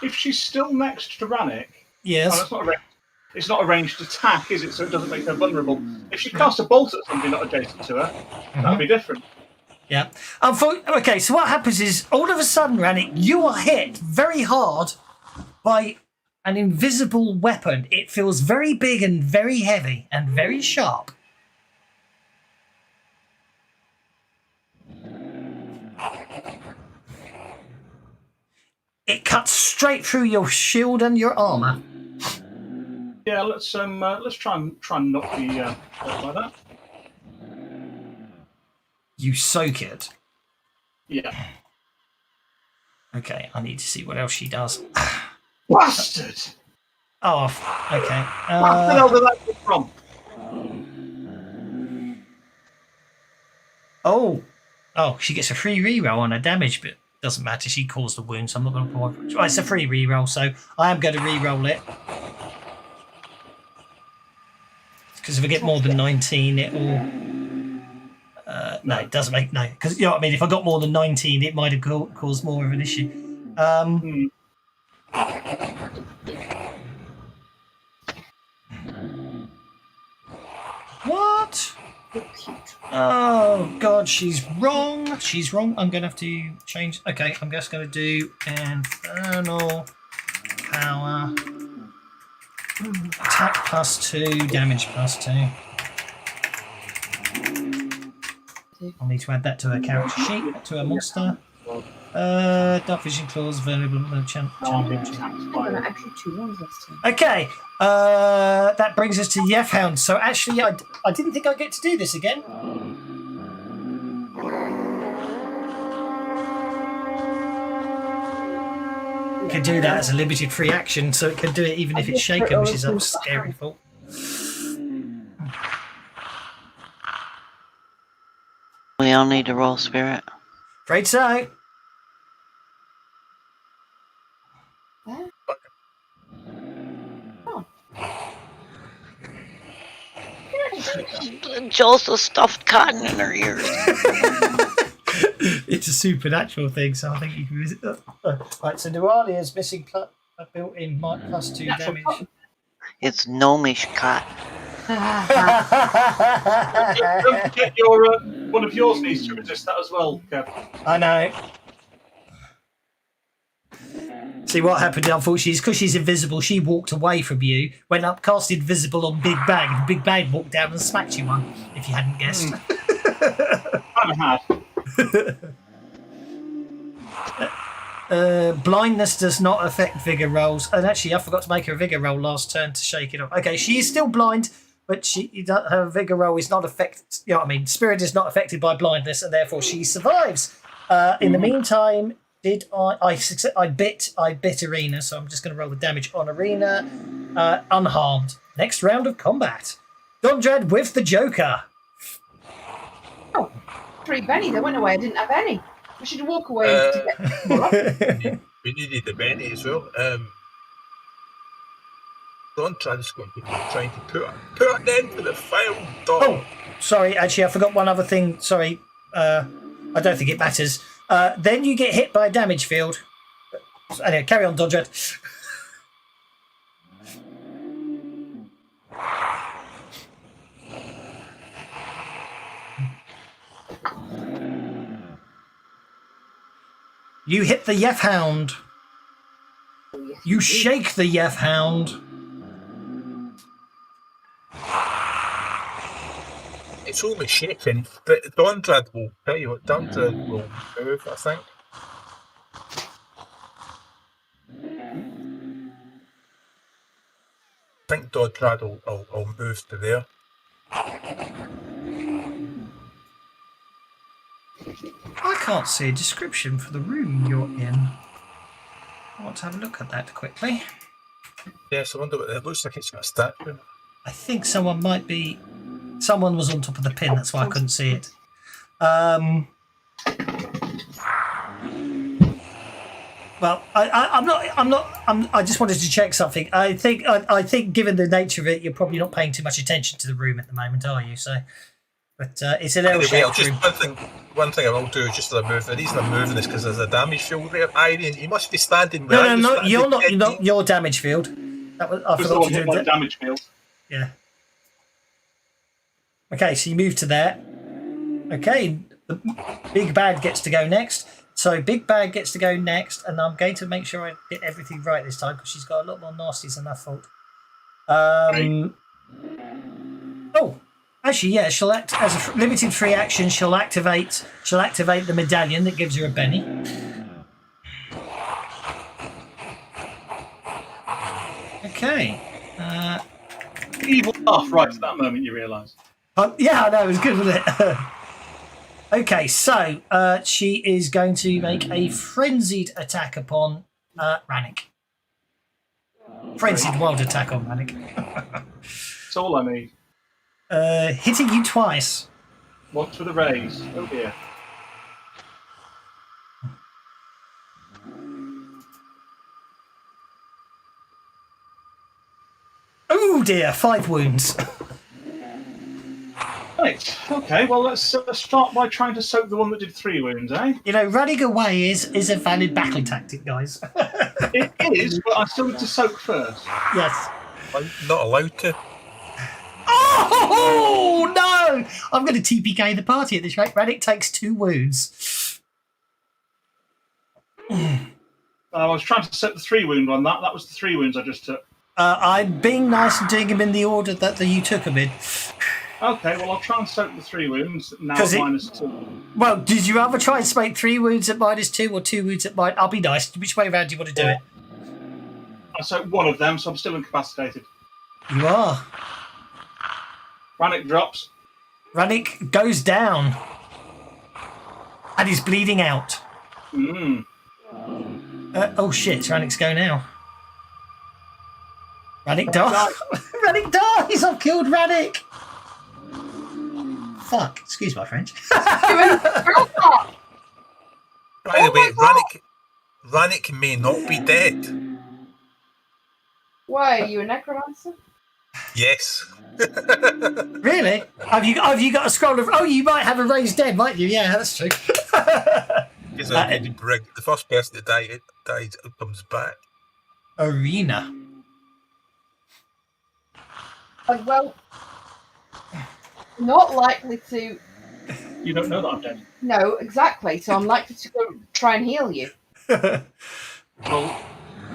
If she's still next to Rannick, Yes. it's not a ranged attack, is it? So it doesn't make her vulnerable. If she casts a bolt at somebody not adjacent to her, that would be different. Yeah. Okay, so what happens is, all of a sudden, Rannick, you are hit very hard by an invisible weapon. It feels very big and very heavy and very sharp. It cuts straight through your shield and your armor. Yeah, let's try and not be hurt by that. You soak it. Yeah. Okay, I need to see what else she does. Bastard! Oh, okay. Where the hell did that come from? Oh, she gets a free reroll on her damage, but doesn't matter. She caused the wound, so I'm not going to provide. Right, it's a free reroll, so I am going to reroll it. Because if I get more than 19, it will. No, it doesn't make no. Because you know what I mean. If I got more than 19, it might have caused more of an issue. What? Oh God, she's wrong. She's wrong. I'm gonna have to change. Okay, I'm just gonna do infernal power. Attack +2, damage +2. I'll need to add that to her character sheet, to her monster. Dark vision claws, vulnerable challenge. Actually, 2 ones last time. Okay, that brings us to Yefhound. So actually, I didn't think I'd get to do this again. You can do that as a limited free action, so it can do it even if it's shaken, which is a scary thought. We all need to roll spirit. Afraid so. Joseph stuffed cotton in her ears. It's a supernatural thing, so I think you can visit that. Right, so Dualia's missing a built-in +2 damage. It's gnomish cotton. Don't forget your one of yours needs to resist that as well, Kev. I know. See what happened, unfortunately, is because she's invisible, she walked away from you, went up, cast invisible on Big Bag, and Big Bag walked down and smacked you one, if you hadn't guessed. Kind of had. Blindness does not affect vigor rolls. And actually, I forgot to make her a vigor roll last turn to shake it off. Okay, she is still blind, but her vigor roll is not affected. You know what I mean? Spirit is not affected by blindness, and therefore she survives. In the meantime, I bit Arena, so I'm just going to roll the damage on Arena. Unharmed. Next round of combat. Dondred with the Joker. Oh, 3 Benny. They went away. I didn't have any. I should walk away to get more up. We needed the Benny as well. Dontrad's going to be trying to put an end to the file dog. Oh, sorry. Actually, I forgot one other thing. Sorry. I don't think it matters. Then you get hit by a damage field. Anyway, carry on, Dondred. You hit the Yef Hound. You shake the Yef Hound. It's only shaking, but Dondrad will tell you what. Dondrad will move, I think. I think Dondrad will move to there. I can't see a description for the room you're in. I want to have a look at that quickly. Yes, I wonder what it looks like. It's got a statue. I think someone was on top of the pin, that's why I couldn't see it. Well, I just wanted to check something. I think given the nature of it, you're probably not paying too much attention to the room at the moment, are you? So, but it's an L-shaped room. One thing I will do is just to move. The reason I'm moving is because there's a damage field there. Irene, you must be standing. No, you're not your damage field. I forgot to do that. Damage field. Yeah. Okay, so you move to there. Okay, the Big Bad gets to go next. So Big Bad gets to go next, and I'm going to make sure I get everything right this time because she's got a lot more nasties than I thought. Oh, actually, yeah, she'll act as a limited free action. She'll activate the medallion that gives her a Benny. Okay. Evil laugh right at that moment, you realise. Yeah, I know, it was good, wasn't it? Okay, so she is going to make a frenzied attack upon Rannick. Frenzied wild attack on Rannick. That's all I need. Hitting you twice. Watch for the raise. Oh dear. Oh dear, 5 wounds. Right, okay, well let's start by trying to soak the one that did 3 wounds, eh? You know, running away is a valid battle tactic, guys. It is, but I still need to soak first. Yes. I'm not allowed to. Oh no! I'm going to TPK the party at this rate. Rannick takes 2 wounds. I was trying to set the 3 wound on that. That was the 3 wounds I just took. I'm being nice and doing them in the order that you took them in. Okay, well I'll try and soak the 3 wounds now at -2. Well, did you rather try and make 3 wounds at -2 or 2 wounds at -? I'll be nice. Which way around do you want to do it? I soaked one of them, so I'm still incapacitated. You are. Rannick drops. Rannick goes down. And he's bleeding out. Oh shit, Rannick's go now. Rannick dies. Rannick dies! I've killed Rannick! Fuck, excuse my French. By the way, Rannick may not be dead. Why, are you a necromancer? Yes. Really? Have you got a scroll of... Oh, you might have a raised dead, might you? Yeah, that's true. Because the first person that died comes back. Arena. Well, not likely to... You don't know that I'm dead. No, exactly. So I'm likely to go try and heal you. Well,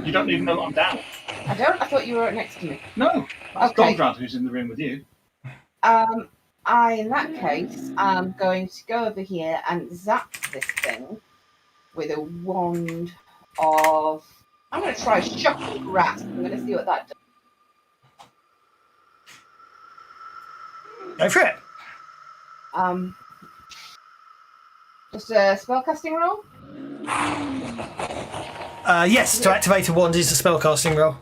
You don't even know that I'm down. I don't. I thought you were next to me. No, that's Okay. Gondrad who's in the room with you. In that case, I'm going to go over here and zap this thing with a wand of. I'm going to try Shuffle Grasp. I'm going to see what that does. Go for it. Just a spellcasting roll? Yes, to activate a wand is a spellcasting roll.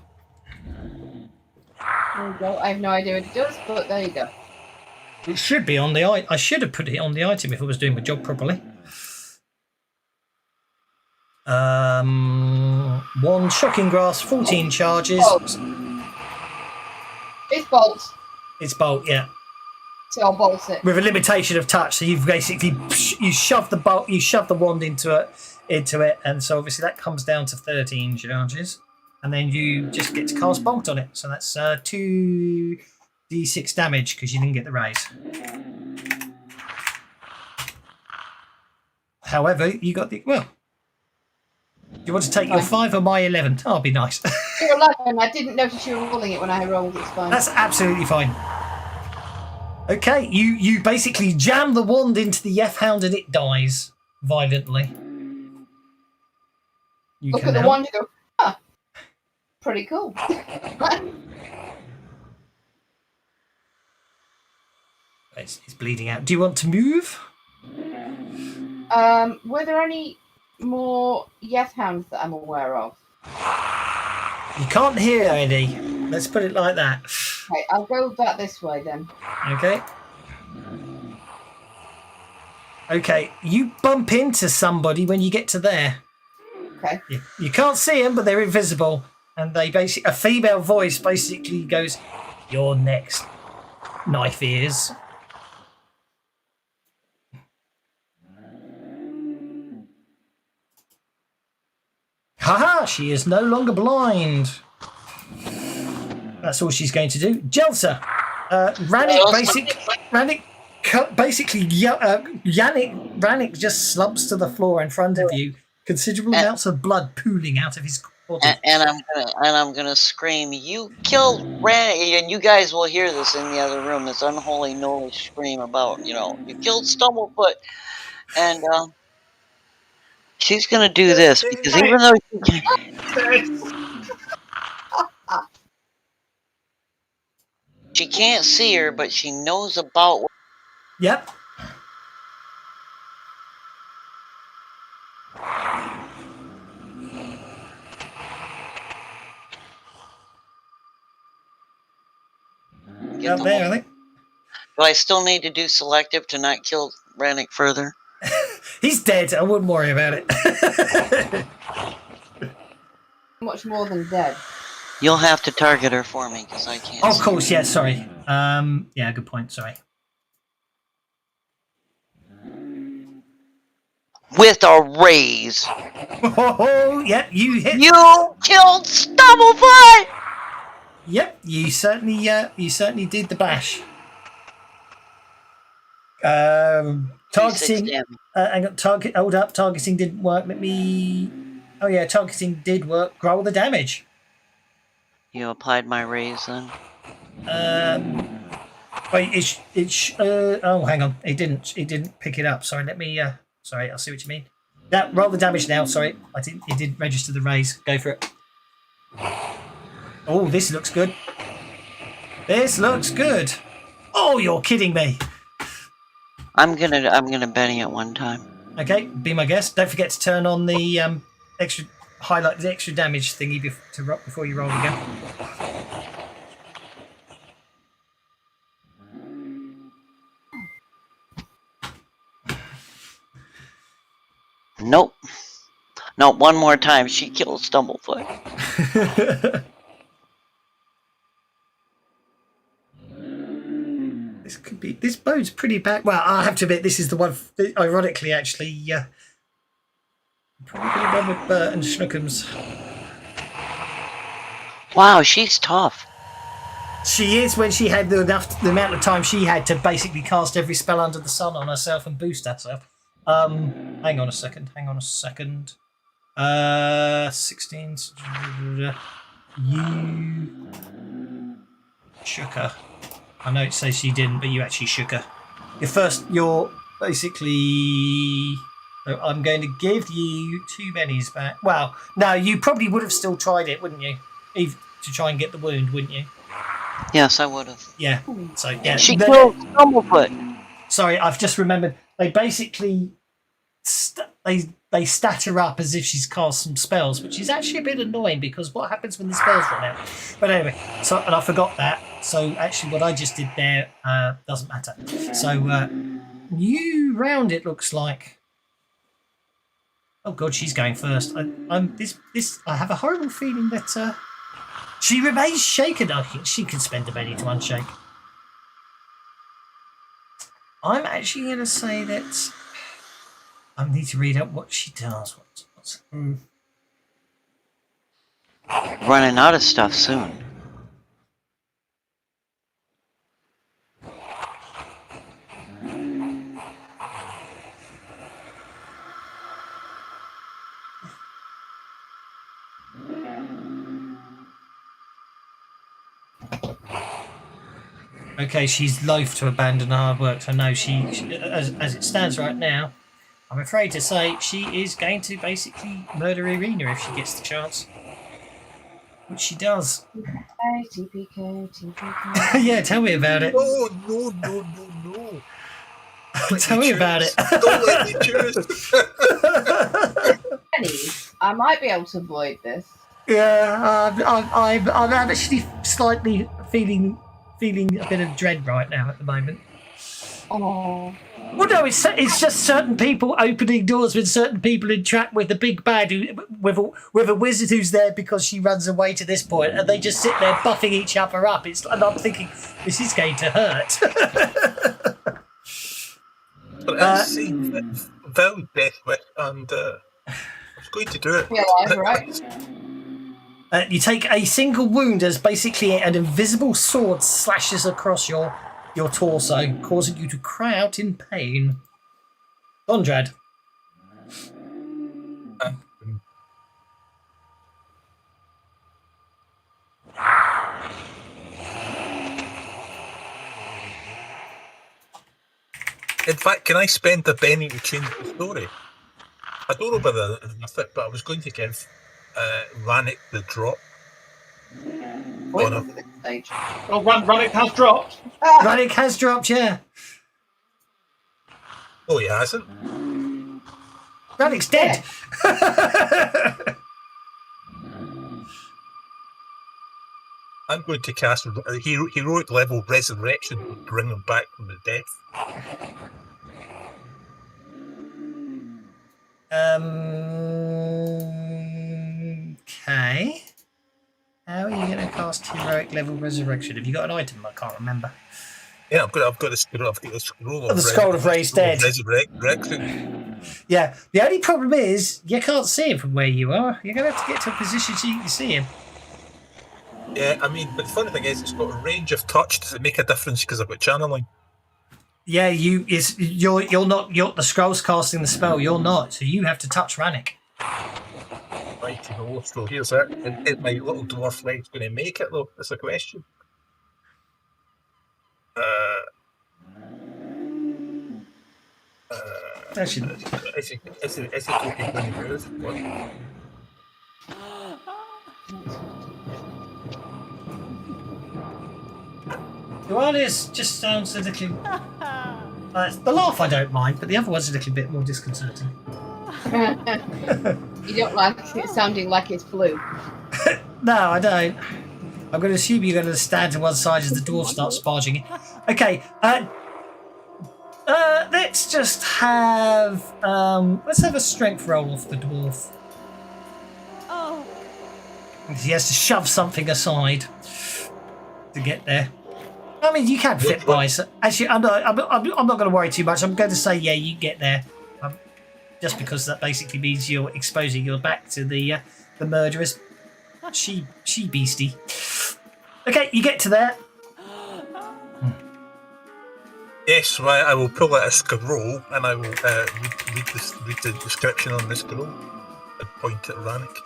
There you go. I have no idea what it does, but there you go. It should be on the item. I should have put it on the item if I was doing my job properly. One shocking grasp, 14 charges. Bolt. It's bolt. It's bolt, yeah. So I'll bolt it. With a limitation of touch, so you've basically you shove the bolt, you shove the wand into it, and so obviously that comes down to 13 charges, and then you just get to cast bolt on it. So that's 2d6 damage because you didn't get the raise. However, you got the well. Do you want to take your 5 or my 11? Oh, it'd be nice. You're 11. I didn't notice you were rolling it when I rolled. It's fine. That's absolutely fine. Okay, you basically jam the wand into the F-hound and it dies violently. You Look can at the now- wand and go, huh, pretty cool. It's bleeding out. Do you want to move? Were there any more hounds that I'm aware of? You can't hear any. Let's put it like that. Okay, I'll go back this way then. Okay. Okay, you bump into somebody when you get to there. Okay. You can't see them, but they're invisible. And they basically, a female voice basically goes, "You're next, knife ears." Haha, she is no longer blind. That's all she's going to do. Jelsa, Rannick just slumps to the floor in front of you. Considerable amounts of blood pooling out of his body. And I'm gonna scream, "You killed Rannick!" And you guys will hear this in the other room. This unholy noise scream about, you killed Stumblefoot. And she's gonna do this because even though she can't see her, but she knows about. Yep. Out there, I think. Do I still need to do selective to not kill Rannick further? He's dead. I wouldn't worry about it. Much more than dead. You'll have to target her for me because I can't. Of course, yeah. Sorry. Yeah, good point. Sorry. With a raise. Oh, yep. You hit. You killed Stumblefoot. Yep. You certainly did the bash. Targeting. Hang on. Target. Hold up. Targeting didn't work. Let me. Oh yeah, targeting did work. Roll the damage. You applied my raise then. Wait. Oh, hang on. It didn't pick it up. Sorry. Let me. Sorry. I'll see what you mean. That roll the damage now. Sorry. It did register the raise. Go for it. Oh, this looks good. This looks good. Oh, you're kidding me. I'm gonna Benny at one time. Okay, be my guest. Don't forget to turn on the highlight the extra damage thingy before you roll again. Nope. No, one more time. She killed Stumblefoot. This bode's pretty bad. Well, I have to admit, this is the one. Ironically, actually, probably going to run with Bert and Schnookums. Wow, she's tough. She is when she had the amount of time she had to basically cast every spell under the sun on herself and boost herself. Hang on a second. 16. You shook her. I know it says you didn't, but you actually shook her. You're basically. So I'm going to give you 2 bennies back. Well, no, you probably would have still tried it, wouldn't you? To try and get the wound, wouldn't you? Yes, I would have. Yeah. So yeah. She killed Stumblefoot. Sorry, I've just remembered. They basically they stat her up as if she's cast some spells, which is actually a bit annoying because what happens when the spells run out? But anyway, and I forgot that. So actually, what I just did there doesn't matter. So new round it looks like. Oh God, she's going first. I have a horrible feeling that she remains shaken. I think she can spend a penny to unshake. I'm actually going to say that I need to read out what she does. Running out of stuff soon. Okay, she's loath to abandon hard work, so no, she as it stands right now, I'm afraid to say she is going to basically murder Irina if she gets the chance. Which she does. TPK. Yeah, tell me about it. No. Tell me about it. Don't let me choose. Pennies. I might be able to avoid this. Yeah, I'm actually slightly feeling a bit of dread right now at the moment. Oh. Well, no, it's just certain people opening doors with certain people entrapped with the big bad with a wizard who's there because she runs away to this point, and they just sit there buffing each other up. And I'm thinking, this is going to hurt. But I see vowed death with, and I was going to do it. Be alive, right? You take a single wound as basically an invisible sword slashes across your torso, causing you to cry out in pain. Dondrad. In fact, can I spend the penny to change the story? I don't know whether that's it, but I was going to give Rannick the drop. Wait no. for this stage. Well, Runnick has dropped. Rannick has dropped, yeah. Oh, he hasn't? Rannick's dead. I'm going to cast a heroic level resurrection to bring him back from the death. Okay. How are you going to cast heroic level resurrection? Have you got an item? I can't remember. Yeah, I've got the scroll. I've got the scroll of The scroll of raised dead. Resurrection. Yeah. The only problem is you can't see him from where you are. You're going to have to get to a position so you can see him. Yeah, I mean, but the funny thing is, it's got a range of touch. Does it make a difference because I've got channeling? Yeah, you're not. The scroll's casting the spell. You're not. So you have to touch Rannick. Right, so here's it. And my little dwarf leg's going to make it, though. That's a question. Actually, Is it okay when you move? What? Dualius just sounds a little. The laugh I don't mind, but the other one's a little bit more disconcerting. You don't like it sounding like it's blue. No, I don't. I'm going to assume you're going to stand to one side as the dwarf starts barging in. Okay, let's just have a strength roll off the dwarf. Oh. He has to shove something aside to get there. I mean, you can fit by. So actually, I'm not going to worry too much. I'm going to say, yeah, you get there, just because that basically means you're exposing your back to the murderers. She beastie. Okay, you get to there. Yes, right, I will pull out a scroll and I will read the description on the scroll. and point at Rannick.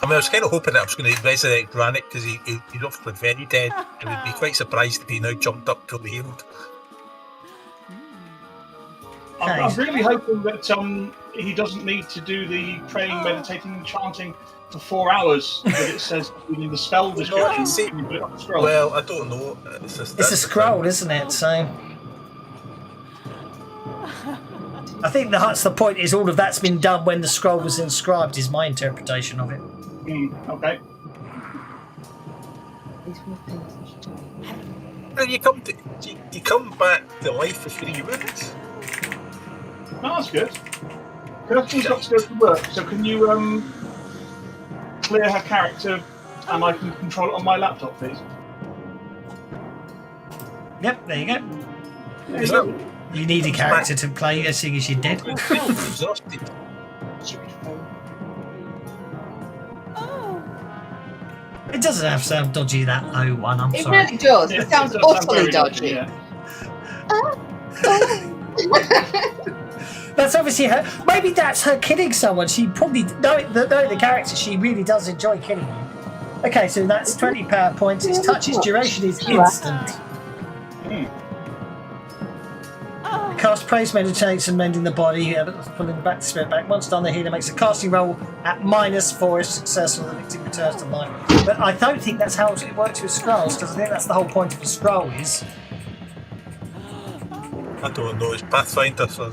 I mean, I was kind of hoping that I was going to resurrect Rannick because he's obviously very dead. I would be quite surprised if he now jumped up fully healed. I'm really hoping that he doesn't need to do the praying, meditating, and chanting for 4 hours that it says in the spell description. See, When you put it on the scroll. well, I don't know. It's a scroll, isn't it? So I think that's the point. Is all of that's been done when the scroll was inscribed? Is my interpretation of it. Okay. And you come back to life for 3 minutes. Oh, that's good. Kirsten's got to go to work, so can you clear her character and I can control it on my laptop, please? Yep, there you go. There you go. You need a character to play, seeing as you're dead. Exhausted. It doesn't have to sound dodgy, that O1, I'm It sorry. really does. It sounds does sound utterly very dodgy. yeah. That's obviously her. Maybe that's her killing someone. She probably, knowing the character, she really does enjoy killing you. Okay, so that's 20 power points. Its touch's duration is instant. Cast praise, meditates, and mending the body, pulling back the spirit back. Once done, the healer makes a casting roll at -4 if successful. The victim returns to life. But I don't think that's how it works with scrolls, because I think that's the whole point of a scroll is. I don't know. It's Pathfinder, so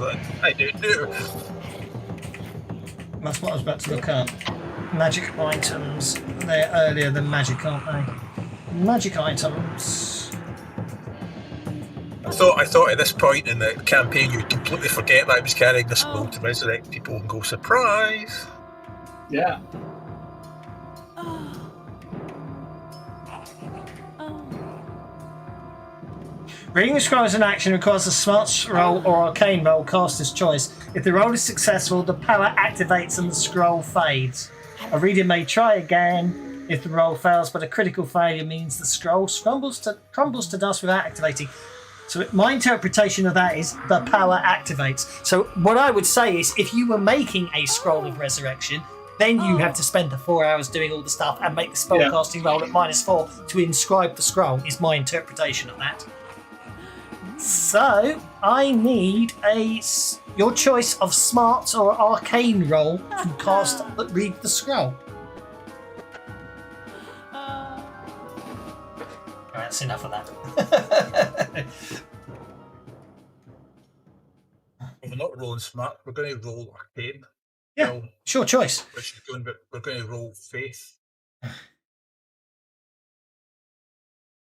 I don't know. That's what I was about to look up. Magic items. They're earlier than magic, aren't they? Magic items. I thought at this point in the campaign you'd completely forget that I was carrying the scroll to resurrect people and go, surprise! Yeah. Reading the scroll as an action requires a smarts roll or arcane roll, caster's choice. If the roll is successful, the power activates and the scroll fades. A reader may try again if the roll fails, but a critical failure means the scroll crumbles to dust without activating. So my interpretation of that is the power activates. So what I would say is if you were making a scroll of resurrection, then you have to spend the 4 hours doing all the stuff and make the spellcasting roll at -4 to inscribe the scroll, is my interpretation of that. So I need your choice of smarts or arcane roll to read the scroll. That's enough of that. We're not rolling smart, we're going to roll arcane. Yeah, Well, sure choice. we're going to roll faith.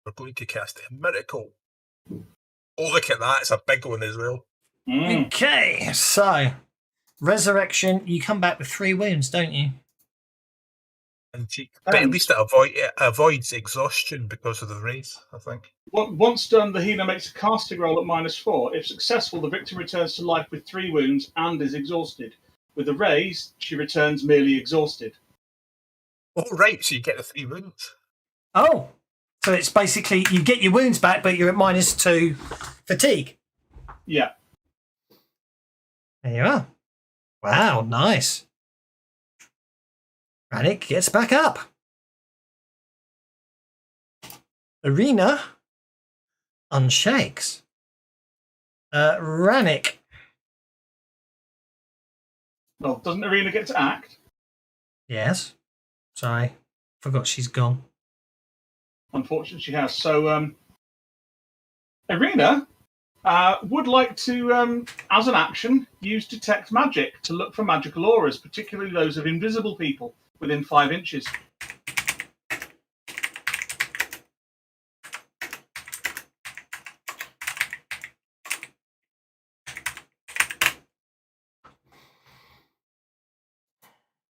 We're going to cast a miracle. Oh, look at that. It's a big one as well. Okay, so resurrection, you come back with 3 wounds, don't you? And but at least it avoids exhaustion because of the raise, I think. Once done, the healer makes a casting roll at -4. If successful, the victim returns to life with 3 wounds and is exhausted. With the raise, she returns merely exhausted. Oh, right. So you get the 3 wounds. Oh, so it's basically you get your wounds back, but you're at -2 fatigue. Yeah. There you are. Wow, nice. Rannick gets back up. Arena unshakes. Rannick. Well, doesn't Arena get to act? Yes. Sorry. Forgot she's gone. Unfortunately, she has. So, Arena would like to, as an action, use Detect Magic to look for magical auras, particularly those of invisible people within 5 inches.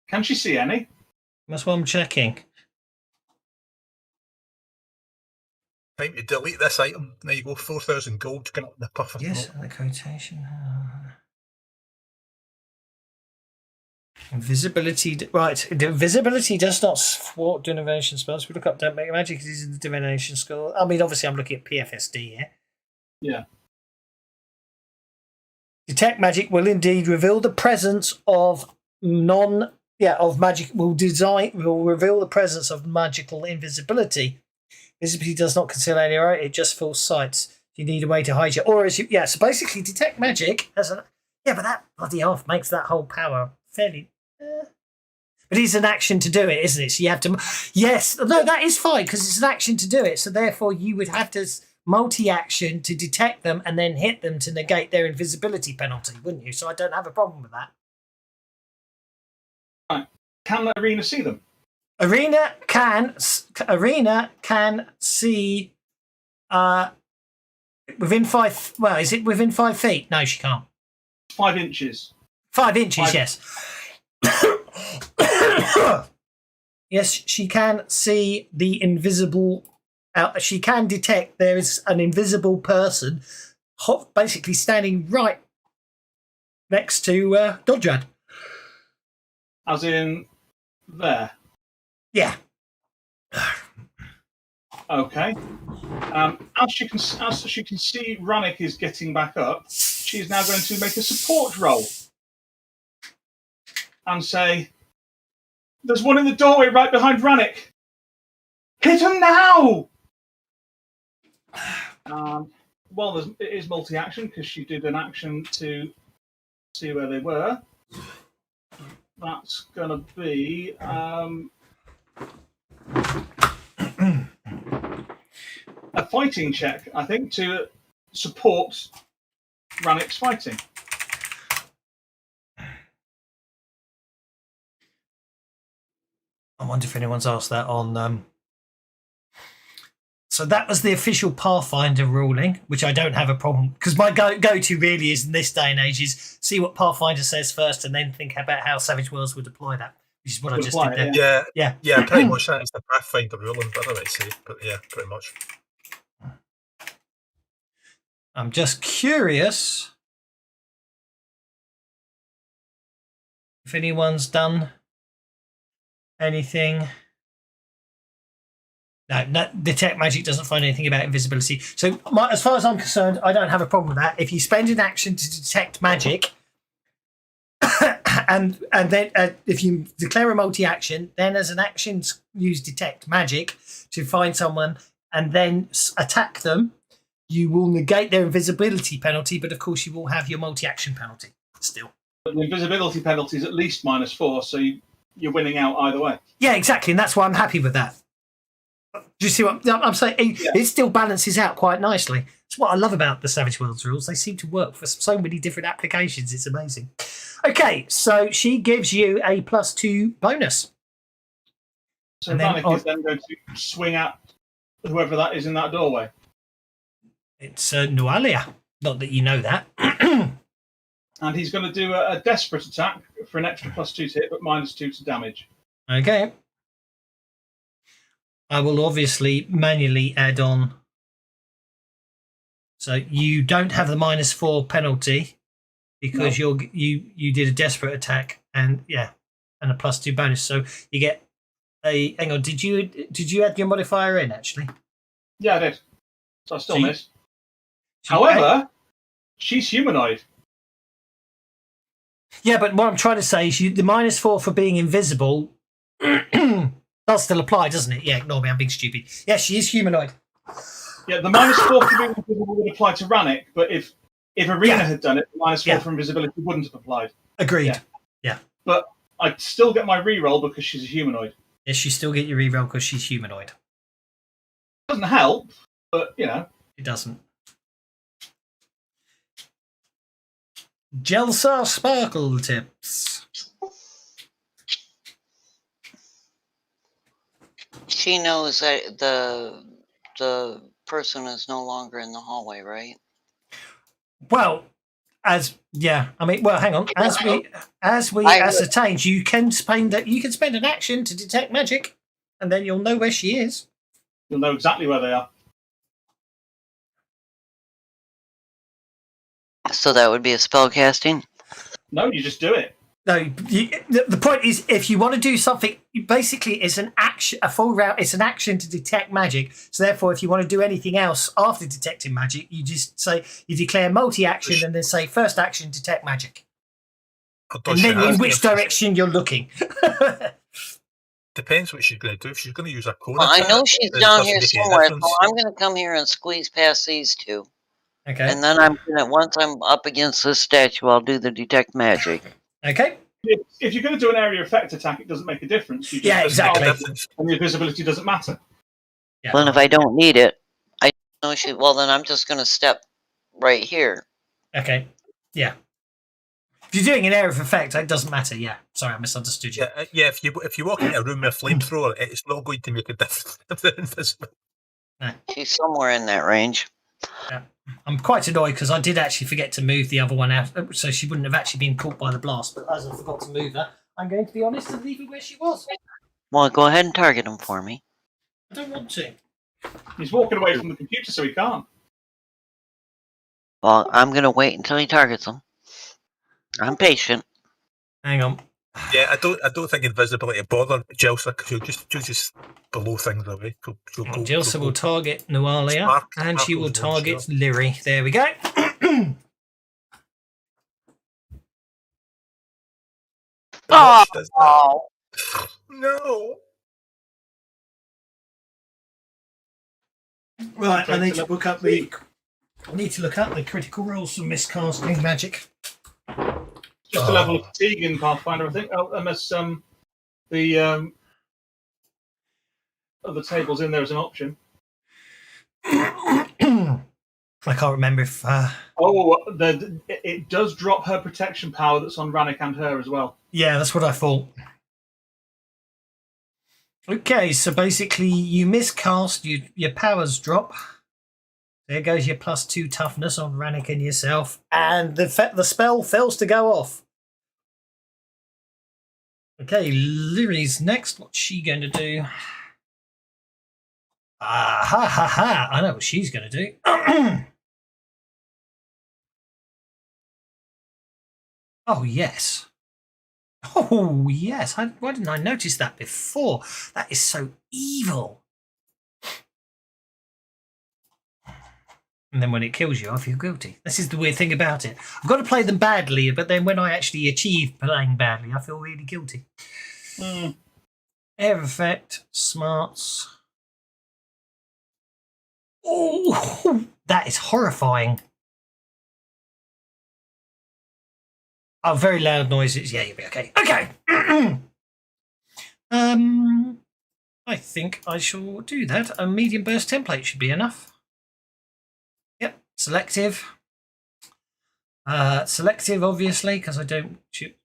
Can she see any? That's what I'm checking. Time to delete this item. There you go, 4,000 gold. Get up the puff. Yes, the quotation. Invisibility. Right. Invisibility does not thwart divination spells. We look up Don't Make Magic. It is in the divination school. I mean, obviously, I'm looking at PFSD here. Yeah. Detect Magic will indeed reveal the presence of of magic will reveal the presence of magical invisibility. Visibility does not conceal any area; it just fills sights. You need a way to hide your auras. So basically, detect magic has but that bloody elf makes that whole power fairly. But it's an action to do it, isn't it? So you have to. Yes, no, that is fine because it's an action to do it. So therefore, you would have to multi-action to detect them and then hit them to negate their invisibility penalty, wouldn't you? So I don't have a problem with that. Right. Can Arena see them? Arena can see within 5. Well, is it within 5 feet? No, she can't. 5 inches. 5 inches, yes. Yes, she can see the invisible. She can detect there is an invisible person, basically standing right next to Dodrad. As in there. Yeah. Okay. As she can see, Rannick is getting back up. She's now going to make a support roll and say, "There's one in the doorway right behind Rannick. Hit him now!" Well, it is multi-action because she did an action to see where they were. That's going to be a fighting check, I think, to support Rannick's fighting. I wonder if anyone's asked that on. So that was the official Pathfinder ruling, which I don't have a problem because my go-to really is in this day and age is see what Pathfinder says first and then think about how Savage Worlds would apply that, which is what I just did there. Yeah, pretty much that is the Pathfinder ruling, but I would say, but yeah, pretty much. I'm just curious if anyone's done anything. No, detect magic doesn't find anything about invisibility. So as far as I'm concerned, I don't have a problem with that. If you spend an action to detect magic, and then if you declare a multi-action, then as an action use detect magic to find someone and then attack them, you will negate their invisibility penalty, but of course you will have your multi-action penalty still. But the invisibility penalty is at least -4, so you're winning out either way. Yeah, exactly, and that's why I'm happy with that. Do you see what I'm saying? It still balances out quite nicely. It's what I love about the Savage Worlds rules. They seem to work for so many different applications. It's amazing. Okay, so she gives you a +2 bonus. So Rannick is then going to swing at whoever that is in that doorway. It's Nualia. Not that you know that. And he's going to do a desperate attack for an extra +2 to hit, but -2 to damage. Okay. I will obviously manually add on. So you don't have the -4 penalty because you did a desperate attack and a +2 bonus. So you get a. Hang on, did you add your modifier in actually? Yeah, I did. So I still miss. However, she's humanoid. Yeah, but what I'm trying to say is the -4 for being invisible does still apply, doesn't it? Yeah, ignore me, I'm being stupid. Yeah, she is humanoid. Yeah, the -4 for being invisible would apply to Rannick, but if Arena had done it, the -4 for invisibility wouldn't have applied. Agreed. Yeah. But I'd still get my reroll because she's a humanoid. Yes, you still get your reroll because she's humanoid. Doesn't help, but it doesn't. Jelsa Sparkle Tips. She knows that the person is no longer in the hallway, right? Well, hang on. As we ascertained, you can spend an action to detect magic, and then you'll know where she is. You'll know exactly where they are. So that would be a spell casting? No, you just do it. No, the point is, if you want to do something, basically it's an action, a full round. It's an action to detect magic. So therefore, if you want to do anything else after detecting magic, you just say you declare multi-action and then say first action detect magic. Or And does she then in have to? which direction you're looking. Depends what she's going to do. If she's going to use a cone Well, I attack, know she's then it down doesn't here make any somewhere, so difference. I'm going to come here and squeeze past these two. Okay. And then I'm gonna, once I'm up against this statue, I'll do the detect magic. Okay. If you're going to do an area effect attack, it doesn't make a difference. You just Yeah, exactly. And the visibility doesn't matter. Yeah. Well, if I don't need it, I know she. Well, then I'm just gonna step right here. Okay. Yeah. If you're doing an area of effect, it doesn't matter. Yeah. Sorry, I misunderstood you. Yeah. If you walk into a room with a flamethrower, it's not going to make a difference if they're invisible. She's somewhere in that range. Yeah. I'm quite annoyed because I did actually forget to move the other one out, so she wouldn't have actually been caught by the blast. But as I forgot to move her, I'm going to be honest and leave her where she was. Well, go ahead and target him for me. I don't want to. He's walking away from the computer, so he can't. Well, I'm gonna wait until he targets him. I'm patient. Hang on. Yeah, I don't think invisibility bother Jelsa because she'll just blow things away. Jelsa will target Nualia, and she will target Lyri. There we go. Oh, No. Right, I need to look up the. I need to look up the critical rolls for miscasting magic. Just a level of fatigue in Pathfinder, I think. Oh, unless the other tables in there as an option. I can't remember if. It does drop her protection power that's on Rannick and her as well. Yeah, that's what I thought. Okay, so basically you miscast, your powers drop. There goes your +2 toughness on Rannick and yourself, and the spell fails to go off. Okay, Lyri's next. What's she going to do? I know what she's going to do. Oh, yes. Oh, yes. Why didn't I notice that before? That is so evil. And then when it kills you, I feel guilty. This is the weird thing about it. I've got to play them badly, but then when I actually achieve playing badly, I feel really guilty. Air effect, smarts. Oh, that is horrifying. Oh, very loud noises. Yeah, you'll be okay. Okay. I think I shall do that. A medium burst template should be enough. Yep. Selective. Selective, obviously, because I don't shoot.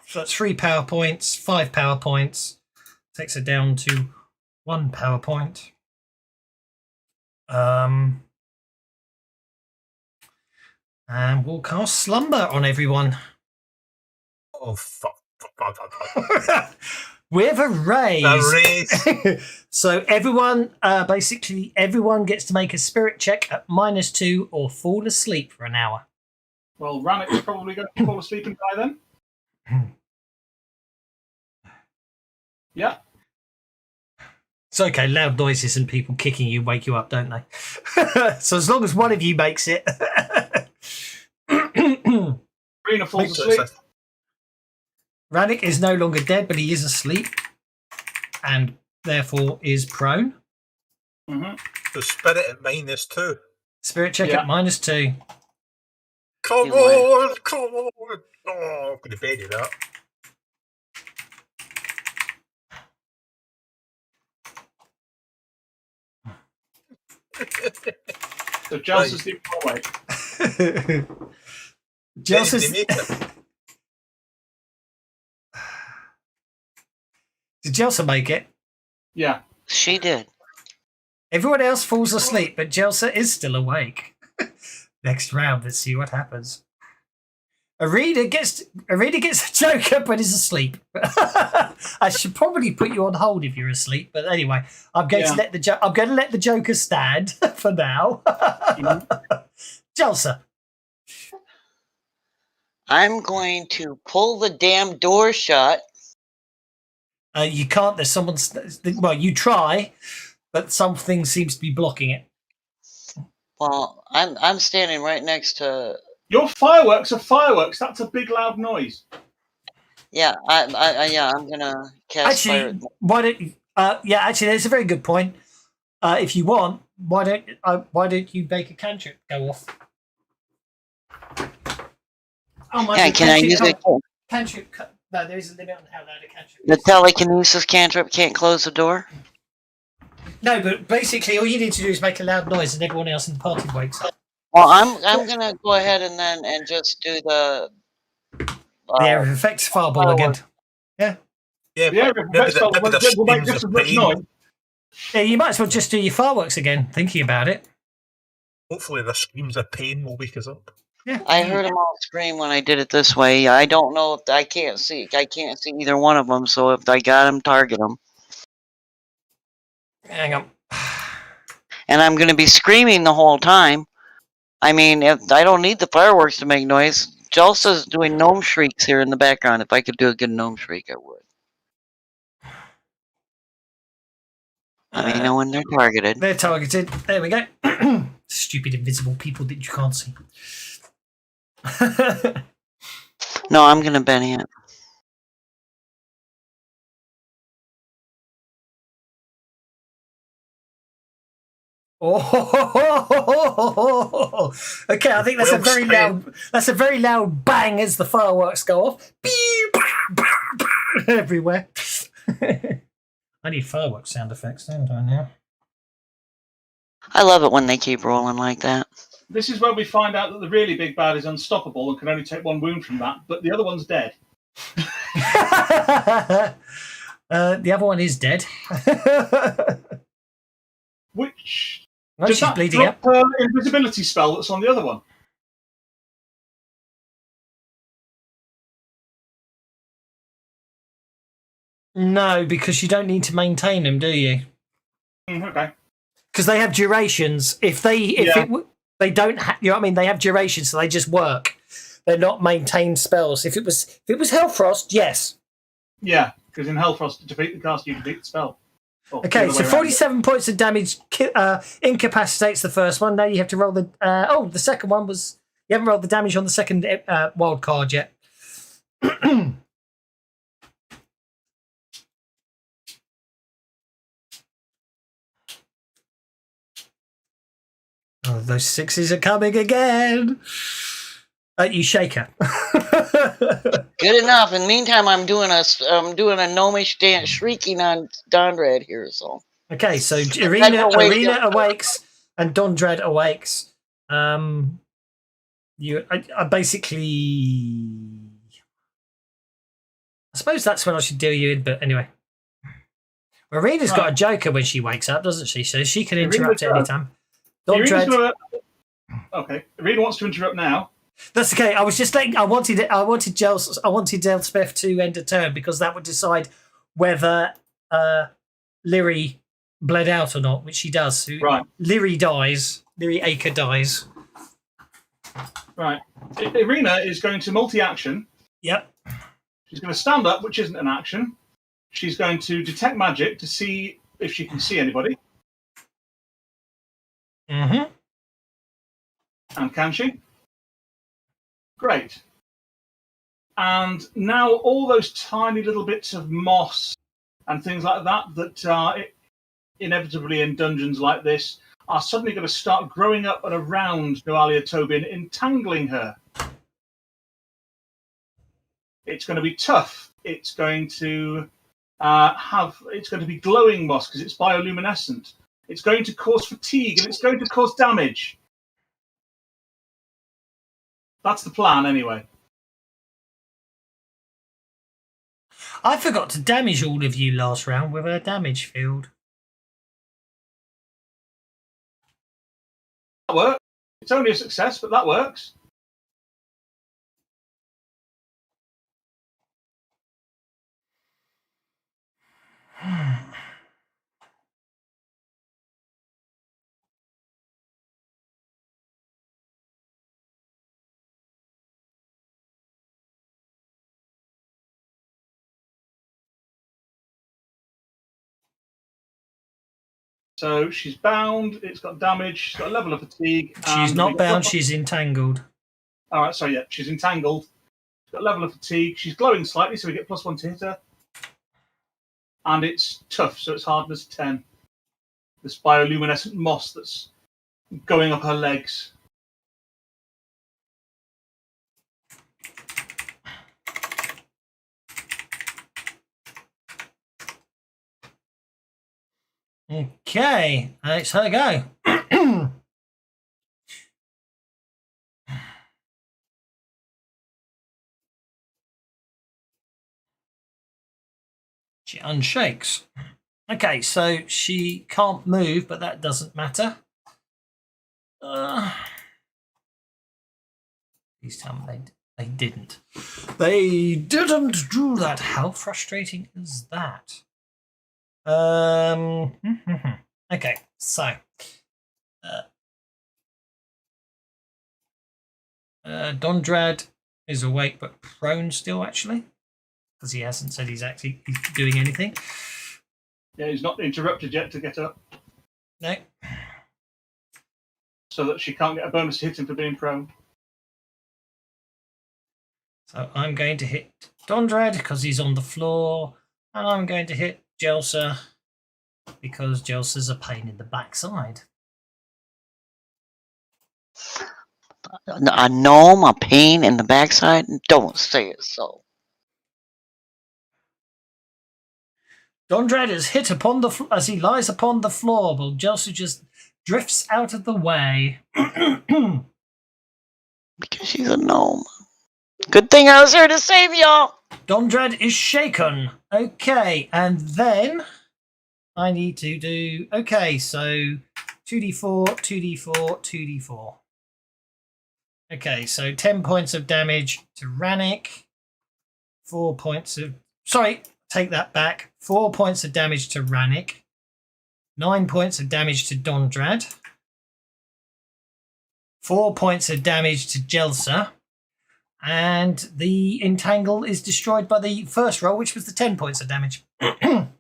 So that's 3 power points, 5 power points. Takes it down to 1 power point. And we'll cast Slumber on everyone. Oh, fuck. With a raise. A raise. So everyone, basically everyone gets to make a spirit check at -2 or fall asleep for an hour. Well, Rannick's probably going to fall asleep and die then. Yeah. It's okay, loud noises and people kicking you wake you up, don't they? So as long as one of you makes it. Rena falls asleep. Rannick is no longer dead, but he is asleep and therefore is prone. The spirit at -2. Spirit check at -2. Come on, come on. Oh, I'm going to bury that. So Jelsa's sleeping away. Jelsa's... Did Jelsa make it? Yeah. She did. Everyone else falls asleep, but Jelsa is still awake. Next round, let's see what happens. Arena gets a Joker, but is asleep. I should probably put you on hold if you're asleep, but anyway, I'm going to let the Joker stand for now. Jelsa. I'm going to pull the damn door shut. You can't. There's someone. Well, you try, but something seems to be blocking it. Well, I'm standing right next to Your fireworks are fireworks. That's a big, loud noise. Yeah, I'm gonna cast fire. Actually, why don't you? Actually, that's a very good point. If you want, why don't you make a cantrip go off? Oh my! Yeah, can I use it? Cantrip. No, there is a limit on how loud a cantrip The is. telekinesis cantrip can't close the door. No, but basically, all you need to do is make a loud noise, and everyone else in the party wakes up. Well, I'm gonna go ahead and just do the. The area of effects fireball again. Yeah, Yeah, maybe will make screams just as of much pain. noise. Yeah, you might as well just do your fireworks again. Thinking about it. Hopefully, the screams of pain will wake us up. Yeah. I heard them all scream when I did it this way. I don't know if I can't see either one of them. So if I got them, target them. Hang on. And I'm gonna be screaming the whole time. I mean, if I don't need the fireworks to make noise. Jelsa's doing gnome shrieks here in the background. If I could do a good gnome shriek, I would. Let me know when they're targeted. They're targeted. There we go. Stupid invisible people that you can't see. No, I'm gonna Benny it. Oh, okay. I think that's a very loud. That's a very loud bang as the fireworks go off. Everywhere. I need fireworks sound effects, don't I now? I love it when they keep rolling like that. This is where we find out that the really big bad is unstoppable and can only take one wound from that, but the other one's dead. The other one is dead. Which No, does she's that bleeding drop out. her invisibility spell that's on the other one? No, because you don't need to maintain them, do you? Okay. Because they have durations. They don't, you know what I mean? They have durations, so they just work. They're not maintained spells. If it was Hellfrost, yes. Yeah, because in Hellfrost, to defeat the cast, you defeat the spell. Okay, so 47 points of damage incapacitates the first one. Now you have to roll the. The second one was. You haven't rolled the damage on the second wild card yet. Oh, those sixes are coming again. You shake her. Good enough. In the meantime, I'm doing a gnomish dance, shrieking on Dondred here. So okay, so Arena awakes and Dondred awakes. I basically. I suppose that's when I should deal you in, but anyway. Arena's got a joker when she wakes up, doesn't she? So she can interrupt at any time. Okay, Arena wants to interrupt now. That's okay. I was just letting. I wanted Elspeth to end a turn because that would decide whether Lyri bled out or not, which she does. Right. Lyri dies. Lyri Aker dies. Right. Irina is going to multi-action. Yep. She's going to stand up, which isn't an action. She's going to detect magic to see if she can see anybody. Mm-hmm. And can she? Great. And now all those tiny little bits of moss and things like that are inevitably in dungeons like this are suddenly going to start growing up and around Noalia Tobin, entangling her. It's going to be tough. It's going to be glowing moss because it's bioluminescent. It's going to cause fatigue and it's going to cause damage. That's the plan, anyway. I forgot to damage all of you last round with a damage field. That works. It's only a success, but that works. So she's bound, it's got damage, she's got a level of fatigue. She's not bound, she's entangled. All right, so yeah, she's entangled. She's got level of fatigue. She's glowing slightly, so we get +1 to hit her. And it's tough, so it's hardness 10. This bioluminescent moss that's going up her legs. Okay, it's her go. She unshakes. Okay, so she can't move, but that doesn't matter. Please tell me they didn't. They didn't do that. How frustrating is that? Okay, so Dondrad is awake but prone still, actually, because he hasn't said he's doing anything. Yeah, he's not interrupted yet to get up. No. So that she can't get a bonus to hit him for being prone. So I'm going to hit Dondrad because he's on the floor, and I'm going to hit Jelsa because Jelsa's a pain in the backside. A gnome, a pain in the backside? Don't say it so. Dondrad is hit upon the as he lies upon the floor, while Jelsa just drifts out of the way. Because she's a gnome. Good thing I was here to save y'all. Dondrad is shaken. Okay, and then I need to do... Okay, so 2d4, 2d4, 2d4. Okay, so 10 points of damage to Rannick. 4 points of... Sorry, take that back. 4 points of damage to Rannick. 9 points of damage to Dondrad. 4 points of damage to Jelsa. And the entangle is destroyed by the first roll, which was the 10 points of damage. It's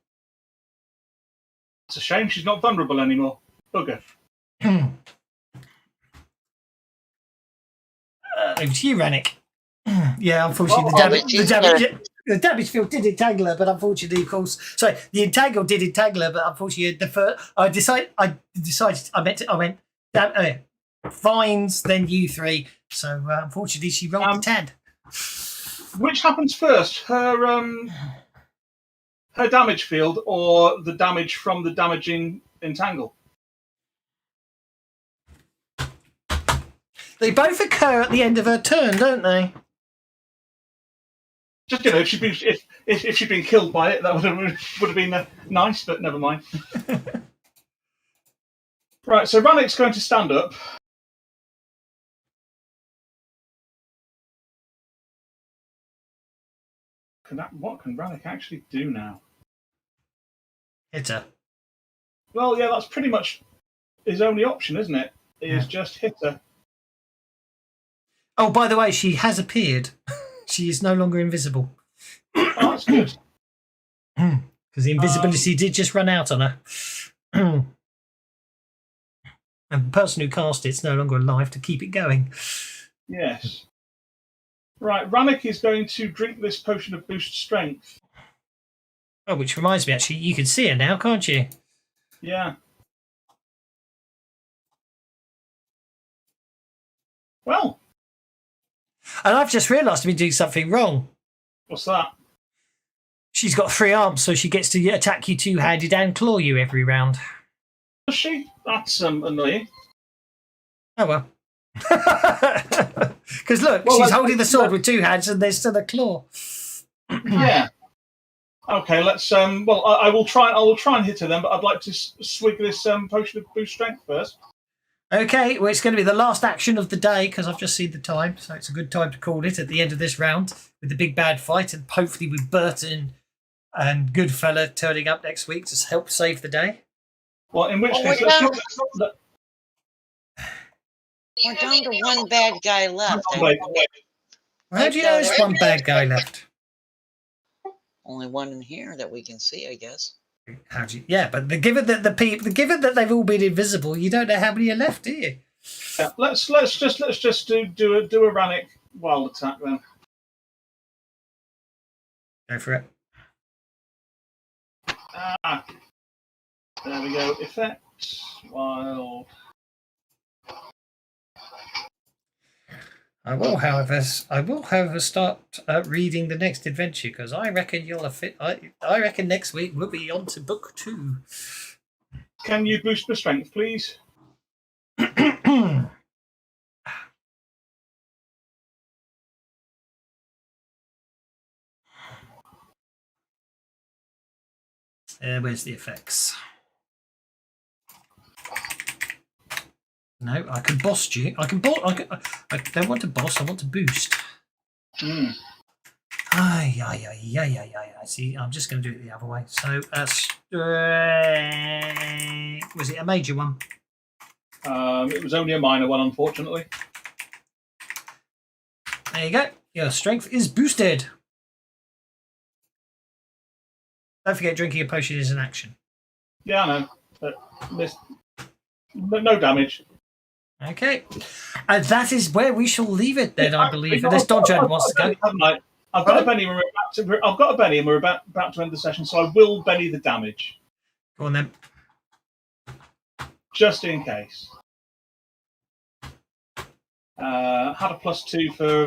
a shame she's not vulnerable anymore. Bugger. Over to you, Rannick. Yeah, unfortunately, the damage field did entangle her, but unfortunately, of course, sorry, the entangle did entangle her, but unfortunately, I went fines, then you three. So unfortunately, she rolled a 10. Which happens first, her damage field or the damage from the damaging entangle? They both occur at the end of her turn, don't they? Just if she'd been killed by it, that would have been nice, but never mind. Right, so Rannick's going to stand up. What can Rannick actually do now? Hit her. Well, yeah, that's pretty much his only option, isn't it? Is just hit her. Oh, by the way, she has appeared. She is no longer invisible. Oh, that's good. Because the invisibility did just run out on her. And the person who cast it's no longer alive to keep it going. Yes. Right, Rannick is going to drink this potion of boost strength. Oh, which reminds me, actually, you can see her now, can't you? Yeah. Well. And I've just realised I've been doing something wrong. What's that? She's got 3 arms, so she gets to attack you two-handed and claw you every round. Does she? That's annoying. Oh, well. Because look, she's holding the sword with 2 hands and there's still a claw. Yeah. Okay, let's. Well, I will try and hit her then, but I'd like to swig this potion of boost strength first. Okay, well, it's going to be the last action of the day because I've just seen the time, so it's a good time to call it at the end of this round with the big bad fight, and hopefully with Burton and Goodfella turning up next week to help save the day. Well, in which case, we're down to one bad guy left. Wait. How do you know there's one bad guy left? Only one in here that we can see, I guess. How do you? Yeah, but given that given that they've all been invisible, you don't know how many are left, do you? Yeah, let's just do a Rannick wild attack then. Go for it. Ah, there we go. Effects wild. I will, however, start reading the next adventure because I reckon you'll have fit. I reckon next week we'll be on to book 2. Can you boost the strength, please? Where's the effects? No, I can boss you. I don't want to boss. I want to boost. Ay. See, I'm just going to do it the other way. So, was it a major one? It was only a minor one, unfortunately. There you go. Your strength is boosted. Don't forget, drinking a potion is an action. Yeah, I know. But no damage. Okay. And that is where we shall leave it then, I believe. Unless Don Jones wants to go. I've got a Benny. I've got a Benny, and we're about to end the session, so I will Benny the damage. Go on then. Just in case. Had a +2 for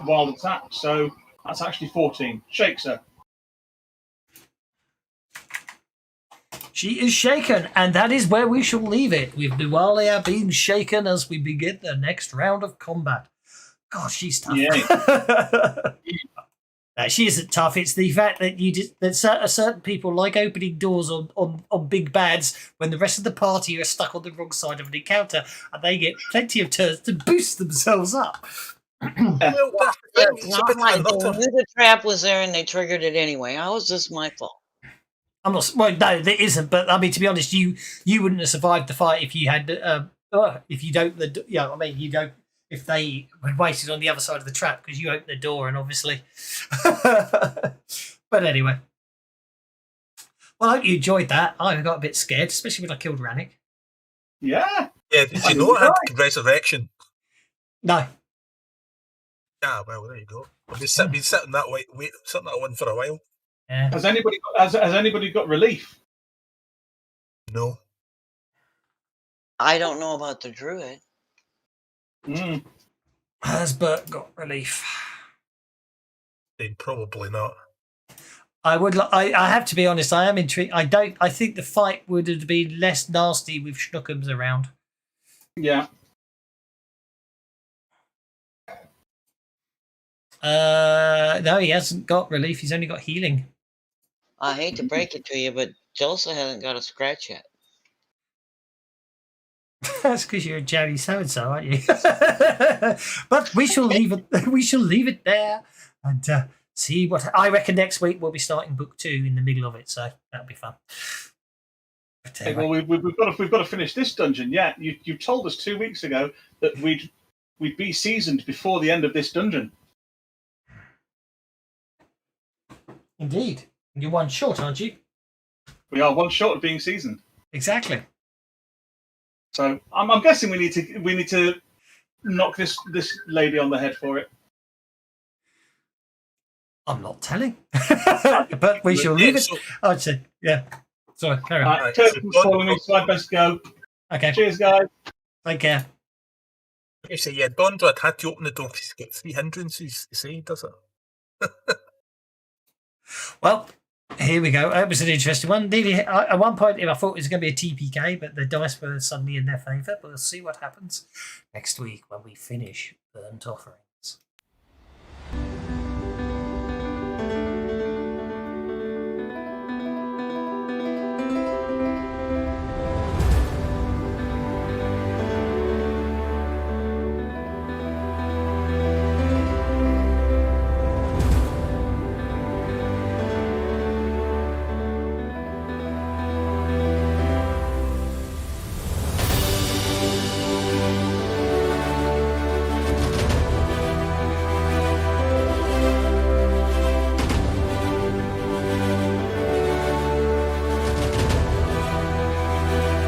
wild attack, so that's actually 14. Shakes her. She is shaken, and that is where we shall leave it, with Nualia being shaken as we begin the next round of combat. God, she's tough. Yeah. She isn't tough. It's the fact that certain people like opening doors on big bads when the rest of the party are stuck on the wrong side of an encounter, and they get plenty of turns to boost themselves up. It's not my fault. I knew the trap was there and they triggered it anyway. How is this my fault? I'm not. Well, no, there isn't. But I mean, to be honest, you wouldn't have survived the fight if you had. If you don't, I mean, you don't. If they had waited on the other side of the trap because you opened the door, and obviously. But anyway, well, I hope you enjoyed that. I got a bit scared, especially when I killed Rannick. Yeah. Yeah. Did you know it had resurrection? No. Ah, well, there you go. I've been sitting that one for a while. Yeah. Has anybody got relief? No. I don't know about the druid. Has Bert got relief? Then probably not. I have to be honest. I am intrigued. I think the fight would have been less nasty with Schnookums around. Yeah. No, he hasn't got relief. He's only got healing. I hate to break it to you, but Jolsa hasn't got a scratch yet. That's because you're a Jerry so-and-so, aren't you? But we shall leave it. We shall leave it there and see what I reckon. Next week we'll be starting book 2 in the middle of it, so that'll be fun. But, Hey, well, we've got to finish this dungeon. Yeah, you told us 2 weeks ago that we'd be seasoned before the end of this dungeon. Indeed, you're one short, aren't you? We are one short of being seasoned. Exactly. So I'm guessing we need to knock this lady on the head for it. I'm not telling, but we shall leave it. I'd say, yeah. Sorry, carry on. Right, Kirkman's following me, so I best go. Okay. Cheers, guys. Take care. You say, yeah, Bondwood had to open the door because he's got 3 hindrances, you say, does it? Well, here we go. It was an interesting one. At one point, I thought it was going to be a TPK, but the dice were suddenly in their favour. But we'll see what happens next week when we finish Burnt Offering.